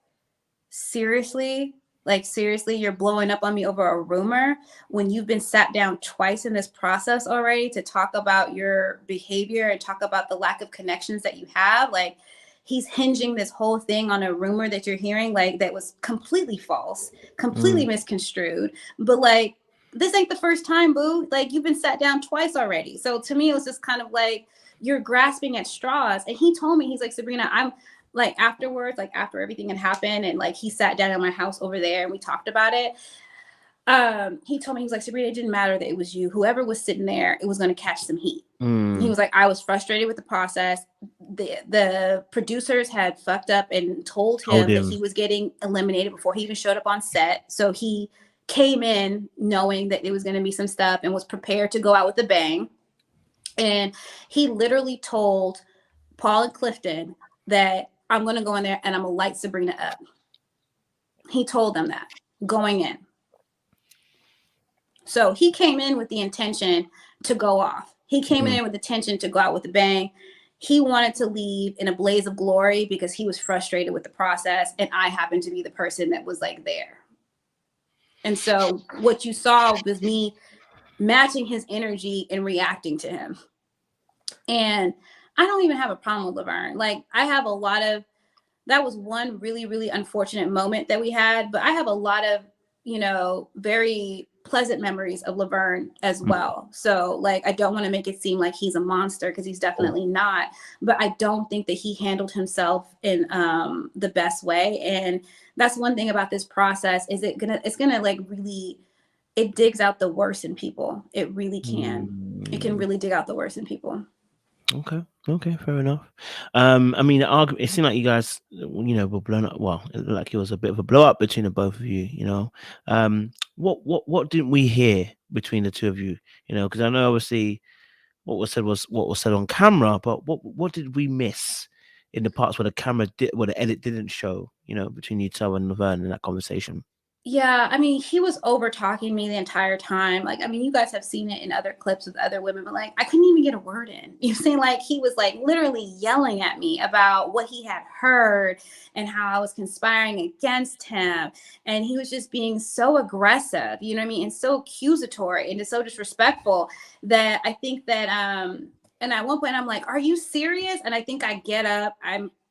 seriously? Like, seriously, you're blowing up on me over a rumor when you've been sat down twice in this process already to talk about your behavior and talk about the lack of connections that you have? Like, he's hinging this whole thing on a rumor that you're hearing, like, that was completely false, completely misconstrued. But like, this ain't the first time, boo. Like, you've been sat down twice already. So to me, it was just kind of like, you're grasping at straws. And he told me, he's like, Sabrina, I'm like, afterwards, like after everything had happened, and like he sat down at my house over there and we talked about it. He told me, he was like, Sabrina, it didn't matter that it was you. Whoever was sitting there, it was going to catch some heat. He was like, I was frustrated with the process. The producers had fucked up and told him that he was getting eliminated before he even showed up on set. So he came in knowing that there was going to be some stuff and was prepared to go out with a bang. And he literally told Paul and Clifton that I'm going to go in there and I'm going to light Sabrina up. He told them that going in. So he came in with the intention to go off. He came in with the intention to go out with a bang. He wanted to leave in a blaze of glory because he was frustrated with the process. And I happened to be the person that was like there. And so what you saw was me matching his energy and reacting to him. And I don't even have a problem with Laverne. Like, I have a lot of, that was one really, really unfortunate moment that we had, but I have a lot of, you know, very pleasant memories of Laverne as well. So like, I don't want to make it seem like he's a monster, because he's definitely not, but I don't think that he handled himself in the best way. And that's one thing about this process, is it's gonna like really, it digs out the worst in people. It really can. It can really dig out the worst in people. Okay, fair enough. I mean, it seemed like you guys, you know, were blown up. Well, it looked like it was a bit of a blow up between the both of you. You know, what didn't we hear between the two of you? You know, because I know obviously what was said on camera, but what did we miss in the parts where the edit didn't show? You know, between you two and Laverne in that conversation. Yeah, I mean, he was over talking me the entire time. Like, I mean, you guys have seen it in other clips with other women, but like, I couldn't even get a word in. You see, like, he was like literally yelling at me about what he had heard and how I was conspiring against him. And he was just being so aggressive, you know what I mean? And so accusatory and just so disrespectful that I think that, and at one point I'm like, are you serious? And I think I get up,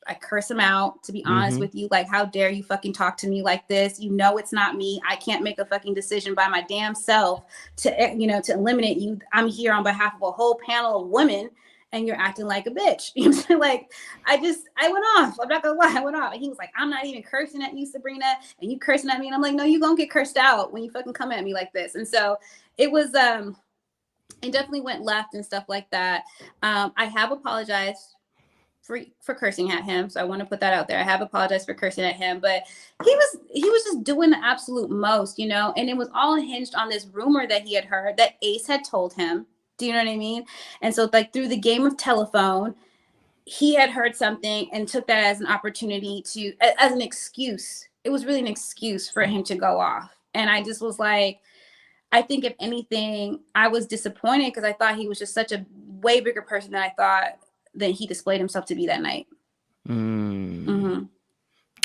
I curse him out, to be honest with you. Like, how dare you fucking talk to me like this? You know, it's not me. I can't make a fucking decision by my damn self to, you know, to eliminate you. I'm here on behalf of a whole panel of women, and you're acting like a bitch. You know what I'm saying? Like, I went off. I'm not gonna lie, I went off. And he was like, I'm not even cursing at you, Sabrina, and you cursing at me. And I'm like, no, you gonna get cursed out when you fucking come at me like this. And so it was, it definitely went left and stuff like that. I have apologized for cursing at him. So I want to put that out there. I have apologized for cursing at him, but he was just doing the absolute most, you know, and it was all hinged on this rumor that he had heard that Ace had told him. Do you know what I mean? And so like through the game of telephone, he had heard something and took that as an opportunity as an excuse. It was really an excuse for him to go off. And I just was like, I think if anything, I was disappointed because I thought he was just such a way bigger person than I thought that he displayed himself to be that night.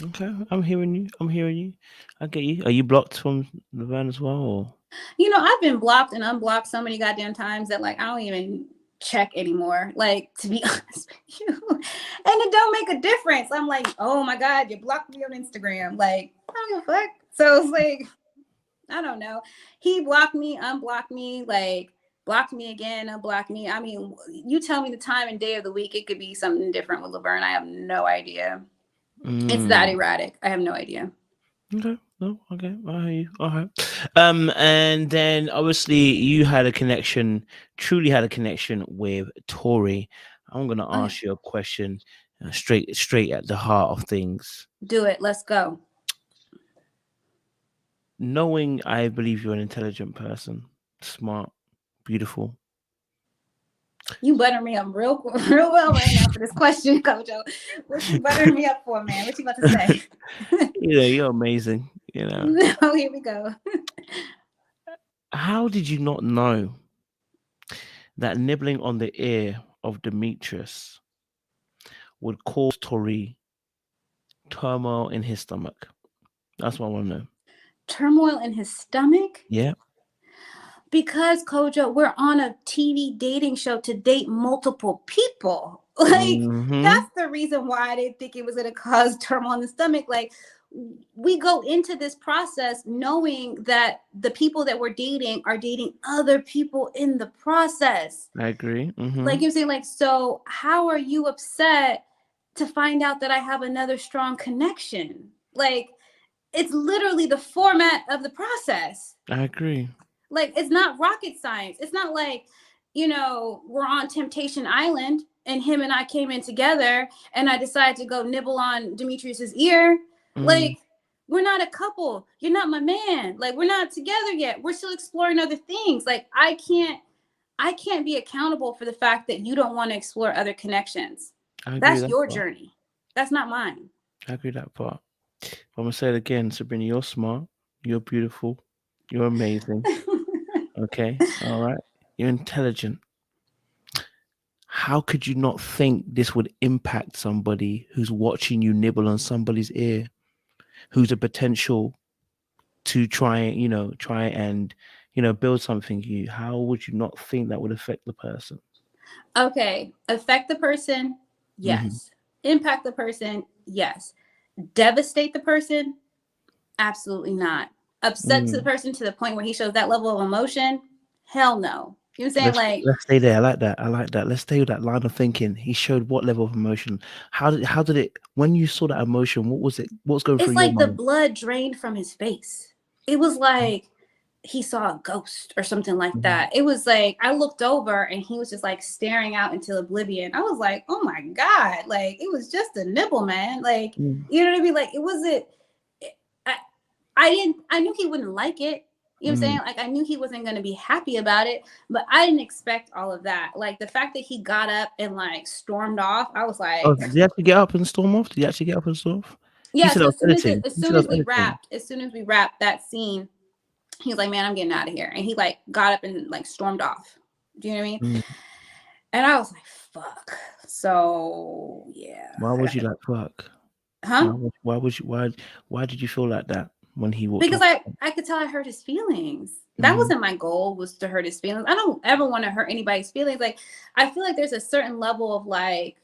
Okay, I'm hearing you. I get you. Are you blocked from Laverne as well? Or? You know, I've been blocked and unblocked so many goddamn times that like I don't even check anymore. Like, to be honest with you, and it don't make a difference. I'm like, oh my God, you blocked me on Instagram. Like, I don't give a fuck. So it's like, I don't know. He blocked me, unblocked me, like blocked me again, unblocked me. I mean, you tell me the time and day of the week, it could be something different with Laverne. I have no idea. It's that erratic. I have no idea. Okay. No, okay. I hear you. All right. And then obviously you truly had a connection with Tory. I'm gonna ask you a question straight at the heart of things. Do it. Let's go. Knowing I believe you're an intelligent person, smart, beautiful. You butter me up real well right now for this question, Kojo. What you buttering me up for, man? What you about to say? You're amazing. You know. Oh, here we go. How did you not know that nibbling on the ear of Demetrius would cause Tory turmoil in his stomach? That's what I want to know. Turmoil in his stomach? Yeah. Because, Kojo, we're on a TV dating show to date multiple people. Like, that's the reason why I didn't think it was going to cause turmoil in the stomach. Like, we go into this process knowing that the people that we're dating are dating other people in the process. I agree. Like, you're saying, like, so how are you upset to find out that I have another strong connection? Like, it's literally the format of the process. I agree. Like, it's not rocket science. It's not like, you know, we're on Temptation Island and him and I came in together and I decided to go nibble on Demetrius's ear. Like, we're not a couple. You're not my man. Like, we're not together yet. We're still exploring other things. Like, I can't be accountable for the fact that you don't want to explore other connections. That's your journey. That's not mine. I agree that part. I'm going to say it again, Sabrina, you're smart. You're beautiful. You're amazing. Okay. All right. You're intelligent. How could you not think this would impact somebody who's watching you nibble on somebody's ear, who's a potential to try and, build something you? How would you not think that would affect the person? Okay. Affect the person. Yes. Impact the person. Yes. Devastate the person. Absolutely not. Upset to the person to the point where he shows that level of emotion. Hell no. You know what I'm saying? Let's stay there. I like that. Let's stay with that line of thinking. He showed what level of emotion? How did it, when you saw that emotion, what was it? What's going through your mind? It's like the blood drained from his face. It was like he saw a ghost or something like that. It was like, I looked over and he was just like staring out into oblivion. I was like, oh my God. Like, it was just a nibble, man. Like, you know what I mean? Like, it wasn't, I knew he wouldn't like it. You know what I'm saying? Like, I knew he wasn't going to be happy about it, but I didn't expect all of that. Like, the fact that he got up and like stormed off, I was like, did he actually get up and storm off? Yeah. So as soon as we wrapped that scene, he was like, man, I'm getting out of here. And he like got up and like stormed off. Do you know what I mean? And I was like, fuck. So yeah. Why was you like, fuck? Huh? Why did you feel like that when he walked? Because I could tell I hurt his feelings. That wasn't my goal, was to hurt his feelings. I don't ever want to hurt anybody's feelings. Like, I feel like there's a certain level of like,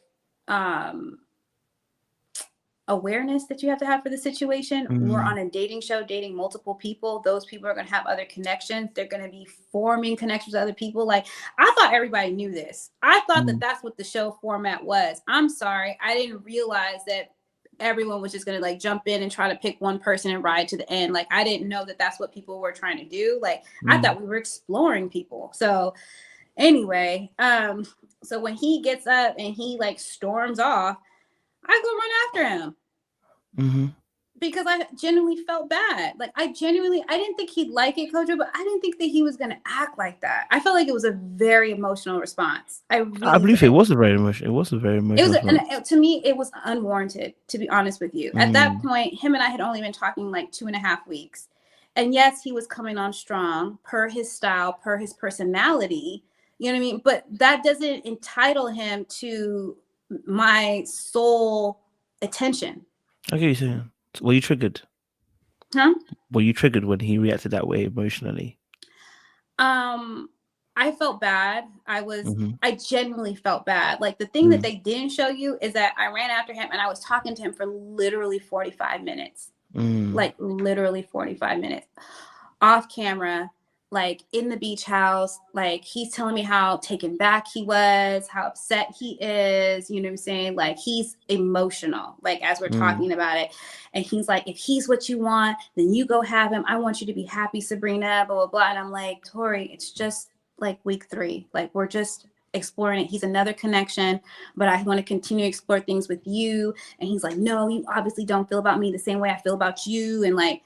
awareness that you have to have for the situation. We're on a dating show, dating multiple people. Those people are going to have other connections. They're going to be forming connections with other people. Like, I thought everybody knew this. I thought that that's what the show format was. I'm sorry. I didn't realize that everyone was just going to like jump in and try to pick one person and ride to the end. Like, I didn't know that that's what people were trying to do. Like, I thought we were exploring people. So anyway, so when he gets up and he like storms off, I go run after him because I genuinely felt bad. Like, I didn't think he'd like it, Kojo, but I didn't think that he was going to act like that. I felt like it was a very emotional response. I believe it was a very emotional. It was a very emotional. To me, it was unwarranted, to be honest with you. At that point, him and I had only been talking like 2.5 weeks. And yes, he was coming on strong per his style, per his personality. You know what I mean? But that doesn't entitle him to my sole attention. Okay, you saying? Were you triggered? Huh? Were you triggered when he reacted that way emotionally? I felt bad. I genuinely felt bad. Like, the thing that they didn't show you is that I ran after him and I was talking to him for literally 45 minutes. Like, literally 45 minutes off camera, like in the beach house. Like, he's telling me how taken back he was, how upset he is, you know what I'm saying? Like, he's emotional, like, as we're talking about it. And he's like, if he's what you want, then you go have him. I want you to be happy, Sabrina, blah, blah, blah. And I'm like, Tory, it's just like week 3. Like, we're just exploring it. He's another connection, but I want to continue to explore things with you. And he's like, no, you obviously don't feel about me the same way I feel about you. And like,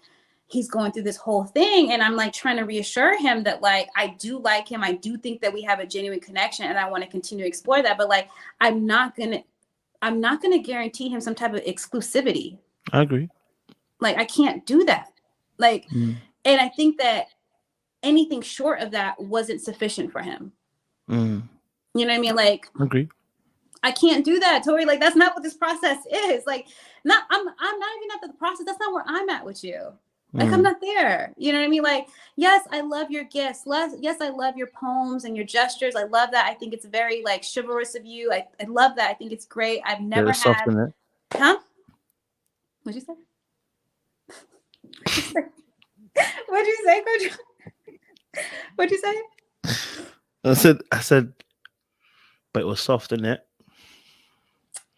he's going through this whole thing. And I'm like trying to reassure him that like, I do like him. I do think that we have a genuine connection and I want to continue to explore that. But like, I'm not going to guarantee him some type of exclusivity. I agree. Like, I can't do that. Like, and I think that anything short of that wasn't sufficient for him. You know what I mean? Like, I agree. I can't do that, Tory. Like, that's not what this process is. Like, I'm not even at the process. That's not where I'm at with you. Like, I'm not there. You know what I mean? Like, yes, I love your gifts. Yes, I love your poems and your gestures. I love that. I think it's very like chivalrous of you. I love that. I think it's great. I've never had. Huh? What'd you say? What'd you say, Coach? What'd you say? I said, but it was soft, isn't it?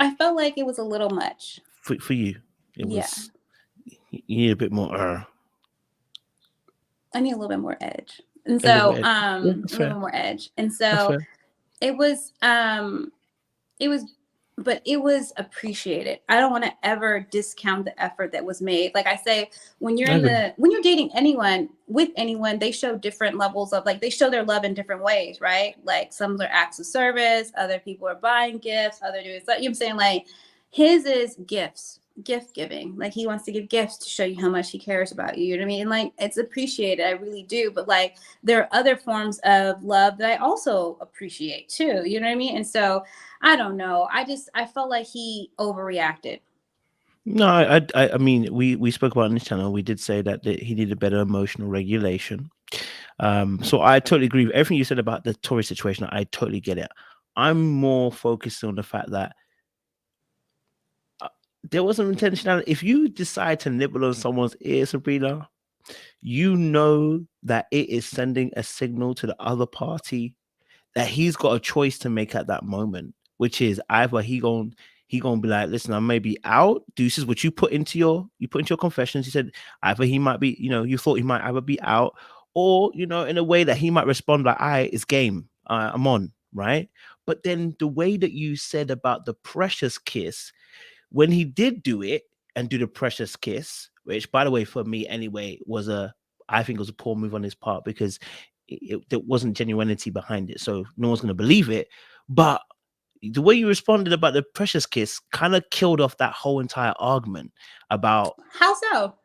I felt like it was a little much. For you. It was. You need a bit more. I need a little bit more edge. And so, a little bit more edge. And so it was but it was appreciated. I don't want to ever discount the effort that was made. Like I say, when you're dating anyone, with anyone, they show different levels of, like, they show their love in different ways, right? Like, some are acts of service, other people are buying gifts, other do, you know what I'm saying? Like, his is gifts, gift giving. Like, he wants to give gifts to show you how much he cares about you. You know what I mean? And like, it's appreciated. I really do. But like, there are other forms of love that I also appreciate too. You know what I mean? And so I don't know. I felt like he overreacted. No, I mean, we spoke about on this channel. We did say that he needed better emotional regulation. So I totally agree with everything you said about the Tory situation. I totally get it. I'm more focused on the fact that there was some intentionality. If you decide to nibble on someone's ear, Sabrina, you know that it is sending a signal to the other party that he's got a choice to make at that moment, which is either he gonna be like, listen, I may be out. Deuces, what you put into your confessions. He said either he might be, you thought he might either be out, or in a way that he might respond like, it's game. I'm on, right? But then the way that you said about the precious kiss, when he did do it and do the precious kiss, which, by the way, for me anyway, I think it was a poor move on his part, because there wasn't genuinity behind it. So no one's going to believe it. But the way you responded about the precious kiss kind of killed off that whole entire argument about... How so?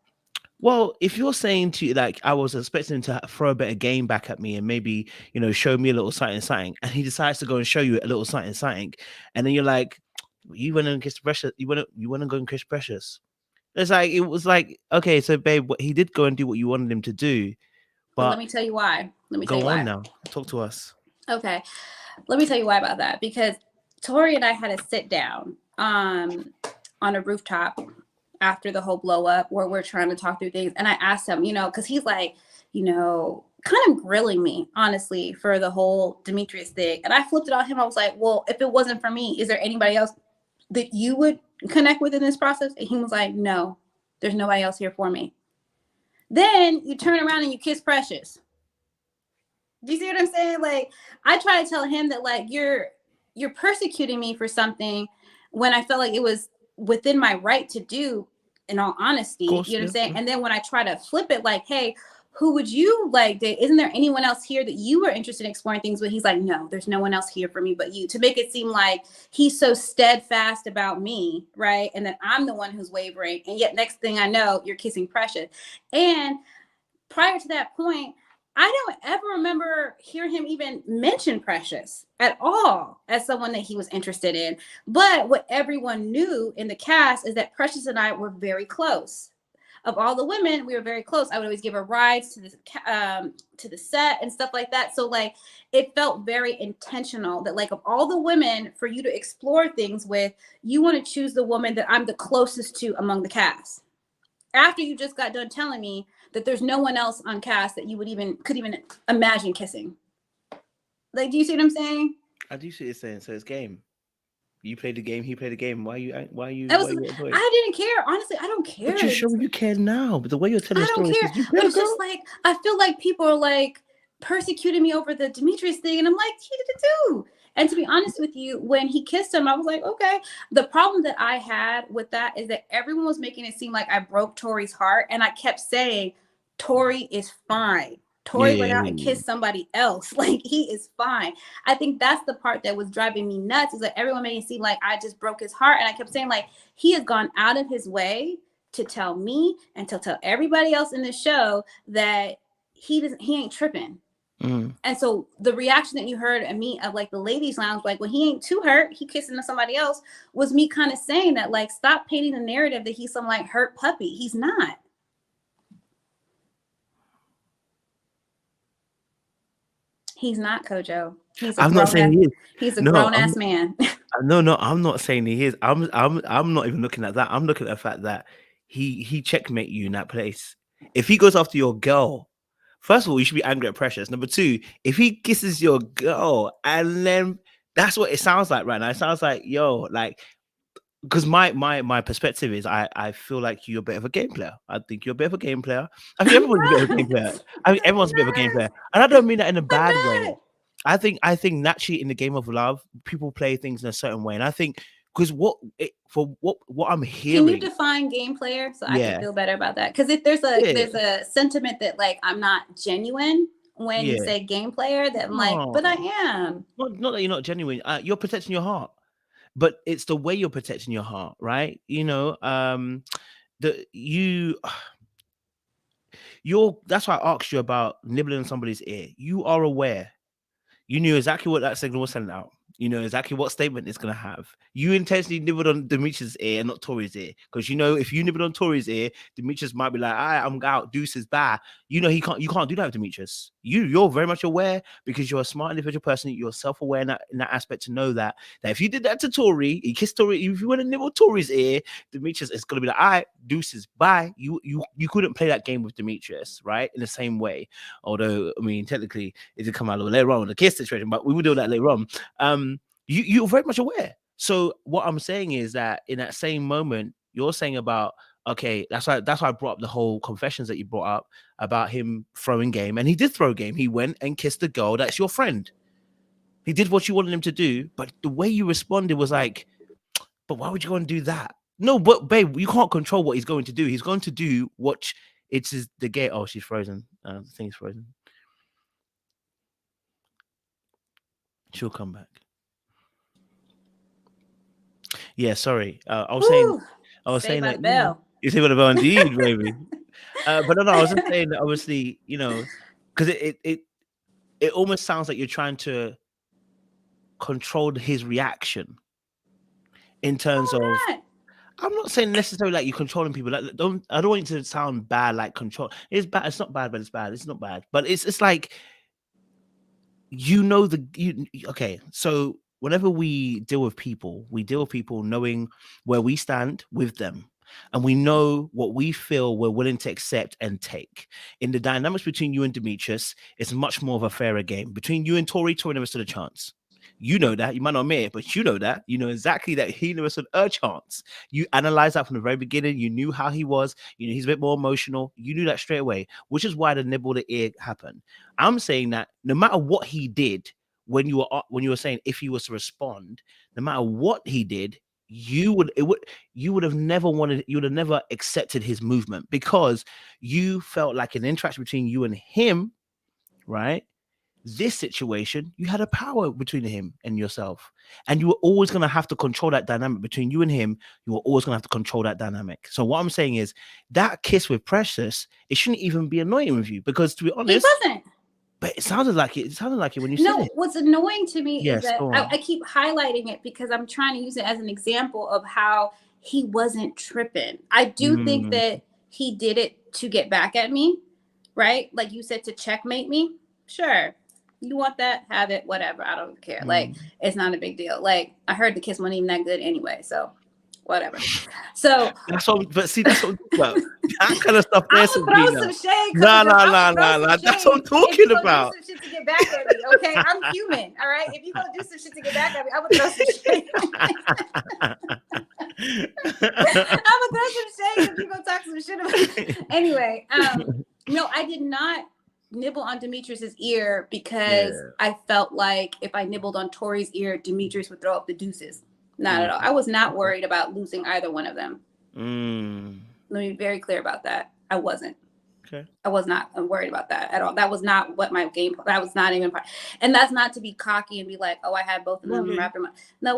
Well, if you're saying to, like, I was expecting him to throw a bit of game back at me and maybe, show me a little something, and he decides to go and show you a little something, and then you're like, you went and kissed Precious. You want to go and kiss Precious. It was like, okay, so babe, he did go and do what you wanted him to do. But let me tell you why. Go on now. Talk to us. Okay. Let me tell you why about that. Because Tory and I had a sit down. on a rooftop after the whole blow up where we're trying to talk through things. And I asked him, because he's like, kind of grilling me, honestly, for the whole Demetrius thing. And I flipped it on him. I was like, well, if it wasn't for me, is there anybody else that you would connect with in this process? And he was like, no, there's nobody else here for me. Then you turn around and you kiss Precious. Do you see what I'm saying? Like, I try to tell him that, like, you're persecuting me for something when I felt like it was within my right to do, in all honesty. Course, you know what I'm saying? And then when I try to flip it, like, hey, who would you like date? Isn't there anyone else here that you were interested in exploring things with? He's like, no, there's no one else here for me but you. To make it seem like he's so steadfast about me, right? And that I'm the one who's wavering. And yet next thing I know, you're kissing Precious. And prior to that point, I don't ever remember hearing him even mention Precious at all as someone that he was interested in. But what everyone knew in the cast is that Precious and I were very close. Of all the women, we were very close. I would always give her rides to the set and stuff like that. So like, it felt very intentional that, like, of all the women for you to explore things with, you want to choose the woman that I'm the closest to among the cast. After you just got done telling me that there's no one else on cast that you could even imagine kissing. Like, do you see what I'm saying? I do see what you're saying. So it's game. You played the game. He played the game. Why you? I didn't care. Honestly, I don't care. But you're showing you care now. But the way you're telling the story, I don't care. But it's just like, I feel like people are like persecuting me over the Demetrius thing, and I'm like, he did it too. And to be honest with you, when he kissed him, I was like, okay. The problem that I had with that is that everyone was making it seem like I broke Tory's heart, and I kept saying, Tory is fine. Tory went out and kissed somebody else. Like, he is fine. I think that's the part that was driving me nuts, is that everyone made it seem like I just broke his heart. And I kept saying, like, he has gone out of his way to tell me and to tell everybody else in the show that he ain't tripping. And so the reaction that you heard of me, of like the ladies lounge, like, when he ain't too hurt, he kissing somebody else, was me kind of saying that, like, stop painting the narrative that he's some like hurt puppy. He's not. He's not, Kojo. I'm not saying he is. He's a grown-ass man. No, I'm not saying he is. I'm not even looking at that. I'm looking at the fact that he checkmate you in that place. If he goes after your girl, first of all, you should be angry at Precious. Number two, if he kisses your girl, and then that's what it sounds like right now. It sounds like, yo, like, because my perspective is I feel like you're a bit of a game player. I think you're a bit of a game player. I think everyone's a bit of a game player. I think everyone's a bit of a game player. And I don't mean that in a bad way. I think naturally in the game of love, people play things in a certain way. And I think because what I'm hearing. Can you define game player so I can feel better about that? Because if there's a sentiment that, like, I'm not genuine when you say game player, that I'm like, but I am. Not that you're not genuine. You're protecting your heart. But it's the way you're protecting your heart, right? That's why I asked you about nibbling on somebody's ear. You are aware. You knew exactly what that signal was sending out. You know exactly what statement it's going to have. You intentionally nibbled on Demetrius' ear and not Tory's ear. Because if you nibbled on Tory's ear, Demetrius might be like, all right, I'm out, deuces, bye. You can't do that with Demetrius. You're very much aware, because you're a smart individual person. You're self-aware in that aspect, to know that if you did that to Tory, you kissed Tory, if you want to nibble Tory's ear, Demetrius is going to be like, all right, deuces, bye. You couldn't play that game with Demetrius, right? In the same way. Although, I mean, technically, it did come out a little later on with the kiss situation, but we will do that later on. You're very much aware. So what I'm saying is that in that same moment, you're saying about, okay, that's why I brought up the whole confessions that you brought up about him throwing game. And he did throw game. He went and kissed the girl that's your friend. He did what you wanted him to do, but the way you responded was like, but why would you go and do that? No, but babe, you can't control what he's going to do. He's going to do what it's the gate. Oh, she's frozen. The thing's frozen. She'll come back. Yeah, sorry. I was saying that you say what about indeed, baby. But no, I was just saying that obviously, because it almost sounds like you're trying to control his reaction in terms of. I'm not saying necessarily like you're controlling people. Like, I don't want you to sound bad, like control. It's bad. It's not bad, but it's bad. It's not bad, but it's like, okay. So whenever we deal with people knowing where we stand with them. And we know what we feel we're willing to accept and take. In the dynamics between you and Demetrius, it's much more of a fairer game. Between you and Tory never stood a chance. You know that. You might not admit it, but you know that. You know exactly that he never stood a chance. You analyzed that from the very beginning. You knew how he was. You know he's a bit more emotional. You knew that straight away, which is why the nibble the ear happened. I'm saying that no matter what he did, when you were saying if he was to respond, no matter what he did, you would have never accepted his movement, because you felt like an interaction between you and him, right? This situation, you had a power between him and yourself, and you were always going to have to control that dynamic between you and him. You were always going to have to control that dynamic. So what I'm saying is that kiss with Precious, it shouldn't even be annoying with you, because to be honest, it wasn't. But it sounded like it when you said it. No, what's annoying to me is that I keep highlighting it because I'm trying to use it as an example of how he wasn't tripping. I do think that he did it to get back at me, right? Like you said, to checkmate me. Sure. You want that? Have it, whatever. I don't care. Like, it's not a big deal. Like, I heard the kiss wasn't even that good anyway, so whatever. So that's what, but see, that's what I'm talking about. That kind of stuff. I will throw some shade. No. That's what I'm talking about. Do some shit to get back at me, okay? I'm human, all right? If you're gonna do some shit to get back at me, I would throw some shade. I would throw some shade if you're gonna talk some shit about me. Anyway, no, I did not nibble on Demetrius's ear because I felt like if I nibbled on Tory's ear, Demetrius would throw up the deuces. Not at all. I was not worried about losing either one of them. Let me be very clear about that. I wasn't. Okay. I was not worried about that at all. That was not what my game. That was not even part. And that's not to be cocky and be like, oh, I had both of them wrapped in my. That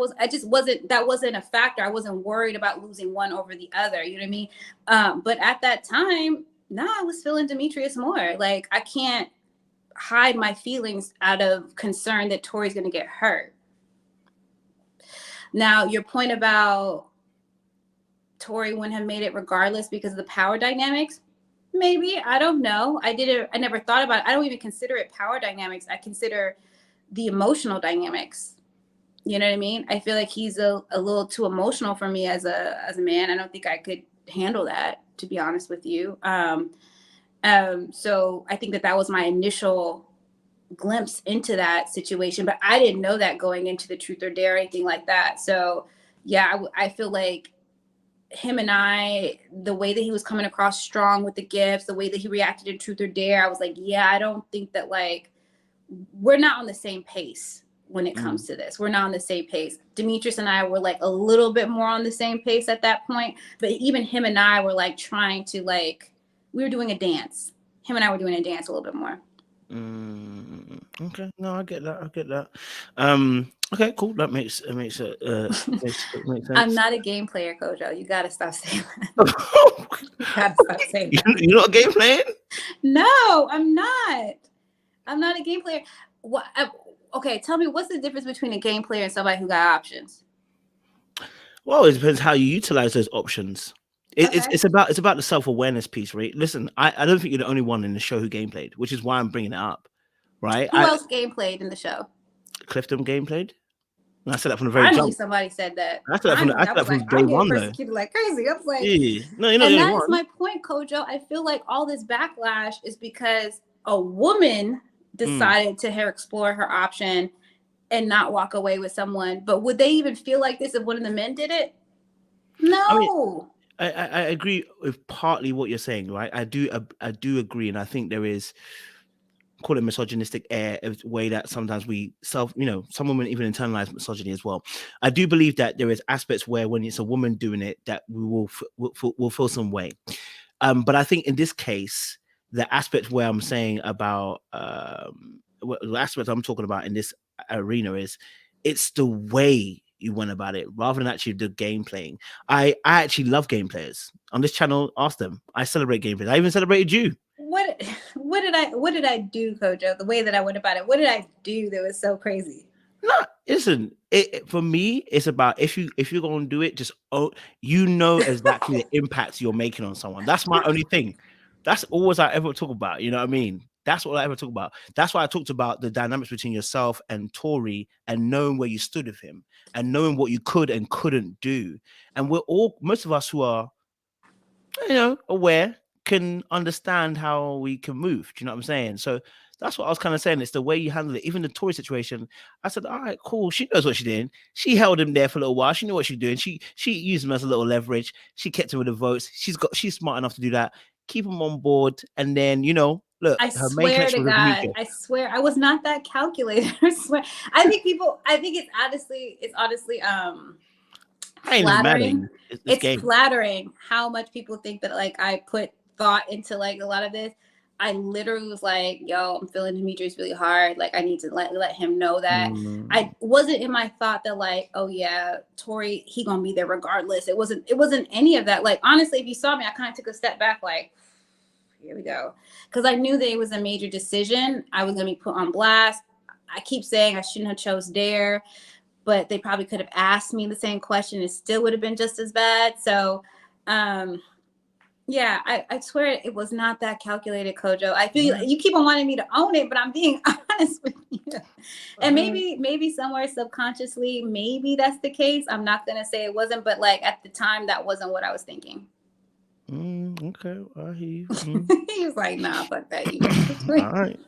wasn't a factor. I wasn't worried about losing one over the other. You know what I mean? But at that time, I was feeling Demetrius more. Like, I can't hide my feelings out of concern that Tory's going to get hurt. Now, your point about Tory wouldn't have made it regardless because of the power dynamics, maybe. I don't know. I never thought about it. I don't even consider it power dynamics. I consider the emotional dynamics. You know what I mean? I feel like he's a little too emotional for me as a man. I don't think I could handle that, to be honest with you. So I think that was my initial glimpse into that situation, but I didn't know that going into the truth or dare or anything like that. So yeah, I feel like him and I, the way that he was coming across strong with the gifts, the way that he reacted in truth or dare, I was like, yeah, I don't think that, like, we're not on the same pace when it comes to this. We're not on the same pace. Demetrius and I were like a little bit more on the same pace at that point, but even him and I were like trying to, like, we were doing a dance. Him and I were doing a dance a little bit more. Okay, no, I get that. Okay, cool. That makes sense. I'm not a game player, Kojo. You gotta stop saying that. You're not a game player? No, I'm not. I'm not a game player. What? Okay, tell me, what's the difference between a game player and somebody who got options? Well, it depends how you utilize those options. It's about the self-awareness piece, right? Listen, I don't think you're the only one in the show who gameplayed, which is why I'm bringing it up, right? Who else gameplayed in the show? Clifton gameplayed. I said that from the very jump. Somebody said that. I said that from day one, though. Like crazy. I was like, yeah. No, and that's my point, Kojo. I feel like all this backlash is because a woman decided to explore her option and not walk away with someone. But would they even feel like this if one of the men did it? No. I agree with partly what you're saying, right? I do agree, and I think there is, call it misogynistic way that sometimes some women even internalize misogyny as well. I do believe that there is aspects where when it's a woman doing it, that we will feel some way. But I think in this case, the aspect where I'm saying about the aspect I'm talking about in this arena is it's the way you went about it rather than actually the game playing. I actually love game players on this channel. Ask them. I celebrate game players. I even celebrated you. What did I do, Kojo? The way that I went about it. What did I do that was so crazy? No, listen. For me, it's about if you're gonna do it, just exactly the impacts you're making on someone. That's my only thing. That's always I ever talk about. You know what I mean? That's what I ever talk about. That's why I talked about the dynamics between yourself and Tory, and knowing where you stood with him, and knowing what you could and couldn't do. And most of us who are, aware, can understand how we can move. Do you know what I'm saying? So that's what I was kind of saying. It's the way you handle it. Even the Tory situation, I said, all right, cool. She knows what she's doing. She held him there for a little while. She knew what she's doing. She used him as a little leverage. She kept him with the votes. She's smart enough to do that. Keep him on board. And then, look, her main connection with Demetrius. I swear I was not that calculated. I swear. I think it's honestly flattering. It's flattering how much people think that like I put thought into like a lot of this. I literally was like, yo, I'm feeling Demetrius really hard. Like I need to let him know that. I wasn't in my thought that like, oh yeah, Tory, he gonna be there regardless. It wasn't any of that. Like honestly, if you saw me, I kind of took a step back like, here we go. Because I knew that it was a major decision. I was gonna be put on blast. I keep saying I shouldn't have chose Dare, but they probably could have asked me the same question. It still would have been just as bad. So yeah, I swear it was not that calculated, Kojo. I feel like you keep on wanting me to own it, but I'm being honest with you. And maybe somewhere subconsciously, maybe that's the case. I'm not going to say it wasn't, but like at the time, that wasn't what I was thinking. Okay, I hear you. He was like, nah, fuck that. All right.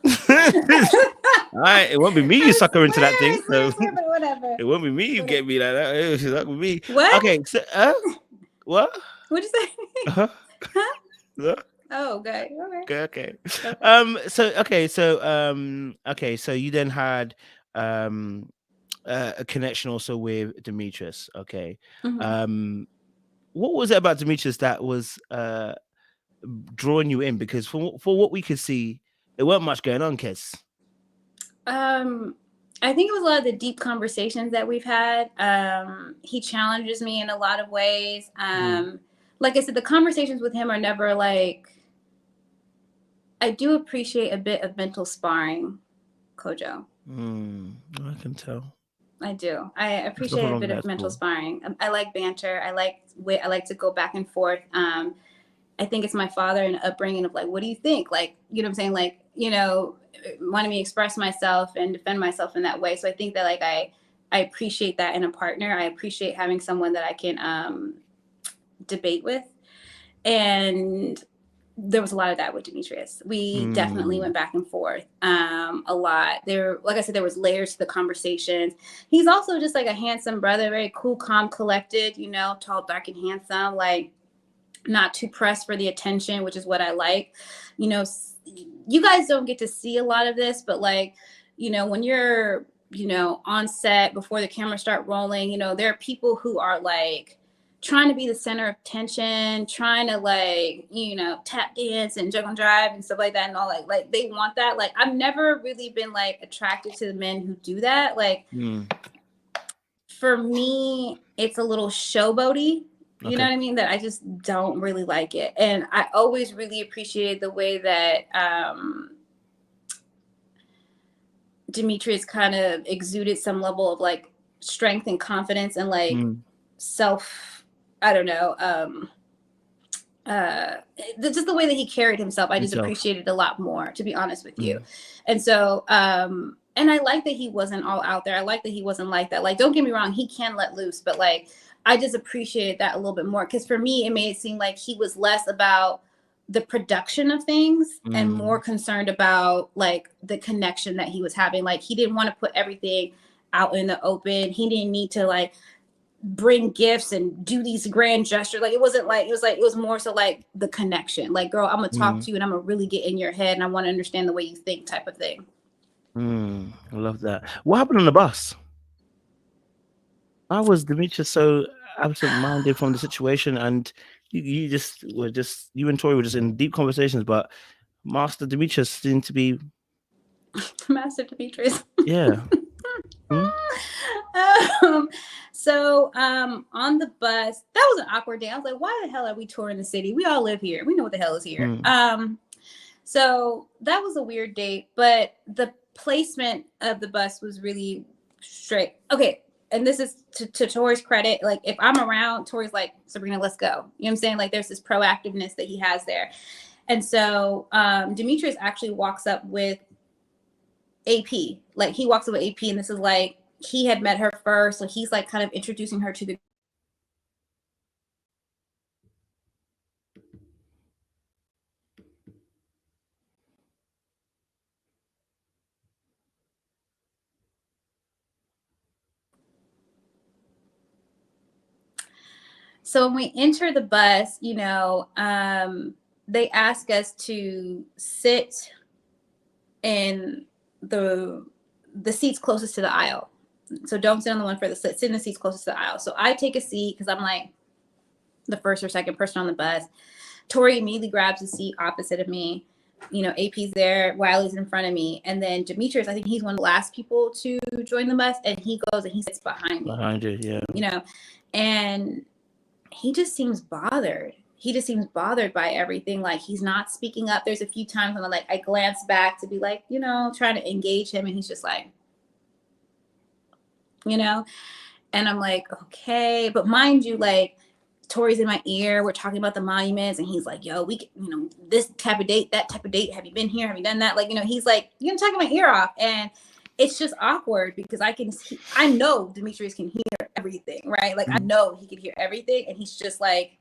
All right, it won't be me you sucker into that thing. So but whatever. It won't be me you get me like that. That would be what? Okay, so what? What'd you say? Huh? Oh, okay. Okay. So you then had a connection also with Demetrius. Okay. What was it about Demetrius that was drawing you in? Because for what we could see, there weren't much going on, Kes. I think it was a lot of the deep conversations that we've had. He challenges me in a lot of ways. Like I said, the conversations with him are never like, I do appreciate a bit of mental sparring, Kojo. I can tell. I do. I appreciate a bit of mental sparring. I like banter. I like to go back and forth. I think it's my father and upbringing of like, what do you think? Like, you know what I'm saying? Like, wanting me to express myself and defend myself in that way. So I think that like, I appreciate that in a partner. I appreciate having someone that I can debate with. And there was a lot of that with Demetrius. We definitely went back and forth a lot. Like I said, there was layers to the conversations. He's also just like a handsome brother, very cool, calm, collected, tall, dark, and handsome, like not too pressed for the attention, which is what I like. You guys don't get to see a lot of this, but like, when you're, on set before the cameras start rolling, there are people who are like trying to be the center of attention, trying to like, tap dance and juggle and drive and stuff like that. And all like they want that. Like, I've never really been like attracted to the men who do that. Like for me, it's a little showboaty. You know what I mean? That I just don't really like it. And I always really appreciated the way that Demetrius kind of exuded some level of like strength and confidence and like I don't know, just the way that he carried himself. I just appreciated a lot more, to be honest with you. And so, and I like that he wasn't all out there. I like that he wasn't like that. Like, don't get me wrong, he can let loose, but like, I just appreciated that a little bit more. Because for me, it made it seem like he was less about the production of things and more concerned about like the connection that he was having. Like, he didn't want to put everything out in the open. He didn't need to like bring gifts and do these grand gestures. Like, it was more so like the connection. Like, girl, I'm gonna talk to you and I'm gonna really get in your head and I want to understand the way you think, type of thing. I love that. What happened on the bus? I was Demetrius so absent-minded from the situation, and you and Tory were just in deep conversations, but Master Demetrius seemed to be Master Demetrius. Yeah. So on the bus, that was an awkward day. I was like, why the hell are we touring the city? We all live here. We know what the hell is here. So that was a weird date, but the placement of the bus was really straight. Okay. And this is to Tory's credit. Like, if I'm around, Tory's like, Sabrina, let's go. You know what I'm saying? Like, there's this proactiveness that he has there. And so Demetrius actually walks up with AP. Like he walks up with AP, and this is like he had met her first, so he's like kind of introducing her to the So when we enter the bus, you know, they ask us to sit in the seats closest to the aisle. So don't sit on the one furthest, sit in the seats closest to the aisle. So I take a seat because I'm like the first or second person on the bus. Tory immediately grabs a seat opposite of me. You know, AP's there, Wiley's in front of me. And then Demetrius, I think he's one of the last people to join the bus. And he goes and he sits behind me. Behind you, yeah. You know, and he just seems bothered. He just seems bothered by everything. Like he's not speaking up. There's a few times when I glance back to be like, you know, trying to engage him. And he's just like, you know, and I'm like, okay. But mind you, like Tory's in my ear. We're talking about the monuments. And he's like, yo, we can, you know, this type of date, that type of date. Have you been here? Have you done that? Like, you know, he's like, you're talking my ear off. And it's just awkward because I know Demetrius can hear everything, right? Like I know he can hear everything, and he's just like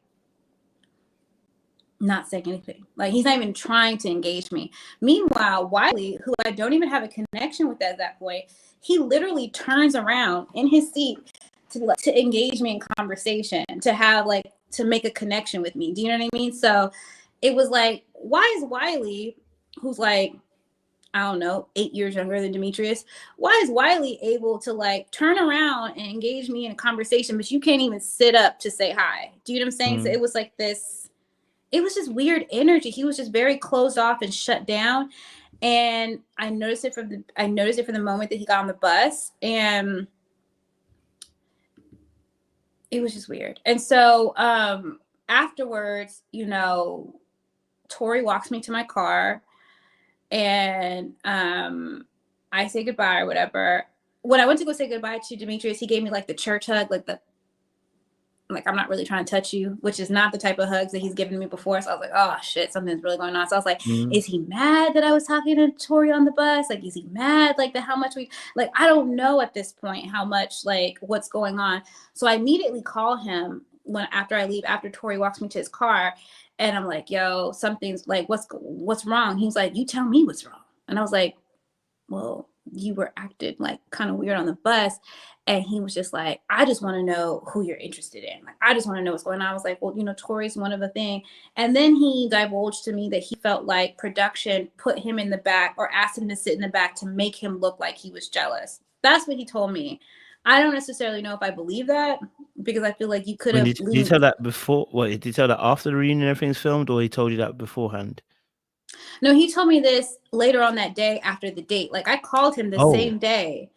not saying anything. Like he's not even trying to engage me. Meanwhile, Wiley, who I don't even have a connection with at that point, he literally turns around in his seat to engage me in conversation, to have like to make a connection with me. Do you know what I mean? So it was like, why is Wiley, who's like, I don't know, 8 years younger than Demetrius, why is Wiley able to like turn around and engage me in a conversation, but you can't even sit up to say hi? Do you know what I'm saying? So it was like this, it was just weird energy. He was just very closed off and shut down. And I noticed it from the moment that he got on the bus, and it was just weird. And so afterwards, you know, Tory walks me to my car. And I say goodbye or whatever. When I went to go say goodbye to Demetrius, he gave me like the church hug, like I'm not really trying to touch you, which is not the type of hugs that he's given me before. So I was like, oh shit, something's really going on. So I was like, is he mad that I was talking to Tory on the bus? Like, is he mad like how much I don't know at this point how much like what's going on. So I immediately call him after I leave, after Tory walks me to his car. And I'm like, yo, something's like, what's wrong? He's like, you tell me what's wrong. And I was like, well, you were acting like kind of weird on the bus. And he was just like, I just want to know who you're interested in. Like, I just want to know what's going on. I was like, well, you know, Tory's one of the thing. And then he divulged to me that he felt like production put him in the back or asked him to sit in the back to make him look like he was jealous. That's what he told me. I don't necessarily know if I believe that, because I feel like you could have. Did you tell that before? What did you tell that after the reunion everything's filmed, or he told you that beforehand? No, he told me this later on that day after the date. Like I called him the same day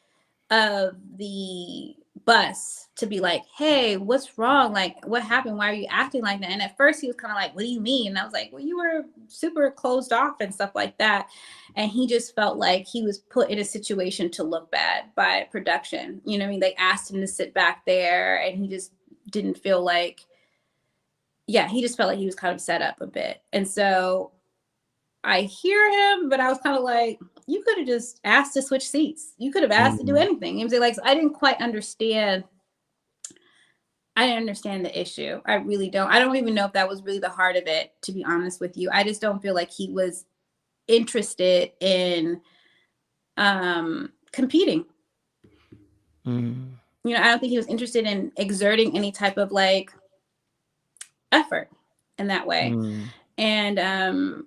of the bus to be like, hey, what's wrong? Like, what happened? Why are you acting like that? And at first he was kind of like, what do you mean? And I was like, well, you were super closed off and stuff like that. And he just felt like he was put in a situation to look bad by production. You know what I mean? They asked him to sit back there, and he just didn't feel like, he just felt like he was kind of set up a bit. And so I hear him, but I was kind of like, you could have just asked to switch seats. You could have asked to do anything. You know, like, so I didn't quite understand. I didn't understand the issue. I really don't. I don't even know if that was really the heart of it, to be honest with you. I just don't feel like he was interested in competing. You know, I don't think he was interested in exerting any type of like effort in that way. And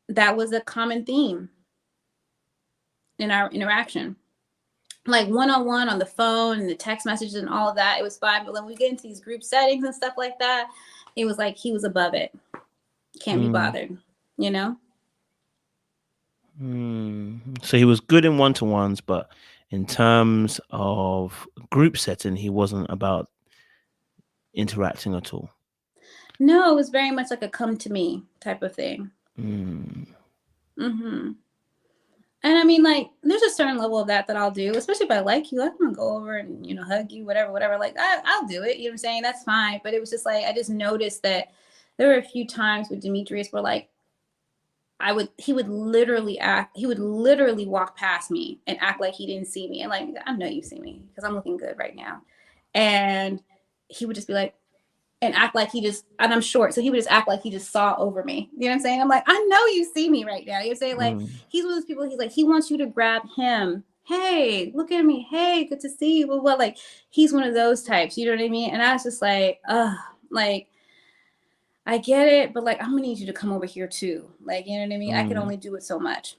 that was a common theme in our interaction. Like one-on-one on the phone and the text messages and all of that, it was fine. But when we get into these group settings and stuff like that, it was like he was above it. Can't be bothered, you know? So he was good in one-to-ones, but in terms of group setting, he wasn't about interacting at all. No, it was very much like a come to me type of thing. And I mean, like, there's a certain level of that I'll do, especially if I like you. I'm gonna go over and, you know, hug you, whatever. Like, I'll do it. You know what I'm saying? That's fine. But it was just like, I just noticed that there were a few times with Demetrius where, like, he would literally walk past me and act like he didn't see me. And like, I know you see me because I'm looking good right now. And he would just be like, and act like and I'm short. So he would just act like he just saw over me. You know what I'm saying? I'm like, I know you see me right now. You're saying like, he's one of those people, he's like, he wants you to grab him. Hey, look at me. Hey, good to see you. Well, like, he's one of those types. You know what I mean? And I was just like, like, I get it, but like, I'm gonna need you to come over here too. Like, you know what I mean? I can only do it so much.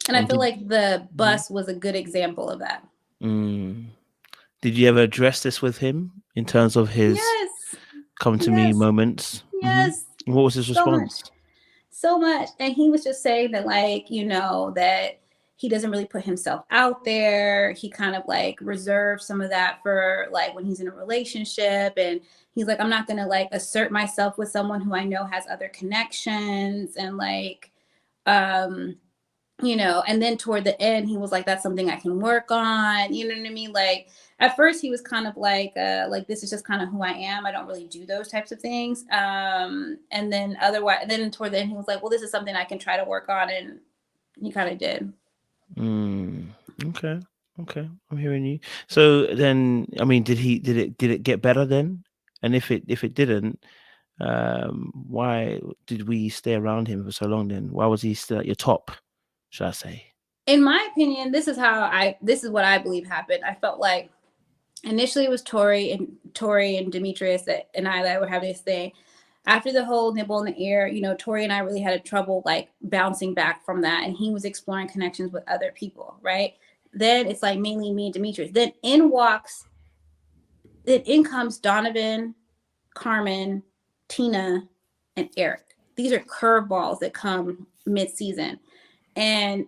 And I feel like the bus was a good example of that. Did you ever address this with him in terms of his come to me moments? Yes. What was his response? So much. And he was just saying that, like, you know, that he doesn't really put himself out there. He kind of like reserves some of that for like when he's in a relationship. And he's like, I'm not going to like assert myself with someone who I know has other connections. And like, you know, and then toward the end, he was like, that's something I can work on. You know what I mean? Like at first he was kind of like this is just kind of who I am. I don't really do those types of things. And then toward the end, he was like, well, this is something I can try to work on. And he kind of did. Okay. I'm hearing you. So then, I mean, did it get better then? And if it didn't, why did we stay around him for so long then? Why was he still at your top, should I say? In my opinion, this is what I believe happened. I felt like initially it was Tory and Demetrius and I that were having this thing. After the whole nibble in the ear, you know, Tory and I really had trouble like bouncing back from that. And he was exploring connections with other people, right? Then it's like mainly me and Demetrius. Then in comes Donovan, Carmen, Tina, and Eric. These are curveballs that come mid-season. And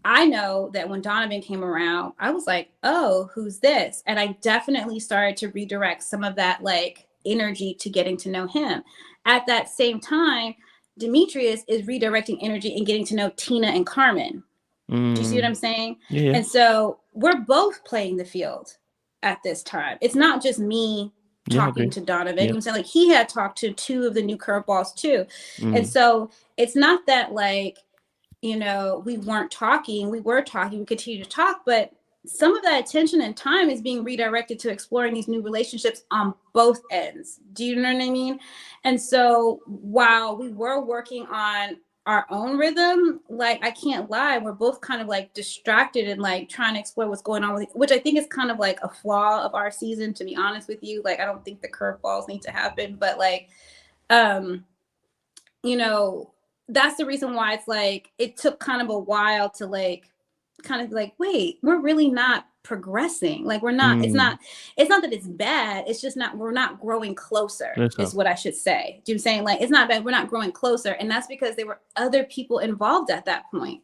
I know that when Donovan came around, I was like, oh, who's this? And I definitely started to redirect some of that like energy to getting to know him. At that same time, Demetrius is redirecting energy and getting to know Tina and Carmen. Do you see what I'm saying? Yeah. And so we're both playing the field at this time. It's not just me talking to Donovan. You know what I'm saying? Like he had talked to two of the new curveballs too. And so it's not that like, you know, we weren't talking. We were talking. We continue to talk, but some of that attention and time is being redirected to exploring these new relationships on both ends. Do you know what I mean? And so while we were working on our own rhythm, like I can't lie, we're both kind of like distracted and like trying to explore what's going on with it, which I think is kind of like a flaw of our season, to be honest with you. Like I don't think the curveballs need to happen, but like, you know, that's the reason why it's like it took kind of a while to like kind of like, wait, we're really not progressing. Like we're not, it's not that it's bad. It's just we're not growing closer is what I should say. Do you know what I'm saying? Like, it's not bad. We're not growing closer. And that's because there were other people involved at that point,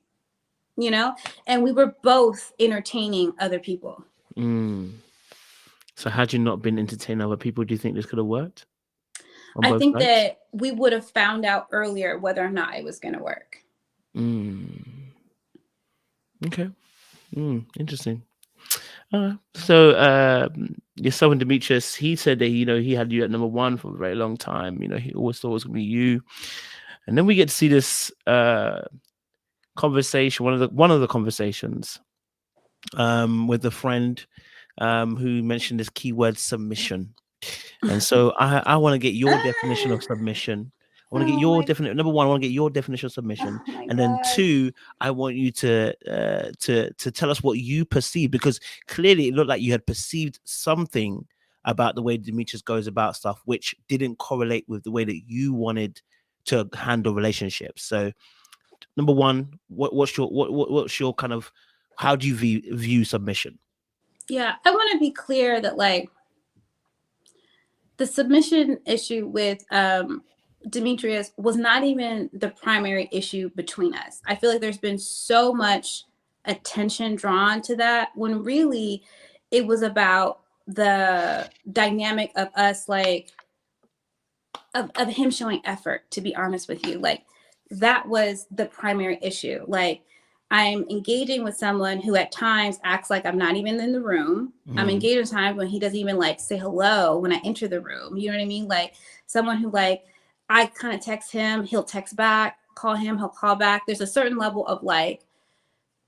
you know, and we were both entertaining other people. So had you not been entertaining other people, do you think this could have worked? I think that we would have found out earlier whether or not it was going to work. Okay. Interesting. So your son Demetrius, he said that, you know, he had you at number one for a very long time. You know, he always thought it was going to be you. And then we get to see this conversation, one of the conversations with a friend who mentioned this keyword submission. And so I want to get your definition of submission. I want to get your definition. Number one, I want to get your definition of submission, and then two, I want you to tell us what you perceive, because clearly it looked like you had perceived something about the way Demetrius goes about stuff, which didn't correlate with the way that you wanted to handle relationships. So, number one, what's your kind of, how do you view submission? Yeah, I want to be clear that like the submission issue with Demetrius was not even the primary issue between us. I feel like there's been so much attention drawn to that when really it was about the dynamic of us, like of him showing effort, to be honest with you. Like that was the primary issue. Like I'm engaging with someone who at times acts like I'm not even in the room. I'm engaged in times when he doesn't even like say hello when I enter the room. You know what I mean? Like someone who like, I kind of text him, he'll text back. call him, he'll call back. There's a certain level of like,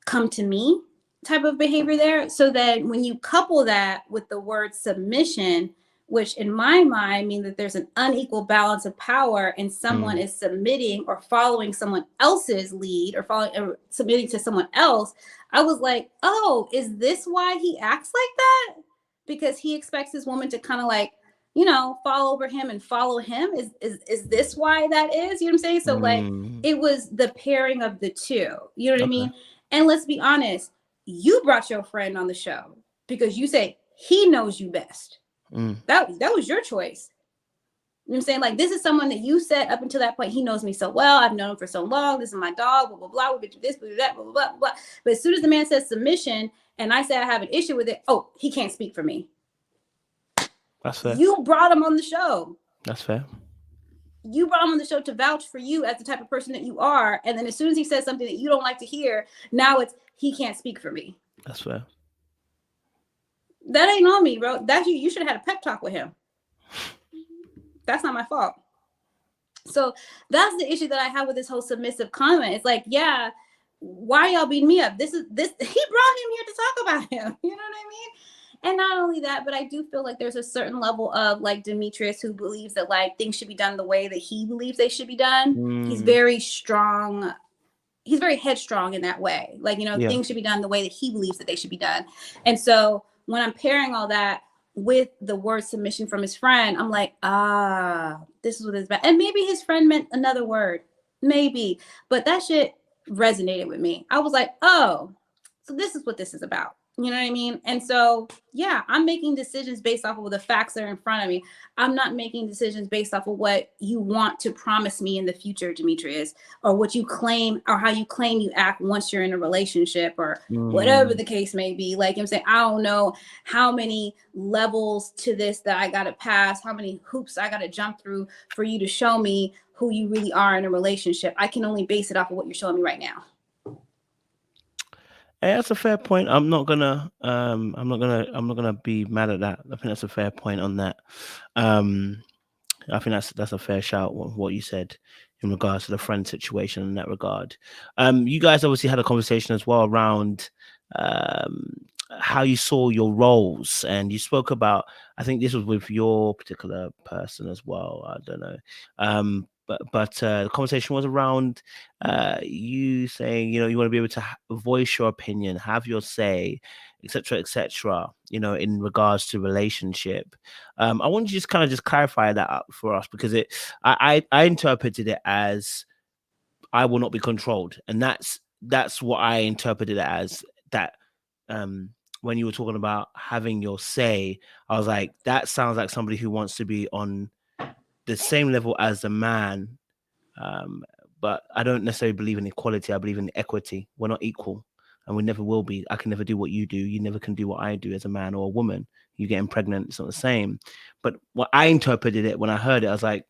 come to me type of behavior there. So that when you couple that with the word submission, which in my mind means that there's an unequal balance of power and someone is submitting or following someone else's lead or submitting to someone else, I was like, oh, is this why he acts like that? Because he expects his woman to kind of like, you know, fall over him and follow him. Is this why that is? You know what I'm saying? So like, it was the pairing of the two. You know what I mean? And let's be honest, you brought your friend on the show because you say he knows you best. That was your choice. You know what I'm saying? Like, this is someone that you said up until that point, he knows me so well. I've known him for so long. This is my dog, blah, blah, blah. We'll get to this, blah, blah, blah, blah, blah, blah. But as soon as the man says submission and I say I have an issue with it, oh, he can't speak for me. That's fair. You brought him on the show. That's fair. You brought him on the show to vouch for you as the type of person that you are. And then as soon as he says something that you don't like to hear, now it's, he can't speak for me. That's fair. That ain't on me, bro. That's you. You should have had a pep talk with him. That's not my fault. So that's the issue that I have with this whole submissive comment. It's like, yeah, why y'all beating me up? He brought him here to talk about him. You know what I mean? And not only that, but I do feel like there's a certain level of like Demetrius who believes that like things should be done the way that he believes they should be done. He's very strong. He's very headstrong in that way. Like, you know, things should be done the way that he believes that they should be done. And so when I'm pairing all that with the word submission from his friend, I'm like, this is what it's about. And maybe his friend meant another word, maybe, but that shit resonated with me. I was like, oh, so this is what this is about. You know what I mean? And so, yeah, I'm making decisions based off of the facts that are in front of me. I'm not making decisions based off of what you want to promise me in the future, Demetrius, or what you claim or how you claim you act once you're in a relationship or whatever the case may be. Like I'm saying, I don't know how many levels to this that I got to pass, how many hoops I got to jump through for you to show me who you really are in a relationship. I can only base it off of what you're showing me right now. Hey, that's a fair point. I'm not gonna be mad at that. I think that's a fair point on that. I think that's a fair shout what you said in regards to the friend situation in that regard. You guys obviously had a conversation as well around how you saw your roles, and you spoke about, I think this was with your particular person as well. I don't know. But the conversation was around you saying, you know, you want to be able to voice your opinion, have your say, etc., you know, in regards to relationship. I want you to just clarify that up for us, because I interpreted it as I will not be controlled, and that's what I interpreted it as. That when you were talking about having your say, I was like, that sounds like somebody who wants to be on the same level as the man, but I don't necessarily believe in equality. I believe in equity. We're not equal, and we never will be. I can never do what you do. You never can do what I do as a man or a woman. You getting pregnant, it's not the same. But what I interpreted it when I heard it, I was like,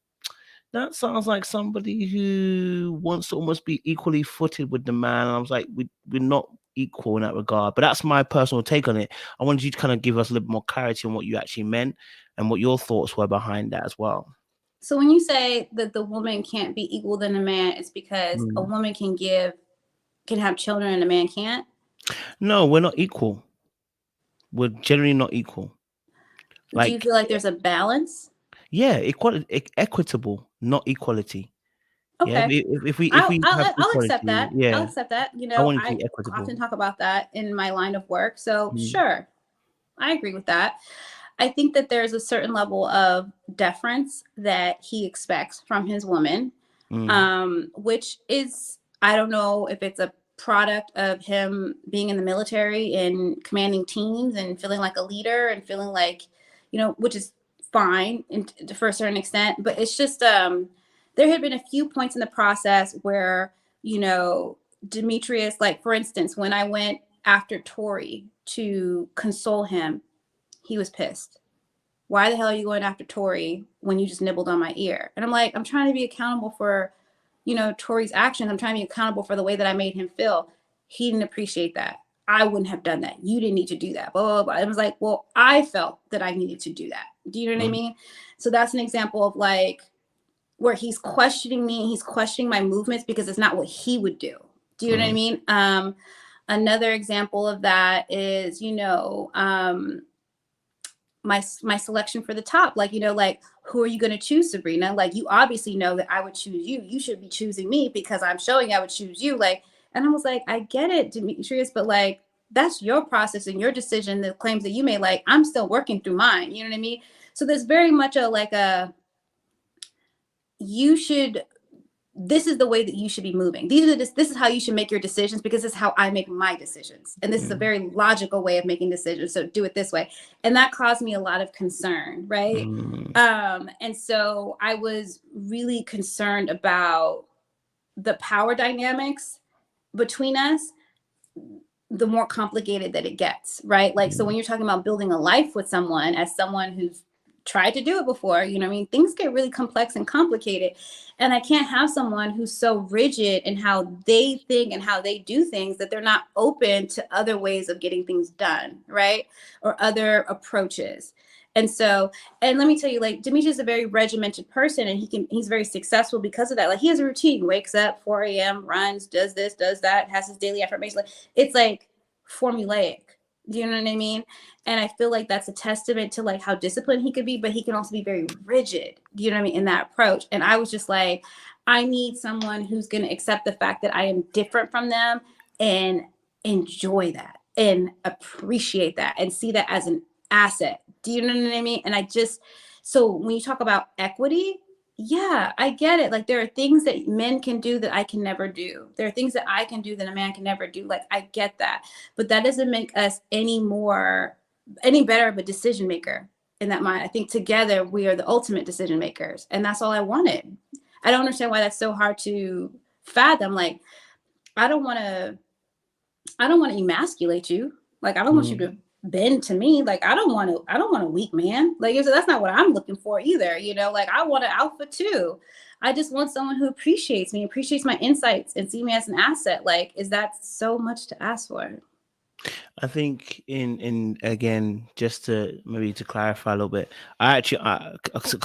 that sounds like somebody who wants to almost be equally footed with the man. And I was like, we're not equal in that regard. But that's my personal take on it. I wanted you to kind of give us a little bit more clarity on what you actually meant and what your thoughts were behind that as well. So when you say that the woman can't be equal than a man, it's because a woman can have children and a man can't? No, we're not equal. We're generally not equal. Do you feel like there's a balance? Yeah, equitable, not equality. Okay. Yeah, if we I'll have equality, accept that. yeah. I'll accept that. You know, I equitable. often talk about that in my line of work. So sure, I agree with that. I think that there's a certain level of deference that he expects from his woman, which is, I don't know if it's a product of him being in the military and commanding teams and feeling like a leader and feeling like, you know, which is fine for a certain extent, but it's just, there had been a few points in the process where, you know, Demetrius, like for instance, when I went after Tory to console him, he was pissed. Why the hell are you going after Tory when you just nibbled on my ear? And I'm like, I'm trying to be accountable for, you know, Tory's actions. I'm trying to be accountable for the way that I made him feel. He didn't appreciate that. I wouldn't have done that. You didn't need to do that. Blah, blah, blah. It was like, well, I felt that I needed to do that. Do you know what I mean? So that's an example of like where he's questioning me, he's questioning my movements because it's not what he would do. Do you know what I mean? Another example of that is, you know, my selection for the top, like, you know, like, who are you going to choose, Sabrina? Like, you obviously know that I would choose you. You should be choosing me because I'm showing I would choose you. Like, and I was like, I get it, Demetrius, but like, that's your process and your decision, the claims that you made. Like, I'm still working through mine. You know what I mean? So there's very much you should, this is the way that you should be moving. This is how you should make your decisions, because this is how I make my decisions. And this is a very logical way of making decisions. So do it this way. And that caused me a lot of concern, right? And so I was really concerned about the power dynamics between us, the more complicated that it gets, right? Like, so when you're talking about building a life with someone, as someone who's tried to do it before, you know what I mean? Things get really complex and complicated. And I can't have someone who's so rigid in how they think and how they do things that they're not open to other ways of getting things done, right? Or other approaches. And so, and let me tell you, like, Demetrius is a very regimented person, and he's very successful because of that. Like, he has a routine, wakes up 4 a.m., runs, does this, does that, has his daily affirmation. Like, it's like formulaic. Do you know what I mean? And I feel like that's a testament to like how disciplined he could be, but he can also be very rigid, do you know what I mean, in that approach. And I was just like, I need someone who's going to accept the fact that I am different from them and enjoy that and appreciate that and see that as an asset. Do you know what I mean? And so when you talk about equity, yeah, I get it. Like, there are things that men can do that I can never do. There are things that I can do that a man can never do. Like, I get that. But that doesn't make us any better of a decision maker in that mind. I think together we are the ultimate decision makers. And that's all I wanted. I don't understand why that's so hard to fathom. Like, I don't want to emasculate you. Like, I don't want you to bend to me. Like, I don't want a weak man. Like, that's not what I'm looking for either. You know, like, I want an alpha too. I just want someone who appreciates me, appreciates my insights, and see me as an asset. Like, is that so much to ask for? I think in again, just to maybe to clarify a little bit, because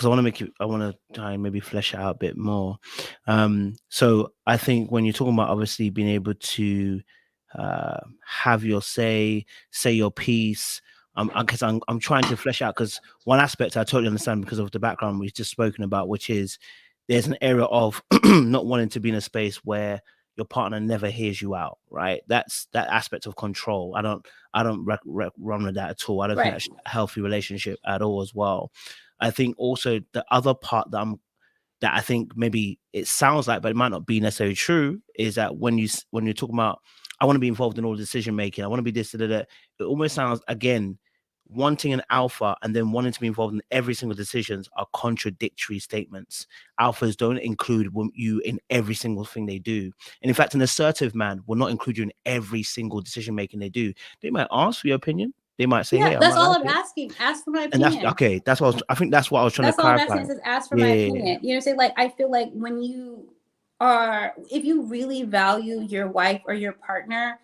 I want to try and maybe flesh it out a bit more. So I think when you're talking about obviously being able to have your say your piece, because I'm trying to flesh out, because one aspect I totally understand because of the background we've just spoken about, which is there's an area of not wanting to be in a space where your partner never hears you out, right? That's that aspect of control. I don't run with that at all. I don't think that's a healthy relationship at all as well. I think also the other part that I think maybe it sounds like, but it might not be necessarily true, is that when you're talking about, I want to be involved in all decision making, I want to be this, it almost sounds, again, wanting an alpha and then wanting to be involved in every single decisions are contradictory statements. Alphas don't include you in every single thing they do. And in fact, an assertive man will not include you in every single decision making they do. They might ask for your opinion. They might say, "Hey, that's all I'm asking. Ask for my opinion." And that's okay. That's what I think. That's what I was trying to clarify. That's all I'm asking is ask for my opinion. You know, say, like, I feel like if you really value your wife or your partner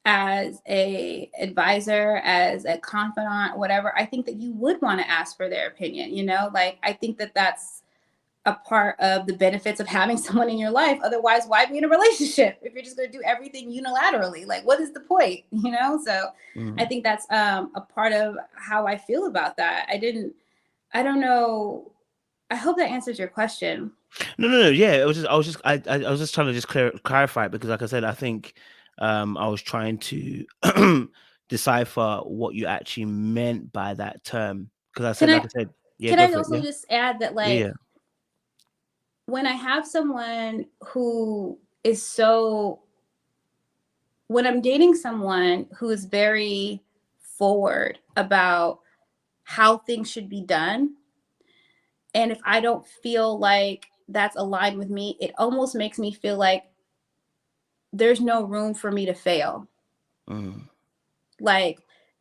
as a advisor, as a confidant, whatever, I think that you would want to ask for their opinion. You know, like, I think that that's a part of the benefits of having someone in your life. Otherwise, why be in a relationship if you're just going to do everything unilaterally? Like, what is the point? You know? So I think that's a part of how I feel about that. I don't know. I hope that answers your question. No. Yeah, I was just trying to just clarify it, because like I said, I think I was trying to decipher what you actually meant by that term. Because I said, can I also just add that, like, when I have someone who is when I'm dating someone who is very forward about how things should be done, and if I don't feel like that's aligned with me, it almost makes me feel like there's no room for me to fail. Like,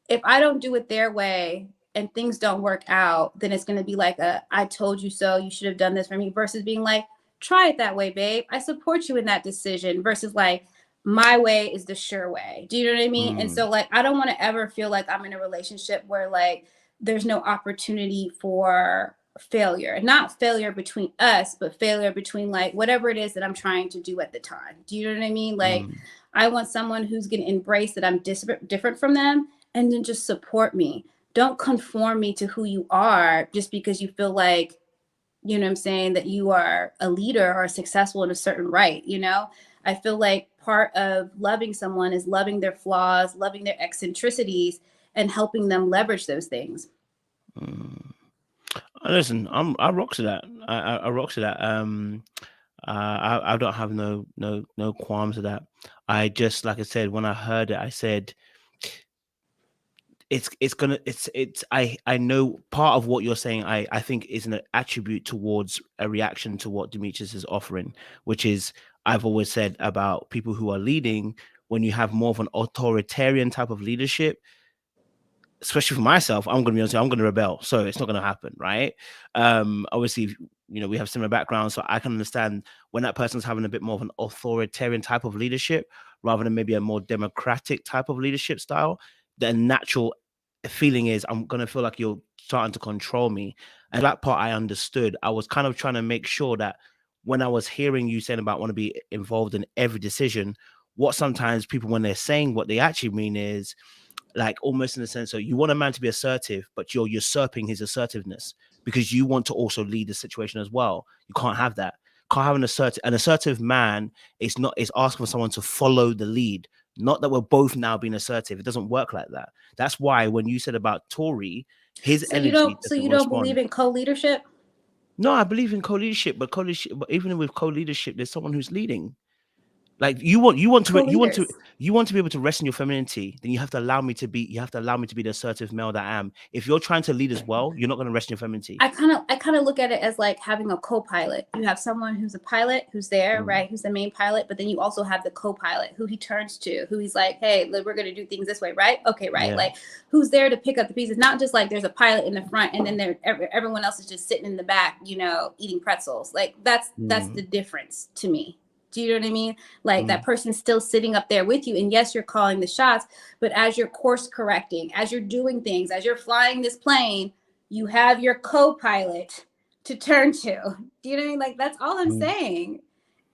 if I don't do it their way and things don't work out, then it's going to be like I told you so, you should have done this for me, versus being like, try it that way, babe. I support you in that decision, versus like, my way is the sure way. Do you know what I mean? And so, like, I don't want to ever feel like I'm in a relationship where, like, there's no opportunity for failure, not failure between us, but failure between like whatever it is that I'm trying to do at the time. Do you know what I mean? Like, I want someone who's going to embrace that I'm different from them and then just support me. Don't conform me to who you are just because you feel like, you know what I'm saying, that you are a leader or successful in a certain right. You know, I feel like part of loving someone is loving their flaws, loving their eccentricities, and helping them leverage those things. Listen, I rock to that. I rock to that. I don't have no qualms with that. I just, like I said, when I heard it, I said, I know part of what you're saying, I think is an attribute towards a reaction to what Demetrius is offering, which is, I've always said about people who are leading, when you have more of an authoritarian type of leadership, especially for myself, I'm going to rebel. So it's not going to happen. Right. Obviously, you know, we have similar backgrounds, so I can understand when that person's having a bit more of an authoritarian type of leadership rather than maybe a more democratic type of leadership style. The natural feeling is, I'm going to feel like you're starting to control me. And that part I understood. I was kind of trying to make sure that when I was hearing you saying about want to be involved in every decision, what sometimes people, when they're saying what they actually mean is, like, almost in the sense of, you want a man to be assertive, but you're usurping his assertiveness because you want to also lead the situation as well. You can't have that. Can't have an assertive man. It's asking for someone to follow the lead. Not that we're both now being assertive. It doesn't work like that. That's why when you said about Tory, his energy. So you don't believe in co-leadership? No, I believe in co-leadership, but even with co-leadership, there's someone who's leading. Like, you want to be able to rest in your femininity, then you have to allow me to be the assertive male that I am. If you're trying to lead as well, you're not going to rest in your femininity. I kind of look at it as like having a co-pilot. You have someone who's a pilot, who's there, right? Who's the main pilot, but then you also have the co-pilot who he turns to, who he's like, hey, we're going to do things this way, right? Okay, right. Yeah. Like, who's there to pick up the pieces? Not just like there's a pilot in the front and then everyone else is just sitting in the back, you know, eating pretzels. Like, that's the difference to me. Do you know what I mean? Like, that person's still sitting up there with you. And yes, you're calling the shots, but as you're course correcting, as you're doing things, as you're flying this plane, you have your co-pilot to turn to. Do you know what I mean? Like, that's all I'm saying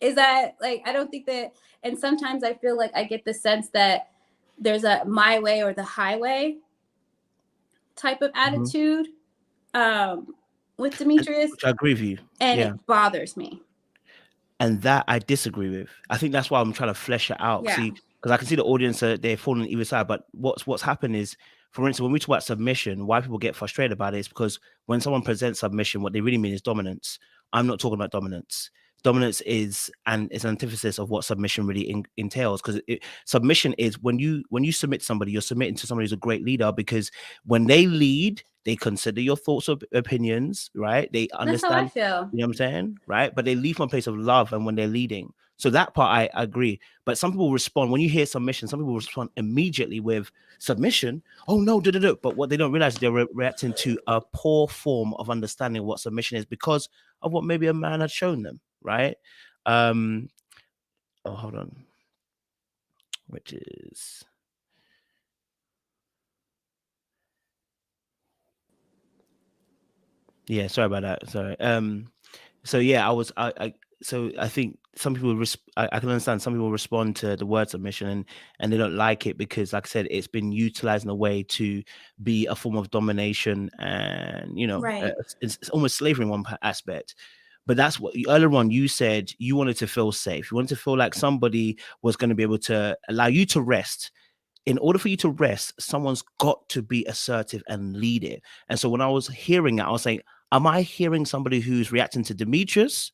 is that, like, I don't think that, and sometimes I feel like I get the sense that there's a my way or the highway type of attitude with Demetrius. Which I agree with you. And it bothers me. And that I disagree with. I think that's why I'm trying to flesh it out. Yeah. See, because I can see the audience, they're falling on either side. But what's happened is, for instance, when we talk about submission, why people get frustrated about it is because when someone presents submission, what they really mean is dominance. I'm not talking about dominance. Dominance is an antithesis of what submission really entails. Because submission is when you submit somebody, you're submitting to somebody who's a great leader, because when they lead, they consider your thoughts or opinions, right? They understand. That's how I feel. You know what I'm saying? Right? But they lead from a place of love, and when they're leading. So that part I agree. But some people respond, when you hear submission, some people respond immediately with submission. Oh no, But what they don't realize is they're reacting to a poor form of understanding what submission is because of what maybe a man had shown them, right? Hold on. Which is... Yeah, sorry about that. Sorry. So yeah, I think some people I can understand some people respond to the word submission and they don't like it because, like I said, it's been utilized in a way to be a form of domination, and you know, right. It's almost slavery in one aspect. But that's what earlier on you said. You wanted to feel safe. You wanted to feel like somebody was going to be able to allow you to rest. In order for you to rest, someone's got to be assertive and lead it. And so when I was hearing it, I was saying, am I hearing somebody who's reacting to Demetrius,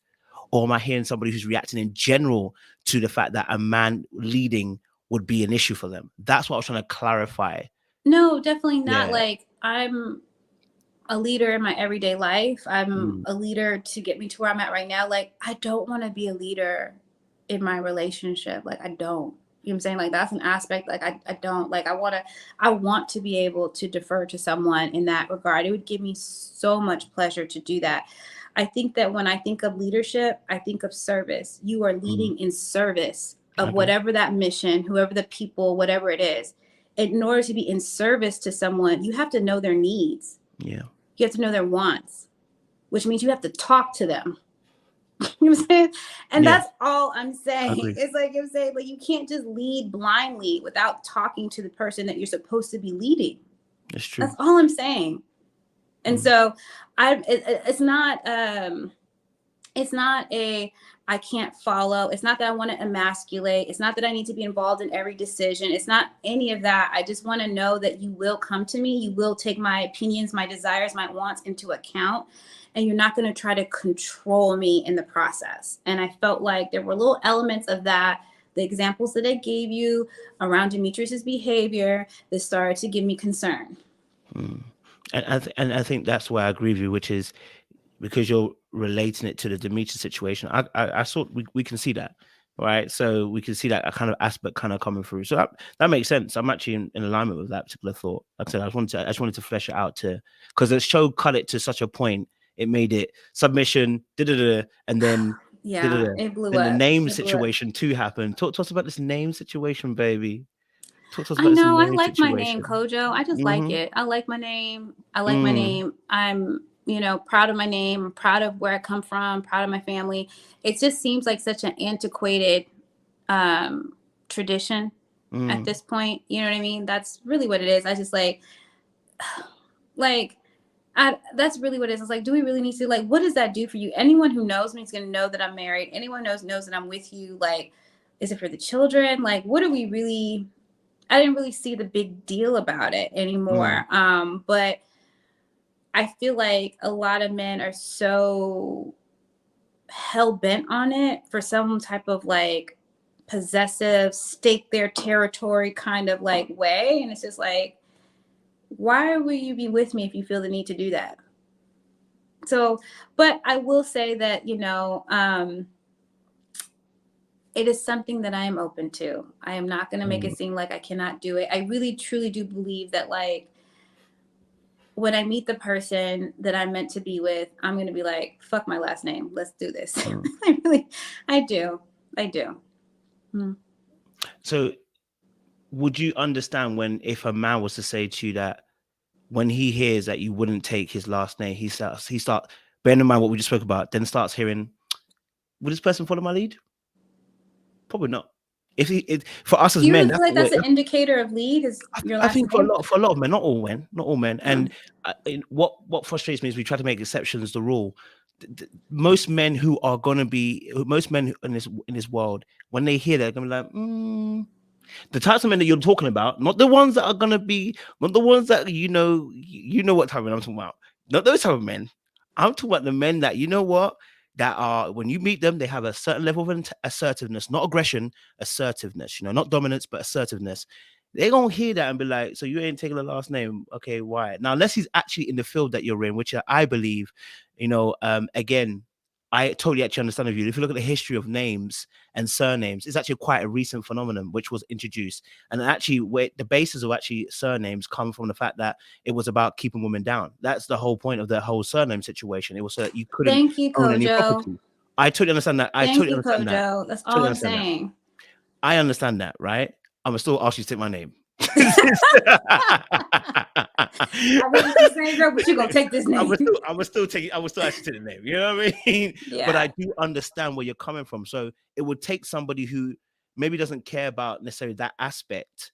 or am I hearing somebody who's reacting in general to the fact that a man leading would be an issue for them? That's what I was trying to clarify. No, definitely not. Yeah. Like, I'm a leader in my everyday life. I'm a leader to get me to where I'm at right now. Like, I don't want to be a leader in my relationship. Like, I don't. You know what I'm saying? Like, that's an aspect. Like, I don't. Like, I want to be able to defer to someone in that regard. It would give me so much pleasure to do that. I think that when I think of leadership, I think of service. You are leading in service of whatever that mission, whoever the people, whatever it is. In order to be in service to someone, you have to know their needs. Yeah. You have to know their wants. which means you have to talk to them. You know what I'm saying? And that's all I'm saying. It's like I'm saying, like, you can't just lead blindly without talking to the person that you're supposed to be leading. That's true. That's all I'm saying. And so it's not a I can't follow. It's not that I want to emasculate. It's not that I need to be involved in every decision. It's not any of that. I just want to know that you will come to me. You will take my opinions, my desires, my wants into account. And you're not going to try to control me in the process. And I felt like there were little elements of that. The examples that I gave you around Demetrius's behavior that started to give me concern. And I think that's where I agree with you, which is because you're relating it to the Demetrius situation. I thought we can see that, right? So we can see that kind of aspect kind of coming through. So that makes sense. I'm actually in alignment with that particular thought. Like I said, I just wanted to flesh it out because the show cut it to such a point. It made it submission, and then it blew then up. the name situation too happened. Talk to us about this name situation, baby. I know. I like my name, Kojo. I just like it. I like my name. I'm, proud of my name. I'm proud of where I come from. Proud of my family. It just seems like such an antiquated tradition at this point. You know what I mean? That's really what it is. I just that's really what it is. It's like, do we really need to, what does that do for you? Anyone who knows me is going to know that I'm married. Anyone knows that I'm with you. Is it for the children? What are we really? I didn't really see the big deal about it anymore. But I feel like a lot of men are so hell bent on it for some type of possessive, stake their territory kind of way. And it's just why will you be with me if you feel the need to do that? So, but I will say that, it is something that I am open to. I am not going to make it seem like I cannot do it. I really, truly do believe that when I meet the person that I'm meant to be with, I'm going to be like, fuck my last name. Let's do this. I do. So would you understand if a man was to say to you that when he hears that you wouldn't take his last name, he starts bearing in mind what we just spoke about, then starts hearing, would this person follow my lead? Probably not. For us as men, you feel like that's an indicator of lead? Is your last I think name? for a lot of men, not all men. And what frustrates me is we try to make exceptions the rule. Most men who are going to be, most men in this world, when they hear that, they're going to be like, the types of men that you're talking about, not the ones that are going to be, not the ones that you know what type of men I'm talking about. Not those type of men. I'm talking about the men that, that are, when you meet them, they have a certain level of assertiveness, not aggression, assertiveness, not dominance, but assertiveness. They're going to hear that and be like, so you ain't taking the last name. Okay, why? Now, unless he's actually in the field that you're in, which I believe, again, I totally actually understand of you. If you look at the history of names and surnames, it's actually quite a recent phenomenon which was introduced. And actually, where the basis of actually surnames come from the fact that it was about keeping women down. That's the whole point of the whole surname situation. It was so that you couldn't own any property. I totally understand that. Thank you, Kojo. That's all I'm saying. I understand that, right? I'm gonna still ask you to take my name. I really the same girl, but you're gonna take this name. I will still actually take the name. You know what I mean? Yeah. But I do understand where you're coming from. So it would take somebody who maybe doesn't care about necessarily that aspect,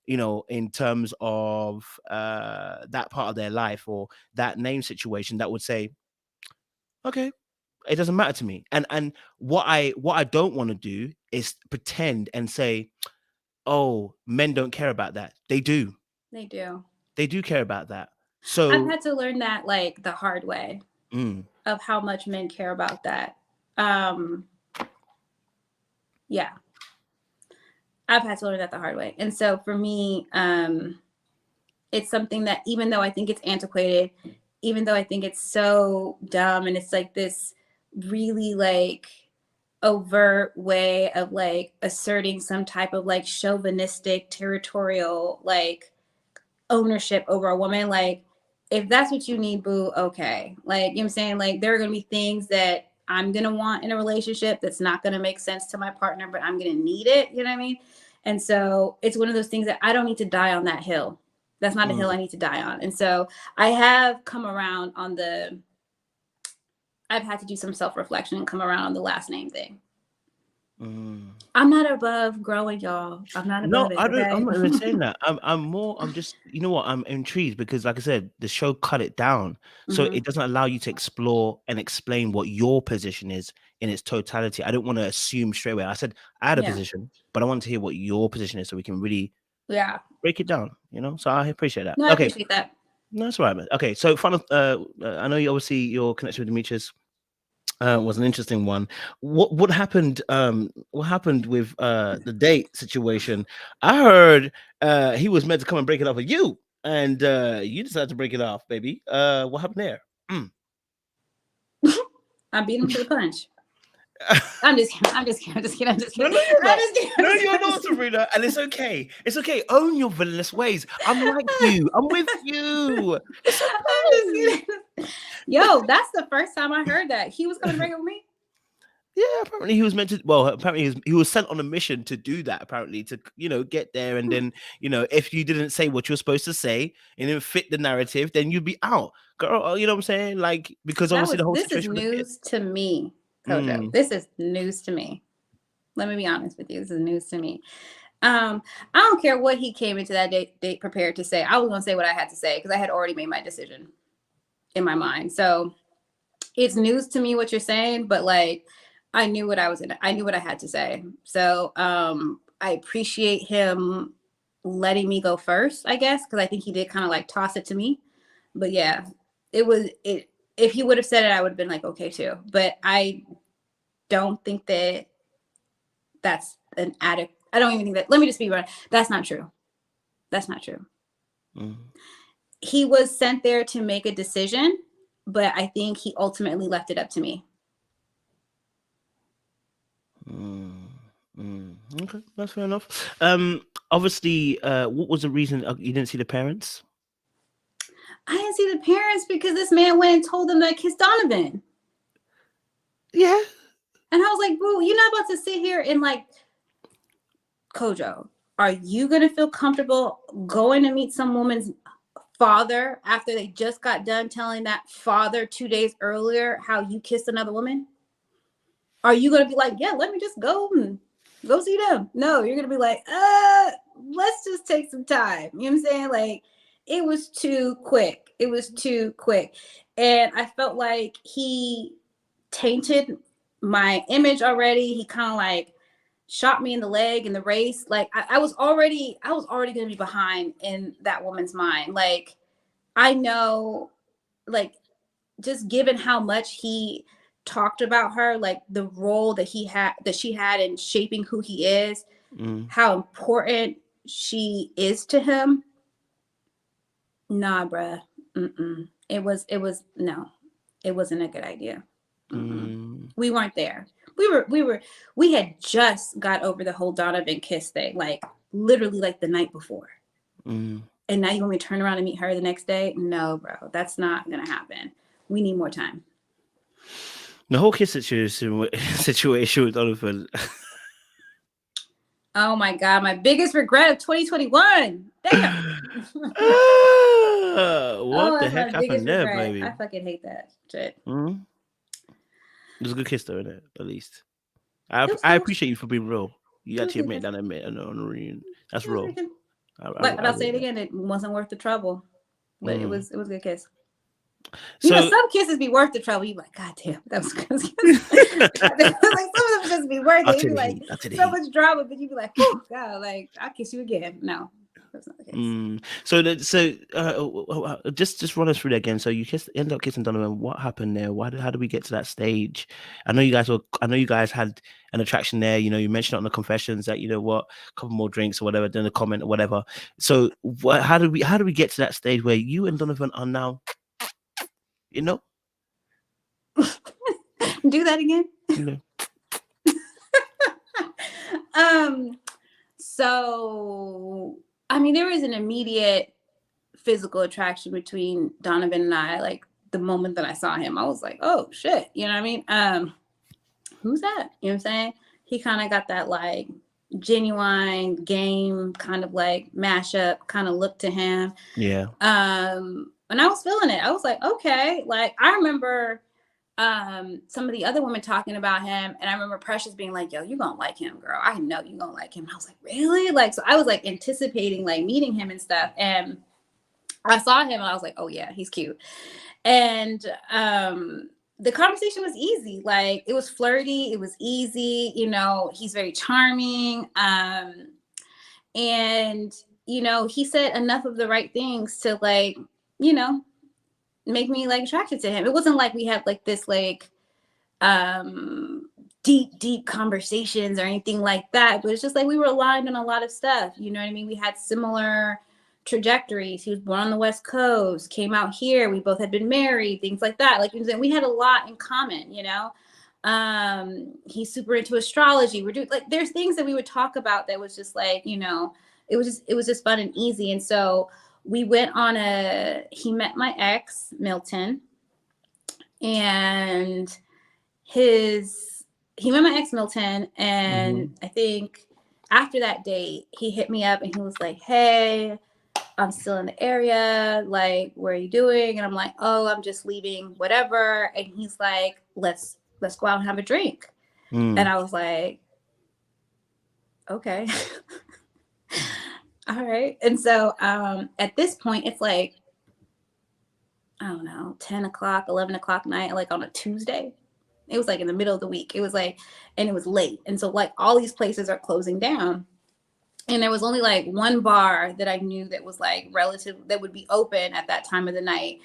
in terms of that part of their life or that name situation, that would say, okay, it doesn't matter to me. And what I don't want to do is pretend and say, oh, men don't care about that. They do. They do care about that. So I've had to learn that the hard way of how much men care about that. Yeah. I've had to learn that the hard way. And so for me, it's something that, even though I think it's antiquated, even though I think it's so dumb, and it's this really overt way of asserting some type of chauvinistic, territorial ownership over a woman, if that's what you need, boo, okay. You know what I'm saying? There are gonna be things that I'm gonna want in a relationship that's not gonna make sense to my partner, but I'm gonna need it. You know what I mean? And so it's one of those things that I don't need to die on that hill. That's not a hill I need to die on. And so I have come around on the I've had to do some self-reflection and come around on the last name thing. I'm not above growing, y'all. I'm not above it. Okay? I'm not even saying that. I'm just, you know what? I'm intrigued because, like I said, the show cut it down. So it doesn't allow you to explore and explain what your position is in its totality. I don't want to assume straight away. I said I had a position, but I want to hear what your position is so we can really break it down, you know? So I appreciate that. No, I appreciate that. No, that's all right, man. Okay, so final, I know your connection with Demetrius was an interesting one. What happened? What happened with the date situation? I heard he was meant to come and break it off with you, and you decided to break it off, baby. What happened there? I beat him to the punch. I'm just kidding. No, you're not, Sabrina, and it's okay. It's okay. Own your villainous ways. I'm like you. I'm with you. It's okay. I'm just kidding. Yo, that's the first time I heard that he was coming to break up with me. Yeah, apparently he was meant to. Well, apparently he was sent on a mission to do that. Apparently to get there, and then if you didn't say what you're supposed to say and didn't fit the narrative, then you'd be out, girl. You know what I'm saying? Like, because obviously the whole situation. This is news to me, Kojo. This is news to me. Let me be honest with you. This is news to me. I don't care what he came into that date prepared to say. I was gonna say what I had to say because I had already made my decision in my mind. So it's news to me what you're saying, but like I knew what I knew what I had to say. So I appreciate him letting me go first, I guess, because I think he did kind of like toss it to me. But yeah, if he would have said it, I would have been like, okay too. But I don't think that's an adequate. I don't even think that. Let me just be right. That's not true. That's not true. He was sent there to make a decision, but I think he ultimately left it up to me. Okay, that's fair enough. Obviously, what was the reason you didn't see the parents? I didn't see the parents because this man went and told them that I kissed Donovan. Yeah. And I was like, bro, you're not about to sit here and like, Kojo, are you going to feel comfortable going to meet some woman's father after they just got done telling that father 2 days earlier how you kissed another woman? Are you going to be like, yeah, let me just go and go see them? No, you're going to be like, let's just take some time. You know what I'm saying? Like, it was too quick. It was too quick. And I felt like he tainted my image already. He kind of like shot me in the leg in the race. Like I was already going to be behind in that woman's mind. Like, I know, like, just given how much he talked about her, like the role that she had in shaping who he is, how important she is to him. Nah, bruh. It wasn't a good idea. We weren't there. We had just got over the whole Donovan kiss thing, like literally like the night before. And now you want me to turn around and meet her the next day? No, bro, that's not gonna happen. We need more time. The whole kiss situation with Donovan. Oh my God, my biggest regret of 2021. Damn. What the heck happened there, baby? I fucking hate that shit. It was a good kiss, though, isn't it? At least. I appreciate you for being real. You actually admit that on the reunion. That's real. I'll say it again. It wasn't worth the trouble, but it was a good kiss. So, some kisses be worth the trouble. You be like, God damn, that was good. Like some of them just be worth it. You be like so much drama, but you be like, oh God, like I'll kiss you again. No, that's not the case. Just run us through that again. So you end up kissing Donovan. What happened there? How did we get to that stage? I know you guys had an attraction there. You know, you mentioned it on the confessions that a couple more drinks or whatever, then a comment or whatever. So how do we get to that stage where you and Donovan are now? Do that again. So I mean, there was an immediate physical attraction between Donovan and I. Like the moment that I saw him, I was like, oh shit, you know what I mean? Who's that? You know what I'm saying? He kind of got that like genuine game kind of like mashup kind of look to him. Yeah. And I was feeling it. I was like, okay. Like I remember some of the other women talking about him, and I remember Precious being like, yo, you gonna like him, girl. I know you gonna like him. And I was like, really? Like, so I was like anticipating like meeting him and stuff, and I saw him and I was like, oh yeah, he's cute. And the conversation was easy. Like, it was flirty, it was easy, you know, he's very charming. And you know, he said enough of the right things to like, you know, make me like attracted to him. It wasn't like we had like this like deep conversations or anything like that, but it's just like we were aligned on a lot of stuff. You know what I mean? We had similar trajectories. He was born on the West Coast, came out here, we both had been married, things like that. Like, we had a lot in common, you know. He's super into astrology. We're doing like, there's things that we would talk about that was just like, you know, it was just fun and easy. And so we went on he met my ex, Milton, and he met my ex, Milton, and I think after that date, he hit me up and he was like, hey, I'm still in the area. Like, what are you doing? And I'm like, oh, I'm just leaving, whatever. And he's like, let's go out and have a drink. And I was like, okay. All right. And so at this point, it's like, I don't know, 10 o'clock, 11 o'clock night, like on a Tuesday. It was like in the middle of the week. It was like, and it was late. And so like all these places are closing down. And there was only like one bar that I knew that was like that would be open at that time of the night.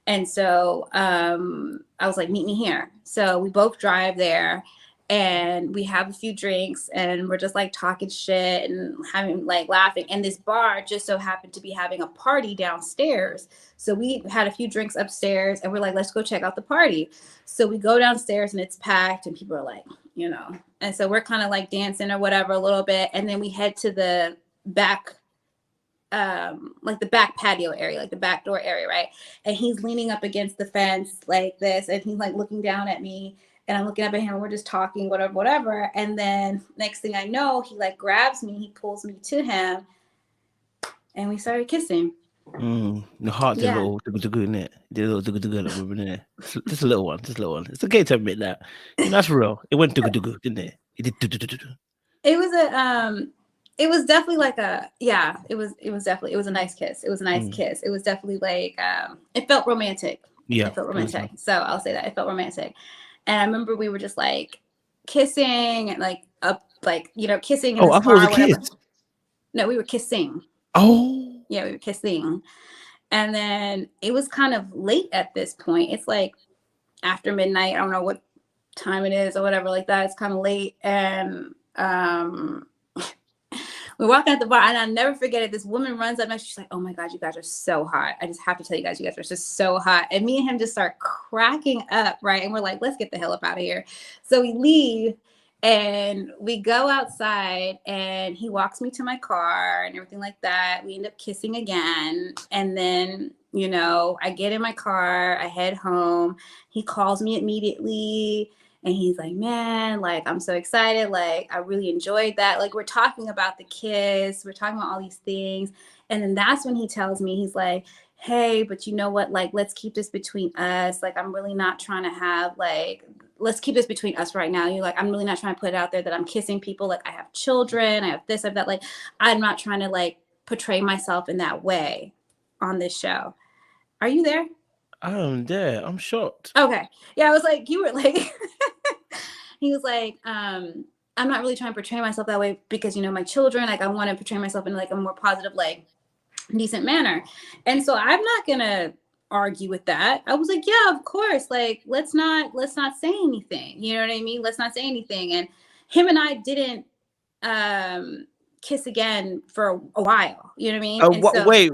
And so I was like, meet me here. So we both drive there and we have a few drinks and we're just like talking shit and having like laughing. And this bar just so happened to be having a party downstairs. So we had a few drinks upstairs and we're like, let's go check out the party. So we go downstairs and it's packed and people are like, you know, and so we're kind of like dancing or whatever a little bit. And then we head to the back, like the back patio area, like the back door area, right? And he's leaning up against the fence like this, and he's like looking down at me, and I'm looking up at him, and we're just talking, whatever. And then next thing I know, he like grabs me, he pulls me to him, and we started kissing. The heart did a little dugga in it. Did a little dugga in it. Just a little one. It's okay to admit that. You know, that's real. It went dugga, didn't it? It did dugga. It was it was definitely like it was a nice kiss. It was a nice kiss. It was definitely like, it felt romantic. Yeah. It felt romantic. So I'll say that it felt romantic. And I remember we were just like kissing and like you know, kissing in this car, I thought it was a kiss. No, we were kissing. Oh. Yeah, we were kissing. And then it was kind of late at this point. It's like after midnight. I don't know what time it is or whatever like that. It's kind of late. And we're walking at the bar, and I'll never forget it. This woman runs up next. She's like, "Oh my God, you guys are so hot. I just have to tell you guys are just so hot." And me and him just start cracking up, right? And we're like, "Let's get the hell up out of here." So we leave, and we go outside, and he walks me to my car and everything like that. We end up kissing again, and then, you know, I get in my car, I head home. He calls me immediately. And he's like, man, like, I'm so excited. Like, I really enjoyed that. Like, we're talking about the kiss. We're talking about all these things. And then that's when he tells me, he's like, hey, but you know what? Like, let's keep this between us. Like, I'm really not trying to have, like, let's keep this between us right now. You're like, I'm really not trying to put it out there that I'm kissing people. Like, I have children. I have this, I have that. Like, I'm not trying to, like, portray myself in that way on this show. Are you there? I'm there. I'm shocked. Okay. Yeah, I was like, you were like, he was like, I'm not really trying to portray myself that way because, you know, my children, like, I want to portray myself in like a more positive, like, decent manner. And so I'm not going to argue with that. I was like, yeah, of course. Like, let's not say anything. You know what I mean? Let's not say anything. And him and I didn't kiss again for a while. You know what I mean? Oh, wait.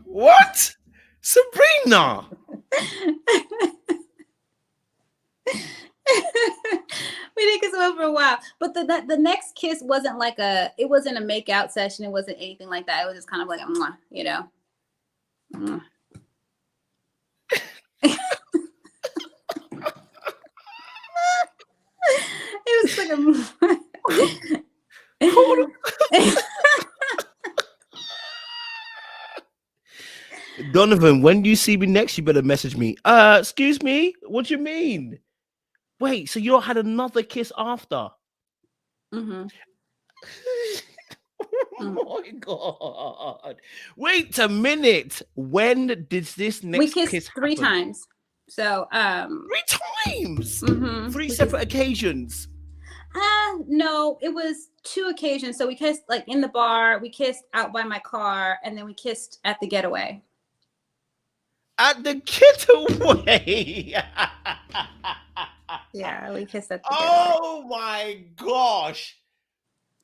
What? Sabrina. We didn't kiss him for a while, but the next kiss wasn't like it wasn't a make out session. It wasn't anything like that. It was just kind of like a mwah, you know. Mwah. It was like a Donovan, when you see me next, you better message me. Excuse me, what do you mean? Wait, so you had another kiss after? Mm-hmm. Oh my God. Wait a minute. When did this next kiss happen? 3 times. So 3 times? Mm-hmm. 3 separate occasions? No, it was 2 occasions. So we kissed like in the bar, we kissed out by my car, and then we kissed at the getaway. At the getaway? Yeah, we kissed at the getaway. Oh my gosh.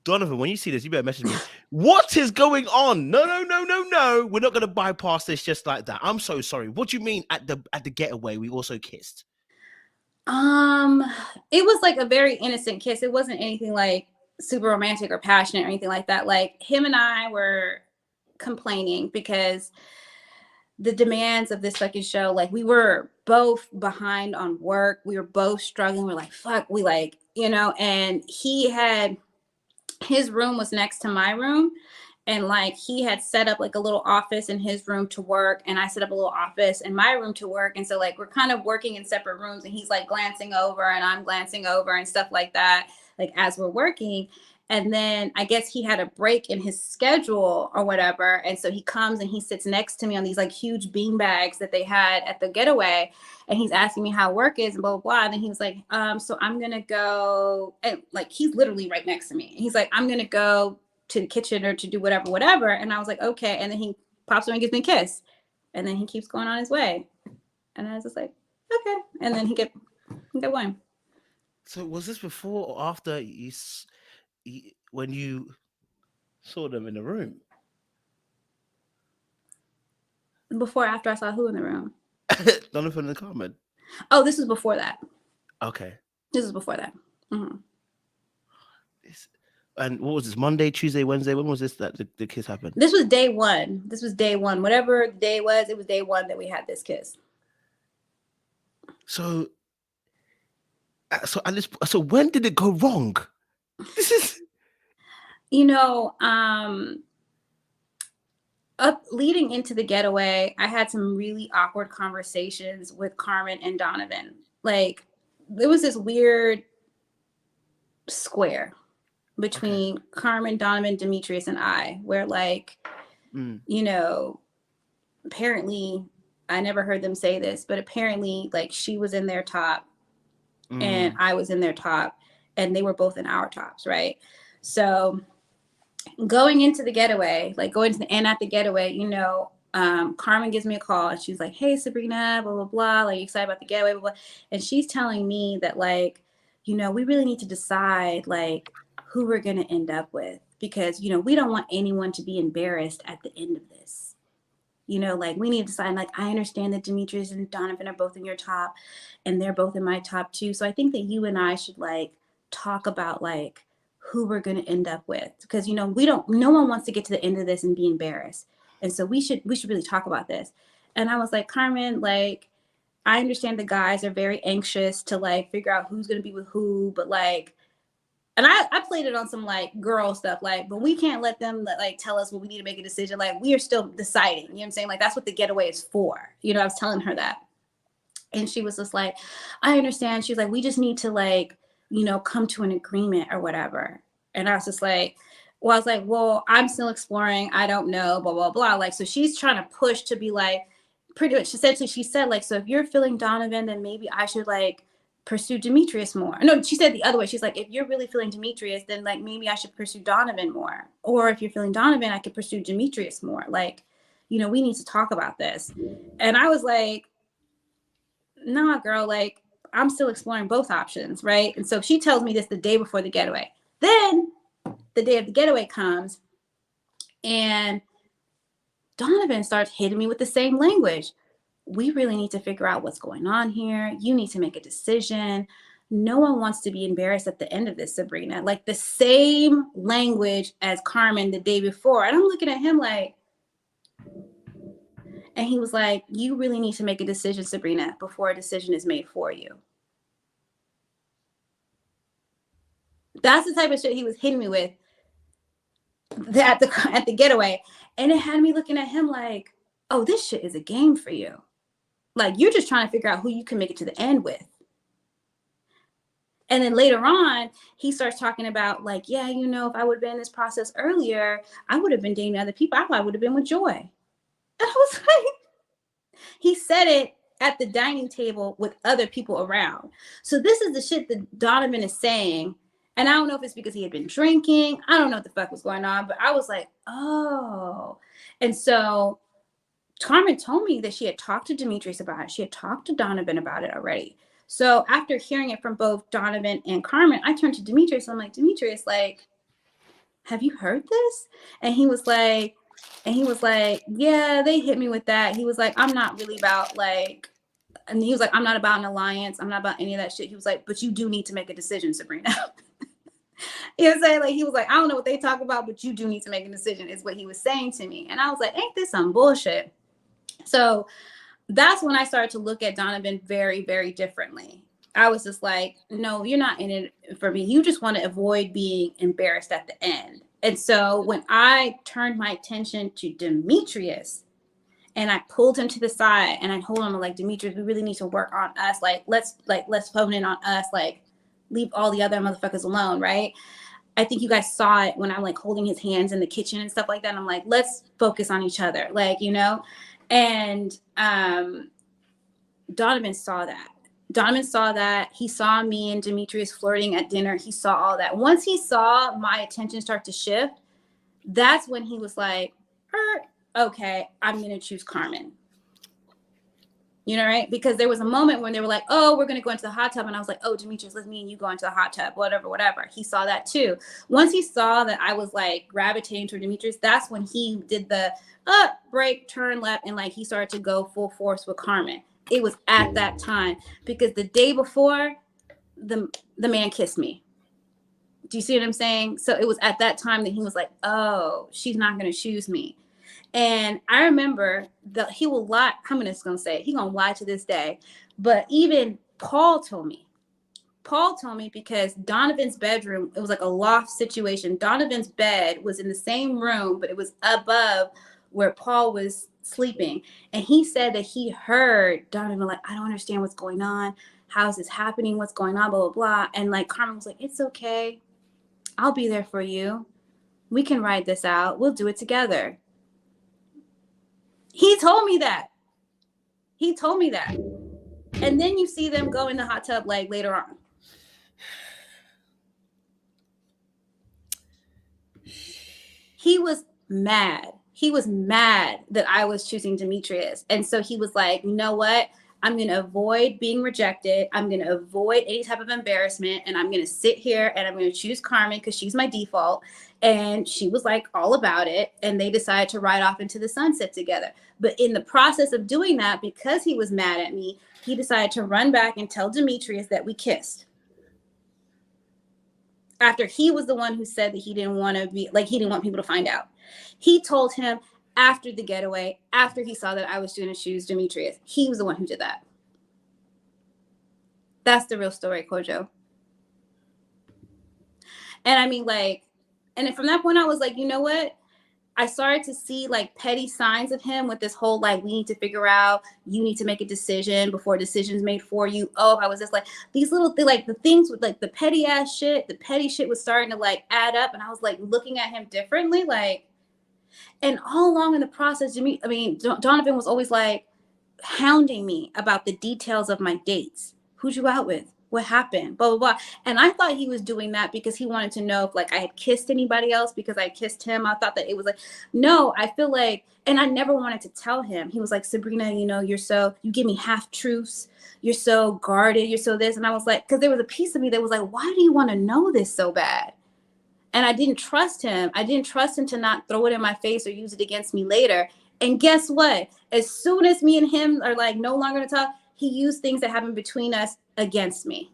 Donovan, when you see this, you better message me. What is going on? No. We're not going to bypass this just like that. I'm so sorry. What do you mean at the getaway we also kissed? It was like a very innocent kiss. It wasn't anything like super romantic or passionate or anything like that. Like him and I were complaining because the demands of this fucking show, like we were both behind on work. We were both struggling. We're like, fuck, we like, and his room was next to my room. And like he had set up like a little office in his room to work, and I set up a little office in my room to work. And so like we're kind of working in separate rooms, and he's like glancing over and I'm glancing over and stuff like that, like as we're working. And then I guess he had a break in his schedule or whatever. And so he comes and he sits next to me on these like huge bean bags that they had at the getaway. And he's asking me how work is and blah, blah, blah. And then he was like, so I'm going to go. And like, he's literally right next to me. And he's like, I'm going to go to the kitchen or to do whatever. And I was like, okay. And then he pops over and gives me a kiss. And then he keeps going on his way. And I was just like, okay. And then he kept going. So was this before or after when you saw them in the room? Before, after I saw who in the room? Donovan and Carmen. Oh, this was before that. Okay. This was before that. Mm-hmm. And what was this? Monday, Tuesday, Wednesday? When was this that the kiss happened? This was day one. Whatever day was, it was day one that we had this kiss. So when did it go wrong? This is, leading into the getaway, I had some really awkward conversations with Carmen and Donovan. Like there was this weird square between Carmen, Donovan, Demetrius, and I, where like, apparently I never heard them say this, but apparently like she was in their top and I was in their top, and they were both in our tops, right? So going into the getaway, like going to the end at the getaway, Carmen gives me a call and she's like, hey, Sabrina, blah, blah, blah, like excited about the getaway, blah, blah. And she's telling me that like, we really need to decide like who we're going to end up with, because, we don't want anyone to be embarrassed at the end of this. Like we need to decide, like, I understand that Demetrius and Donovan are both in your top and they're both in my top too. So I think that you and I should like talk about like who we're going to end up with, because, no one wants to get to the end of this and be embarrassed. And so we should really talk about this. And I was like, Carmen, like, I understand the guys are very anxious to like figure out who's going to be with who, but like, and I played it on some like girl stuff, like, but we can't let them like tell us when we need to make a decision. Like we are still deciding, you know what I'm saying? Like that's what the getaway is for. I was telling her that. And she was just like, I understand. She's like, we just need to like, come to an agreement or whatever. And I was just like, well, I'm still exploring. I don't know, blah, blah, blah. Like, so she's trying to push to be like, pretty much, she said like, so if you're feeling Donovan, then maybe I should like pursue Demetrius more. No, she said the other way. She's like, if you're really feeling Demetrius, then like maybe I should pursue Donovan more. Or if you're feeling Donovan, I could pursue Demetrius more. Like, we need to talk about this. And I was like, nah, girl, like I'm still exploring both options, right? And so she tells me this the day before the getaway. Then the day of the getaway comes and Donovan starts hitting me with the same language. We really need to figure out what's going on here. You need to make a decision. No one wants to be embarrassed at the end of this, Sabrina. Like the same language as Carmen the day before. And I'm looking at him like, and he was like, you really need to make a decision, Sabrina, before a decision is made for you. That's the type of shit he was hitting me with at the getaway. And it had me looking at him like, oh, this shit is a game for you. Like, you're just trying to figure out who you can make it to the end with. And then later on, he starts talking about like, yeah, you know, if I would have been in this process earlier, I would have been dating other people. I probably would have been with Joy. And I was like, he said it at the dining table with other people around. So this is the shit that Donovan is saying. And I don't know if it's because he had been drinking. I don't know what the fuck was going on, but I was like, oh. And so Carmen told me that she had talked to Demetrius about it. She had talked to Donovan about it already. So after hearing it from both Donovan and Carmen, I turned to Demetrius. I'm like, Demetrius, like, have you heard this? And he was like, yeah, they hit me with that. He was like, I'm not really about like, and he was like, I'm not about an alliance. I'm not about any of that shit. He was like, but you do need to make a decision, Sabrina. You know what I'm saying? Like, he was like, I don't know what they talk about, but you do need to make a decision, is what he was saying to me. And I was like, ain't this some bullshit? So that's when I started to look at Donovan very, very differently. I was just like, no, you're not in it for me. You just want to avoid being embarrassed at the end. And so when I turned my attention to Demetrius and I pulled him to the side and I told him, like, Demetrius, we really need to work on us. Let's phone in on us. Like, leave all the other motherfuckers alone. Right. I think you guys saw it when I'm like holding his hands in the kitchen and stuff like that. And I'm like, let's focus on each other. Like, you know, and Donovan saw that. He saw me and Demetrius flirting at dinner. He saw all that. Once he saw my attention start to shift, that's when he was like, okay, I'm going to choose Carmen. You know, right? Because there was a moment when they were like, oh, we're going to go into the hot tub. And I was like, oh, Demetrius, let me and you go into the hot tub, whatever. He saw that too. Once he saw that I was like gravitating toward Demetrius, that's when he did the break, turn left. And like, he started to go full force with Carmen. It was at that time, because the day before the man kissed me. Do you see what I'm saying? So it was at that time that he was like, oh, she's not going to choose me. And I remember that he will lie. I'm just going to say it. He's going to lie to this day. But even Paul told me because Donovan's bedroom, it was like a loft situation. Donovan's bed was in the same room, but it was above where Paul was sleeping. And he said that he heard Donovan like, I don't understand what's going on. How is this happening? What's going on? Blah, blah, blah. And like Carmen was like, it's okay. I'll be there for you. We can ride this out. We'll do it together. He told me that. And then you see them go in the hot tub like later on. He was mad. That I was choosing Demetrius. And so he was like, you know what? I'm going to avoid being rejected. I'm going to avoid any type of embarrassment. And I'm going to sit here and I'm going to choose Carmen because she's my default. And she was like all about it. And they decided to ride off into the sunset together. But in the process of doing that, because he was mad at me, he decided to run back and tell Demetrius that we kissed. After he was the one who said that he didn't want to be, like, he didn't want people to find out. He told him after the getaway, after he saw that I was going to choose Demetrius. He was the one who did that. That's the real story, Kojo. And I mean, like, and from that point, I was like, you know what? I started to see like petty signs of him with this whole, like, we need to figure out, you need to make a decision before a decision's made for you. Oh, I was just like, these little like the things with like the petty ass shit, the petty shit was starting to like add up. And I was like looking at him differently, like, and all along in the process, Donovan was always like hounding me about the details of my dates. Who'd you out with? What happened? Blah, blah, blah. And I thought he was doing that because he wanted to know if like I had kissed anybody else because I kissed him. I thought that it was like, no, I feel like, and I never wanted to tell him. He was like, Sabrina, you know, you give me half truths. You're so guarded. You're so this. And I was like, because there was a piece of me that was like, why do you want to know this so bad? And I didn't trust him. I didn't trust him to not throw it in my face or use it against me later. And guess what? As soon as me and him are like no longer to talk, he used things that happened between us against me.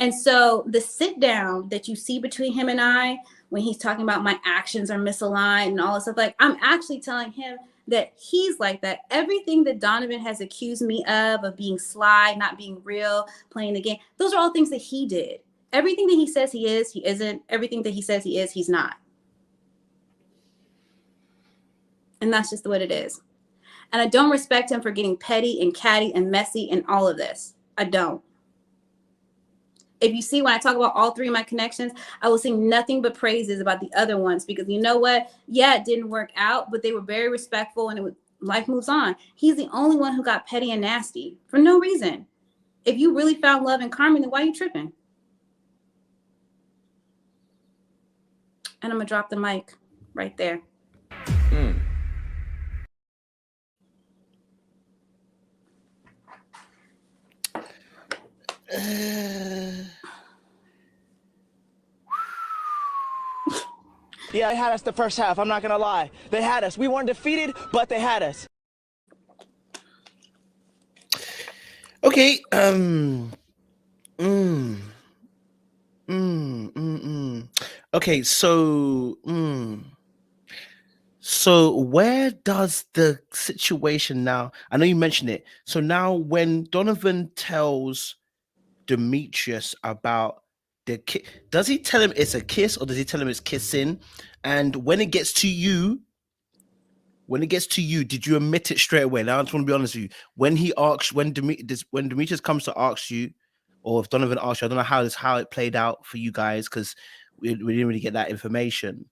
And so the sit down that you see between him and I, when he's talking about my actions are misaligned and all this stuff, like, I'm actually telling him that he's like that. Everything that Donovan has accused me of being sly, not being real, playing the game, those are all things that he did. Everything that he says he is, he isn't. Everything that he says he is, he's not. And that's just what it is. And I don't respect him for getting petty and catty and messy and all of this. I don't. If you see, when I talk about all three of my connections, I will sing nothing but praises about the other ones, because you know what? Yeah, it didn't work out, but they were very respectful, and life moves on. He's the only one who got petty and nasty for no reason. If you really found love in Carmen, then why are you tripping? And I'm going to drop the mic right there. Yeah, they had us the first half. I'm not going to lie. They had us. We weren't defeated, but they had us. Okay. Okay, so where does the situation now? I know you mentioned it. So now when Donovan tells Demetrius about the kiss, does he tell him it's a kiss, or does he tell him it's kissing? And when it gets to you, did you admit it straight away? Now I just want to be honest with you. When Demetrius comes to ask you, or if Donovan asks you, I don't know how it played out for you guys, because we didn't really get that information.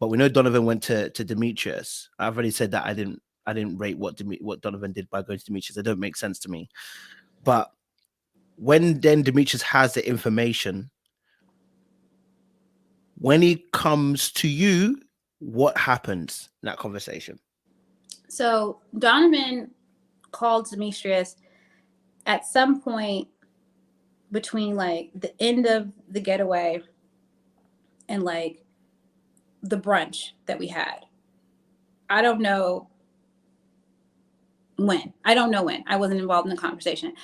But we know Donovan went to Demetrius. I've already said that I didn't rate what Donovan did by going to Demetrius. It don't make sense to me. But when then Demetrius has the information, when he comes to you, what happens in that conversation? So Donovan called Demetrius at some point between like the end of the getaway and like the brunch that we had. I don't know when. I wasn't involved in the conversation.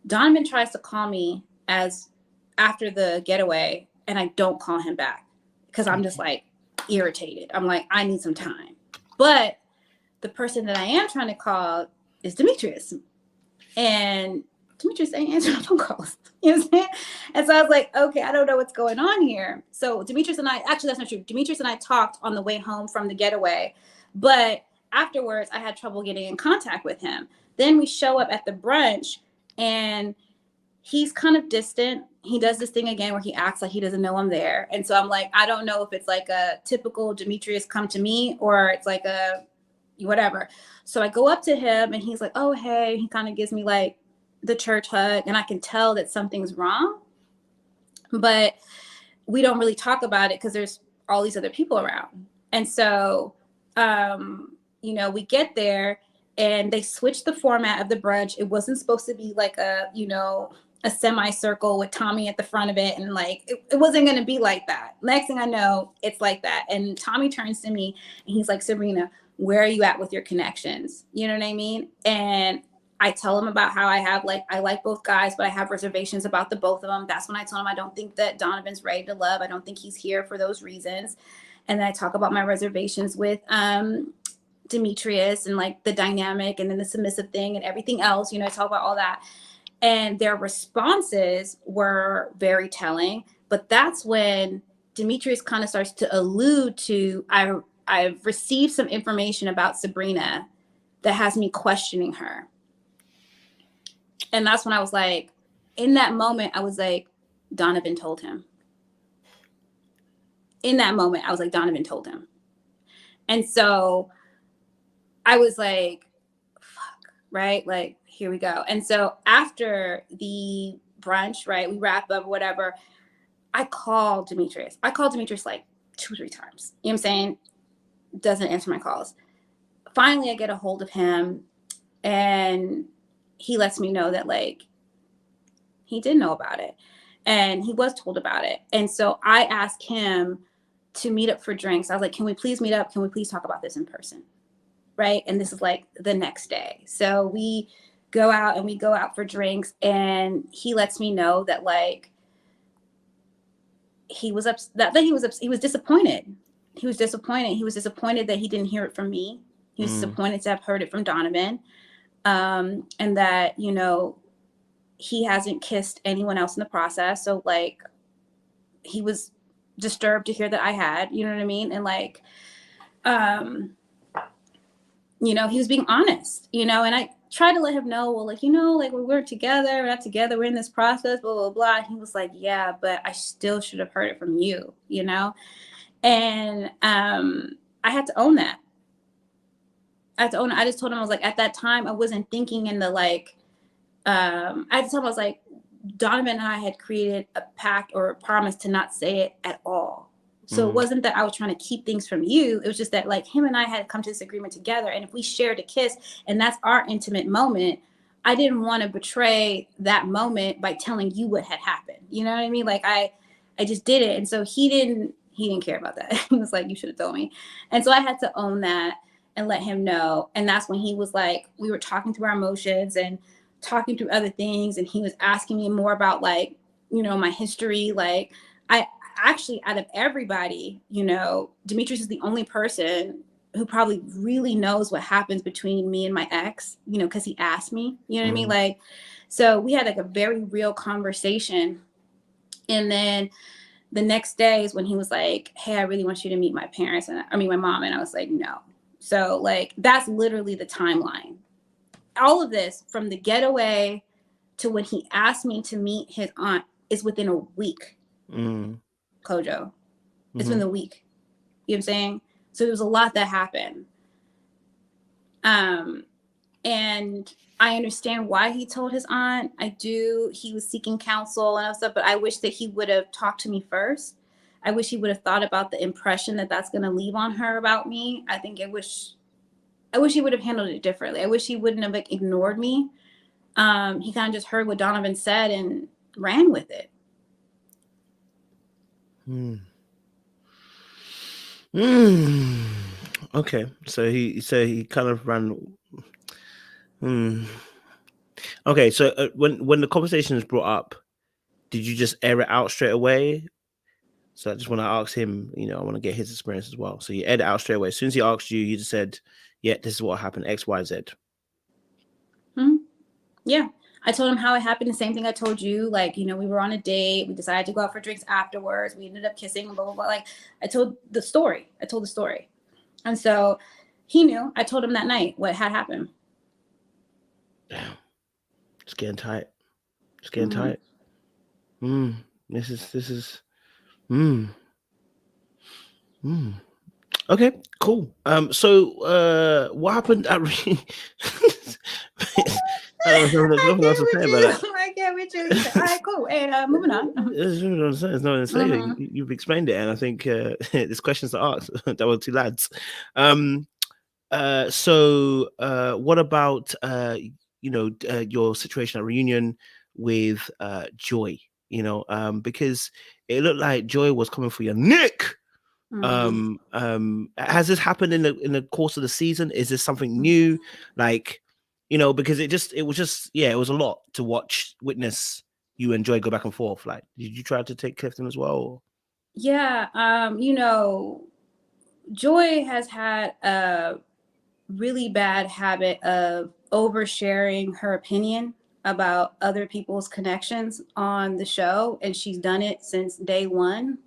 Donovan tries to call me after the getaway, and I don't call him back because I'm just like irritated. I'm like, I need some time. But the person that I am trying to call is Demetrius. And Demetrius ain't answering my phone calls. You know what I'm saying? And so I was like, okay, I don't know what's going on here. So Demetrius and I, actually, that's not true. Demetrius and I talked on the way home from the getaway. But afterwards, I had trouble getting in contact with him. Then we show up at the brunch, and he's kind of distant. He does this thing again where he acts like he doesn't know I'm there. And so I'm like, I don't know if it's like a typical Demetrius come to me, or it's like a whatever. So I go up to him, and he's like, oh, hey. He kind of gives me like the church hug, and I can tell that something's wrong, but we don't really talk about it because there's all these other people around. And so, we get there, and they switched the format of the brunch. It wasn't supposed to be like a semicircle with Tommy at the front of it. And like, it wasn't going to be like that. Next thing I know, it's like that. And Tommy turns to me, and he's like, Sabrina, where are you at with your connections? You know what I mean? And I tell him about how I like both guys, but I have reservations about the both of them. That's when I told him I don't think that Donovan's ready to love. I don't think he's here for those reasons. And then I talk about my reservations with Demetrius and like the dynamic, and then the submissive thing and everything else. I talk about all that. And their responses were very telling. But that's when Demetrius kind of starts to allude to, I've received some information about Sabrina that has me questioning her. And that's when I was like, in that moment, I was like, Donovan told him. In that moment, I was like, Donovan told him. And so I was like, fuck, right? Like, here we go. And so after the brunch, right, we wrap up, whatever, I called Demetrius. I called Demetrius like 2 or 3 times. You know what I'm saying? Doesn't answer my calls. Finally, I get a hold of him, and he lets me know that like he did know about it, and he was told about it. And so I asked him to meet up for drinks. I was like, can we please meet up? Can we please talk about this in person? Right. And this is like the next day. So we go out for drinks, and he lets me know that like he was disappointed. He was disappointed that he didn't hear it from me. He was disappointed to have heard it from Donovan. And that, he hasn't kissed anyone else in the process. So like, he was disturbed to hear that I had, you know what I mean? And like, you know, he was being honest, you know, and I tried to let him know, well, like, you know, like we're together, we're not together, we're in this process, blah, blah, blah. And he was like, yeah, but I still should have heard it from you, you know? And I had to own that. I had to own it. I just told him, I was like, at that time, I wasn't thinking in the like, I had to tell him, I was like, Donovan and I had created a pact or a promise to not say it at all. So it wasn't that I was trying to keep things from you. It was just that like him and I had come to this agreement together. And if we shared a kiss and that's our intimate moment, I didn't want to betray that moment by telling you what had happened. You know what I mean? Like I just did it. And so he didn't care about that. He was like, you should have told me. And so I had to own that and let him know. And that's when he was like, we were talking through our emotions and talking through other things. And he was asking me more about like, you know, my history. Like I actually, out of everybody, you know, Demetrius is the only person who probably really knows what happens between me and my ex, you know, because he asked me, you know what I mean? Like, so we had like a very real conversation. And then the next day is when he was like, hey, I really want you to meet my parents. And I mean, my mom. And I was like, no. So like, that's literally the timeline. All of this from the getaway to when he asked me to meet his aunt is within a week. Kojo. It's been the week. You know what I'm saying? So there was a lot that happened. And I understand why he told his aunt. I do. He was seeking counsel and stuff, but I wish that he would have talked to me first. I wish he would have thought about the impression that that's going to leave on her about me. I wish he would have handled it differently. I wish he wouldn't have like, ignored me. He kind of just heard what Donovan said and ran with it. Okay, so he kind of ran. Okay, so when the conversation is brought up, did you just air it out straight away? So I just want to ask him, you know, I want to get his experience as well. So you aired it out straight away. As soon as he asked you, you just said, yeah, this is what happened, X, Y, Z. Yeah. I told him how it happened. The same thing I told you. Like, you know, we were on a date. We decided to go out for drinks afterwards. We ended up kissing, blah, blah, blah. Like, I told the story. And so he knew. I told him that night what had happened. Damn. It's getting tight. This is. Okay, cool. So what happened at there's nothing else to say about that. I get with you. All right, cool. And moving on. There's nothing to say. You've explained it, and I think there's questions to ask. That were two lads. So what about you know, your situation at reunion with Joy? You know, because it looked like Joy was coming for your neck. Has this happened in the course of the season? Is this something new? Like, you know, because it was a lot to witness you and Joy go back and forth. Like, did you try to take Clifton as well? Or? Yeah, you know, Joy has had a really bad habit of oversharing her opinion about other people's connections on the show, and she's done it since day one.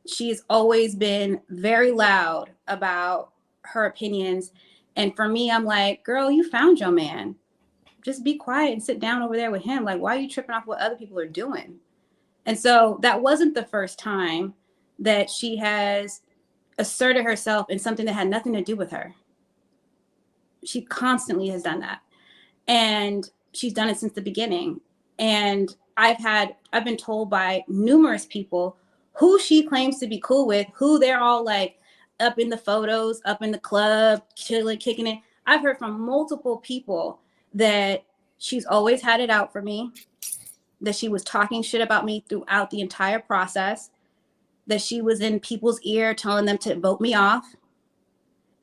She's always been very loud about her opinions. And for me, I'm like, girl, you found your man. Just be quiet and sit down over there with him. Like, why are you tripping off what other people are doing? And so that wasn't the first time that she has asserted herself in something that had nothing to do with her. She constantly has done that. And she's done it since the beginning. And I've been told by numerous people who she claims to be cool with, who they're all like up in the photos, up in the club, chilling, kicking it. I've heard from multiple people that she's always had it out for me, that she was talking shit about me throughout the entire process, that she was in people's ear telling them to vote me off.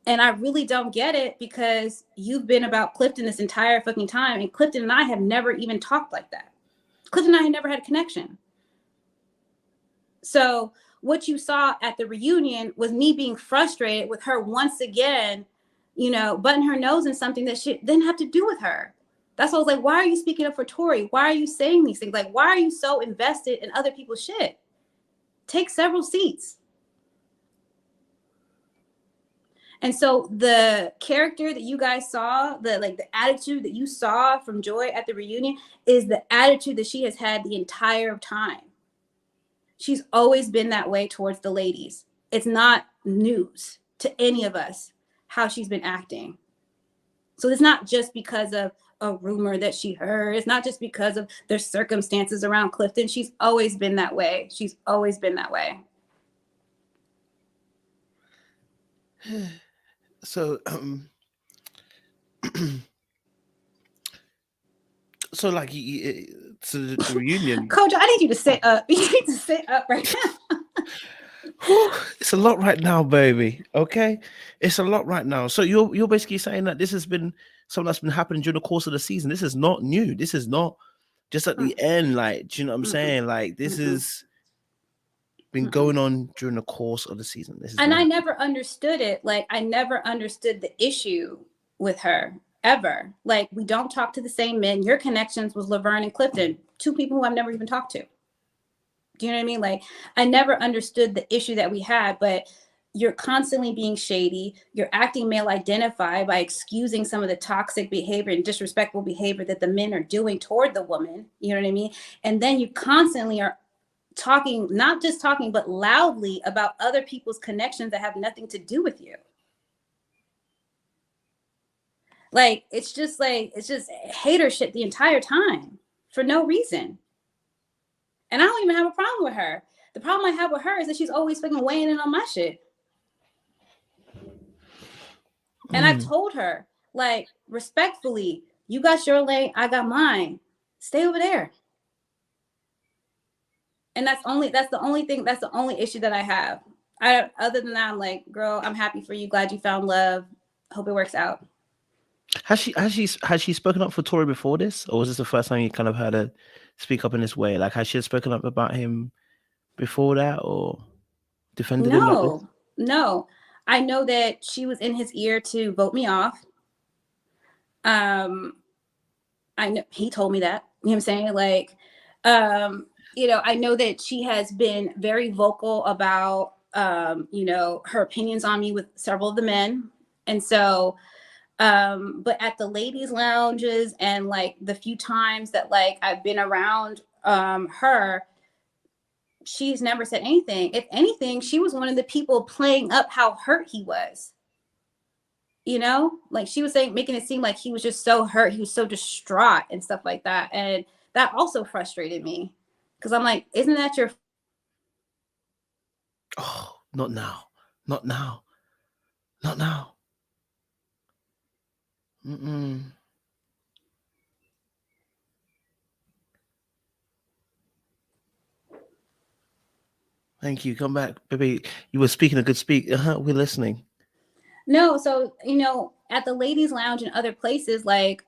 And I really don't get it, because you've been about Clifton this entire fucking time, and Clifton and I have never even talked like that. Clifton and I had never had a connection. So what you saw at the reunion was me being frustrated with her once again, you know, butting her nose in something that she didn't have to do with her. That's why I was like, why are you speaking up for Tory? Why are you saying these things? Like, why are you so invested in other people's shit? Take several seats. And so the character that you guys saw, the attitude that you saw from Joy at the reunion is the attitude that she has had the entire time. She's always been that way towards the ladies. It's not news to any of us how she's been acting. So it's not just because of a rumor that she heard. It's not just because of their circumstances around Clifton. She's always been that way. She's always been that way. So, so like, so the reunion. Coach, I need you to sit up. You need to sit up right now. It's a lot right now, baby. Okay, it's a lot right now. So you're basically saying that this has been something that's been happening during the course of the season. This is not new. This is not just at the end. Like, do you know what I'm saying? Like, this has been going on during the course of the season. And I never understood it. Like, I never understood the issue with her ever. Like, we don't talk to the same men. Your connections was Laverne and Clifton, two people who I've never even talked to. Do you know what I mean? Like, I never understood the issue that we had, but you're constantly being shady. You're acting male identified by excusing some of the toxic behavior and disrespectful behavior that the men are doing toward the woman. You know what I mean? And then you constantly are talking, not just talking, but loudly about other people's connections that have nothing to do with you. Like, it's just hater shit the entire time for no reason. And I don't even have a problem with her. The problem I have with her is that she's always fucking weighing in on my shit. And I told her, like, respectfully, you got your lane, I got mine. Stay over there. And that's the only issue that I have. Other than that, I'm like, girl, I'm happy for you. Glad you found love. Hope it works out. Has she spoken up for Tory before this, or was this the first time you kind of heard her speak up in this way? Like, has she spoken up about him before that, or defended him like this? No. I know that she was in his ear to vote me off. I know he told me that. You know what I'm saying? Like, I know that she has been very vocal about, her opinions on me with several of the men. And so, but at the ladies' lounges and like the few times that like I've been around her, she's never said anything. If anything, she was one of the people playing up how hurt he was. You know, like she was saying, making it seem like he was just so hurt. He was so distraught and stuff like that. And that also frustrated me because I'm like, isn't that your? Oh, not now. Not now. Not now. Thank you. Come back, baby. You were speaking a good speak. We're listening. No, so at the ladies' lounge and other places, like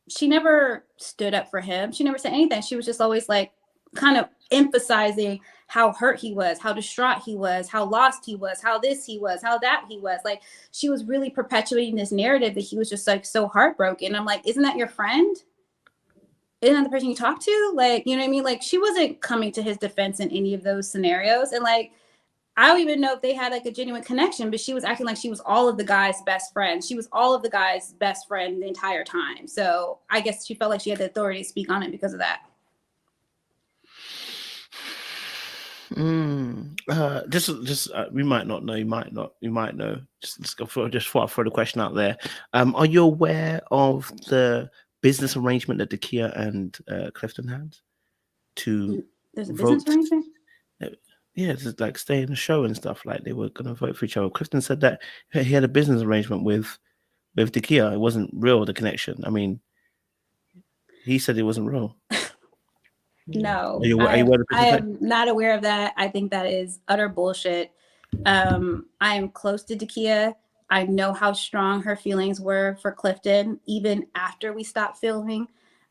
she never stood up for him. She never said anything. She was just always like kind of emphasizing how hurt he was, how distraught he was, how lost he was, how this he was, how that he was. Like she was really perpetuating this narrative that he was just like so heartbroken. I'm like, isn't that your friend? Isn't that the person you talk to? Like, you know what I mean? Like she wasn't coming to his defense in any of those scenarios. And like, I don't even know if they had like a genuine connection, but she was acting like she was all of the guys' best friend. She was all of the guys' best friend the entire time. So I guess she felt like she had the authority to speak on it because of that. Just we might not know. You might know. Just throw the question out there. Are you aware of the business arrangement that Dakia and Clifton had to There's a business arrangement? Yeah, just like stay in the show and stuff. Like they were gonna vote for each other. Clifton said that he had a business arrangement with Dakia. It wasn't real, the connection. I mean, he said it wasn't real. No, I am not aware of that. I think that is utter bullshit. I am close to Dakia. I know how strong her feelings were for Clifton, even after we stopped filming.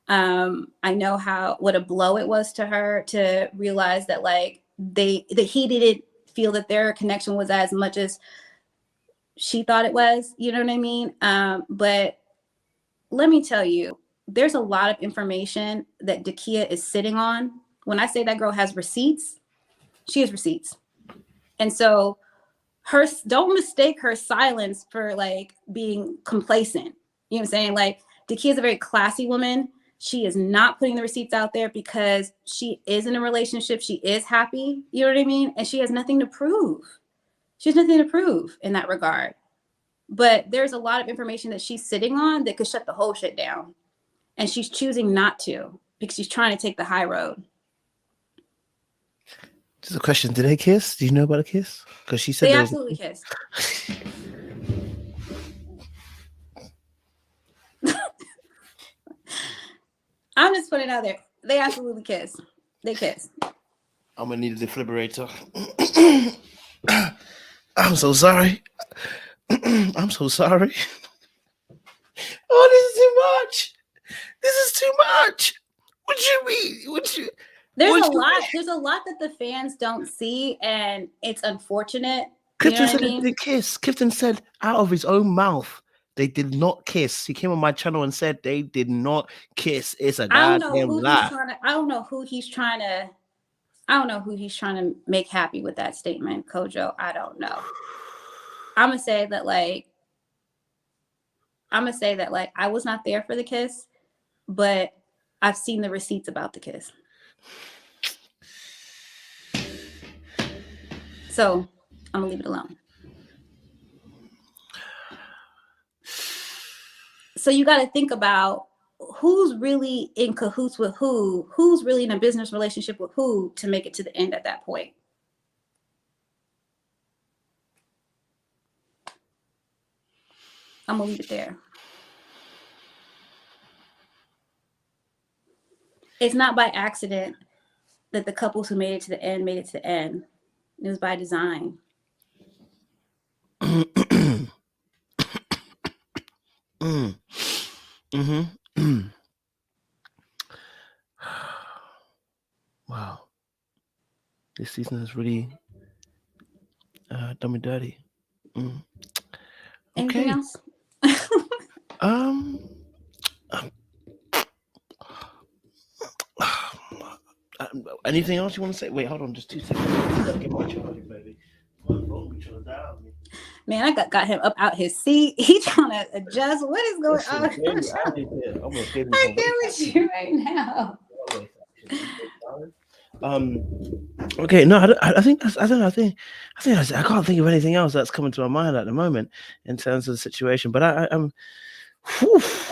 I know what a blow it was to her to realize that like he didn't feel that their connection was as much as she thought it was. You know what I mean? But let me tell you, there's a lot of information that Dakia is sitting on. When I say that girl has receipts, she has receipts. And so don't mistake her silence for like being complacent. You know what I'm saying? Like, Dakia is a very classy woman. She is not putting the receipts out there because she is in a relationship. She is happy. You know what I mean? And she has nothing to prove. She has nothing to prove in that regard. But there's a lot of information that she's sitting on that could shut the whole shit down. And she's choosing not to because she's trying to take the high road. Just a question. Did they kiss? Do you know about a kiss? Because she said they absolutely kissed. I'm just putting it out there. They absolutely kissed. They kissed. I'm gonna need a defibrillator. I'm so sorry. I'm so sorry. Oh, this is too much. This is too much. What you mean? What you? There's a lot. There's a lot that the fans don't see, and it's unfortunate. Clifton said they didn't kiss. Clifton said out of his own mouth they did not kiss. He came on my channel and said they did not kiss. It's a goddamn lie. I don't know who he's trying to make happy with that statement, Kojo. I don't know. I'm gonna say that like I was not there for the kiss, but I've seen the receipts about the kiss. So I'm gonna leave it alone. So you got to think about who's really in cahoots with who's really in a business relationship with who to make it to the end at that point. I'm gonna leave it there. It's not by accident that the couples who made it to the end made it to the end. It was by design. Wow, this season has really done me dirty. Anything else? Anything else you want to say? Wait, hold on, just 2 seconds. I gotta get my charger, baby. My phone be trying to die on me. Man, I got him up out his seat. He trying to adjust. What is going on? I get with you right now. Okay, no, I think I can't think of anything else that's coming to my mind at the moment in terms of the situation. But I'm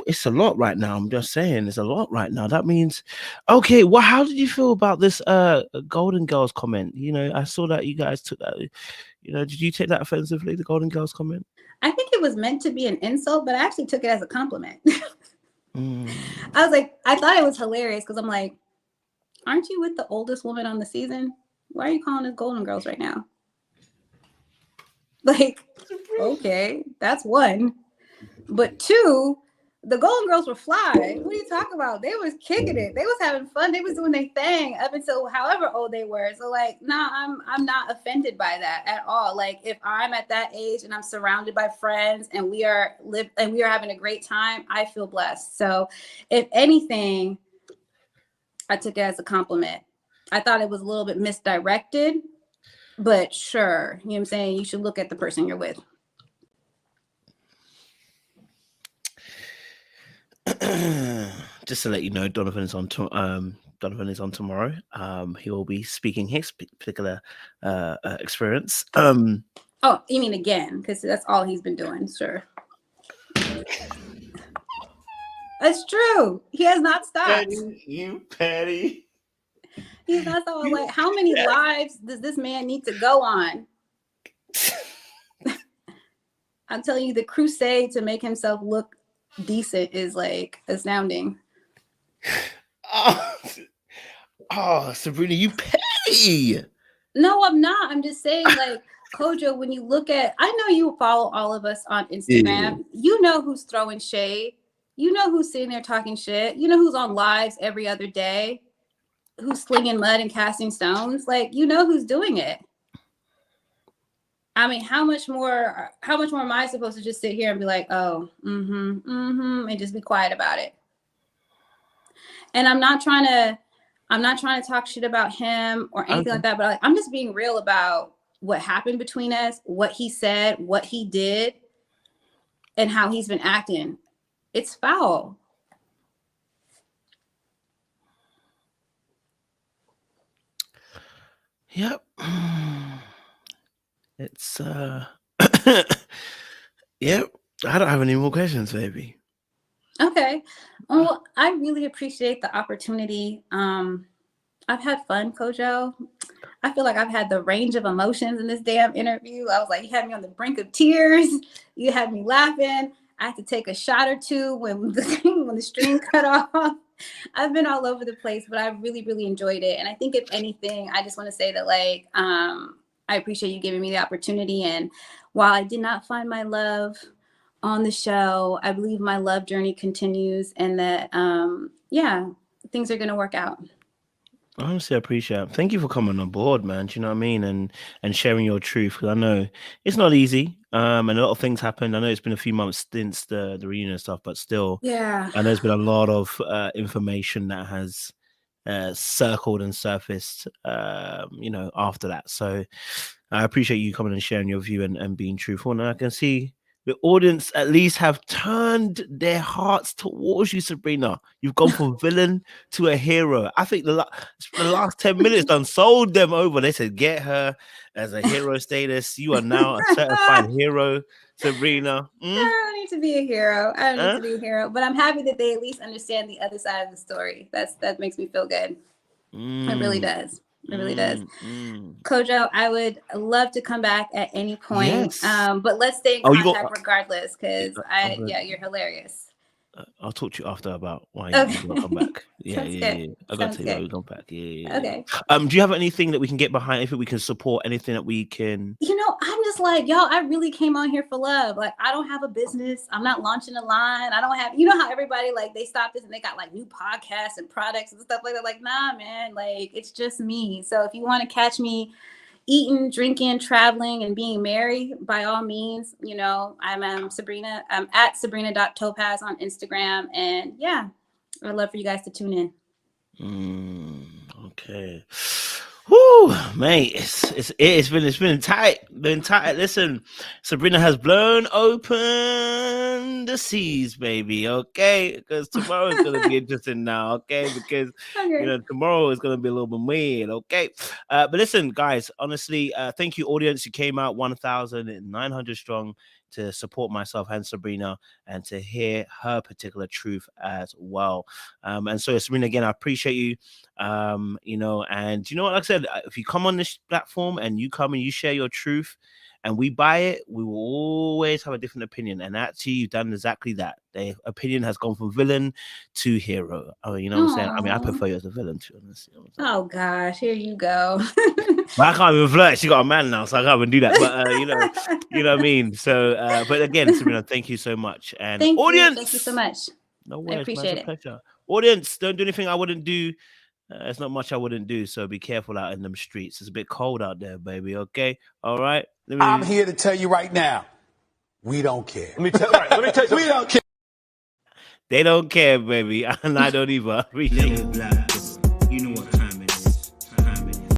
it's a lot right now. I'm just saying, it's a lot right now. That means, okay. Well, how did you feel about this Golden Girls comment? You know, I saw that you guys took that. You know, did you take that offensively, the Golden Girls comment? I think it was meant to be an insult, but I actually took it as a compliment. I was like, I thought it was hilarious because I'm like, aren't you with the oldest woman on the season? Why are you calling us Golden Girls right now? Like, okay, that's one. But two, the Golden Girls were fly. What are you talking about? They was kicking it. They was having fun. They was doing their thing up until however old they were. So like, nah, I'm not offended by that at all. Like, if I'm at that age and I'm surrounded by friends and we are having a great time, I feel blessed. So if anything, I took it as a compliment. I thought it was a little bit misdirected, but sure, you know what I'm saying? You should look at the person you're with. Just to let you know, Donovan is on tomorrow. He will be speaking his particular experience. Oh, you mean again? Because that's all he's been doing. Sure, that's true. He has not stopped. You petty. He's not stopped. Like, how many lives does this man need to go on? I'm telling you, the crusade to make himself look decent is like astounding. Oh, Sabrina, you petty. No, I'm not. I'm just saying, like, Kojo, when you look at, I know you follow all of us on Instagram. Yeah. You know who's throwing shade. You know who's sitting there talking shit. You know who's on lives every other day, who's slinging mud and casting stones. Like, you know who's doing it. I mean, how much more am I supposed to just sit here and be like, oh, and just be quiet about it? And I'm not trying to talk shit about him or anything like that, but I'm just being real about what happened between us, what he said, what he did, and how he's been acting. It's foul. Yep. It's yep. I don't have any more questions, baby. Okay. Well, I really appreciate the opportunity. I've had fun, Kojo. I feel like I've had the range of emotions in this damn interview. I was like, you had me on the brink of tears. You had me laughing. I had to take a shot or two when the stream cut off. I've been all over the place, but I really, really enjoyed it. And I think if anything, I just want to say that, like, I appreciate you giving me the opportunity. And while I did not find my love on the show, I believe my love journey continues, and that, yeah, things are going to work out. Honestly, I appreciate it. Thank you for coming on board, man. Do you know what I mean? And sharing your truth, because I know it's not easy. And a lot of things happened. I know it's been a few months since the reunion and stuff, but still, yeah, I know there's been a lot of information that has circled and surfaced, you know, after that. So I appreciate you coming and sharing your view and being truthful. And I can see the audience at least have turned their hearts towards you, Sabrina. You've gone from villain to a hero. I think the last 10 minutes done sold them over. They said, get her as a hero status. You are now a certified hero, Sabrina. I don't need to be a hero. I don't need to be a hero. But I'm happy that they at least understand the other side of the story. That makes me feel good. It really does. It really does. Kojo, I would love to come back at any point. Yes. But let's stay in contact regardless, because you're hilarious. I'll talk to you after about why you want to come back. Yeah. I got to tell you why we come back. Yeah. Okay. Do you have anything that we can get behind? Anything we can support? Anything that we can? You know, I'm just like, y'all, I really came on here for love. Like, I don't have a business. I'm not launching a line. I don't have, you know how everybody, like, they stop this and they got like new podcasts and products and stuff like that. Like, nah, man, like, it's just me. So if you want to catch me eating, drinking, traveling, and being merry, by all means, you know, I'm Sabrina. I'm at Sabrina.topaz on Instagram. And yeah, I'd love for you guys to tune in. Okay. Whoo, mate, it's been tight. Listen, Sabrina has blown open the seas, baby. Okay, because tomorrow is gonna be interesting now. Okay, because you know tomorrow is gonna be a little bit weird. Okay, but listen, guys. Honestly, thank you, audience. You came out 1,900 strong to support myself and Sabrina and to hear her particular truth as well. And so, Sabrina, again, I appreciate you. You know, and you know what, like I said, if you come on this platform and you come and you share your truth and we buy it, we will always have a different opinion. And actually, you've done exactly that. The opinion has gone from villain to hero. Oh, you know what I'm saying? I mean, I prefer you as a villain, to be honest. You know oh gosh, here you go. But I can't even flirt. She got a man now, so I can't even do that. But you know what I mean. So, but again, Sabrina, thank you so much. And audience, thank you so much. No worries, I appreciate it. Pleasure. Audience, don't do anything I wouldn't do. There's not much I wouldn't do, so be careful out in them streets. It's a bit cold out there, baby. Okay, all right. I'm here to tell you right now, we don't care. Let me tell you, we don't care. They don't care, baby, and I don't either.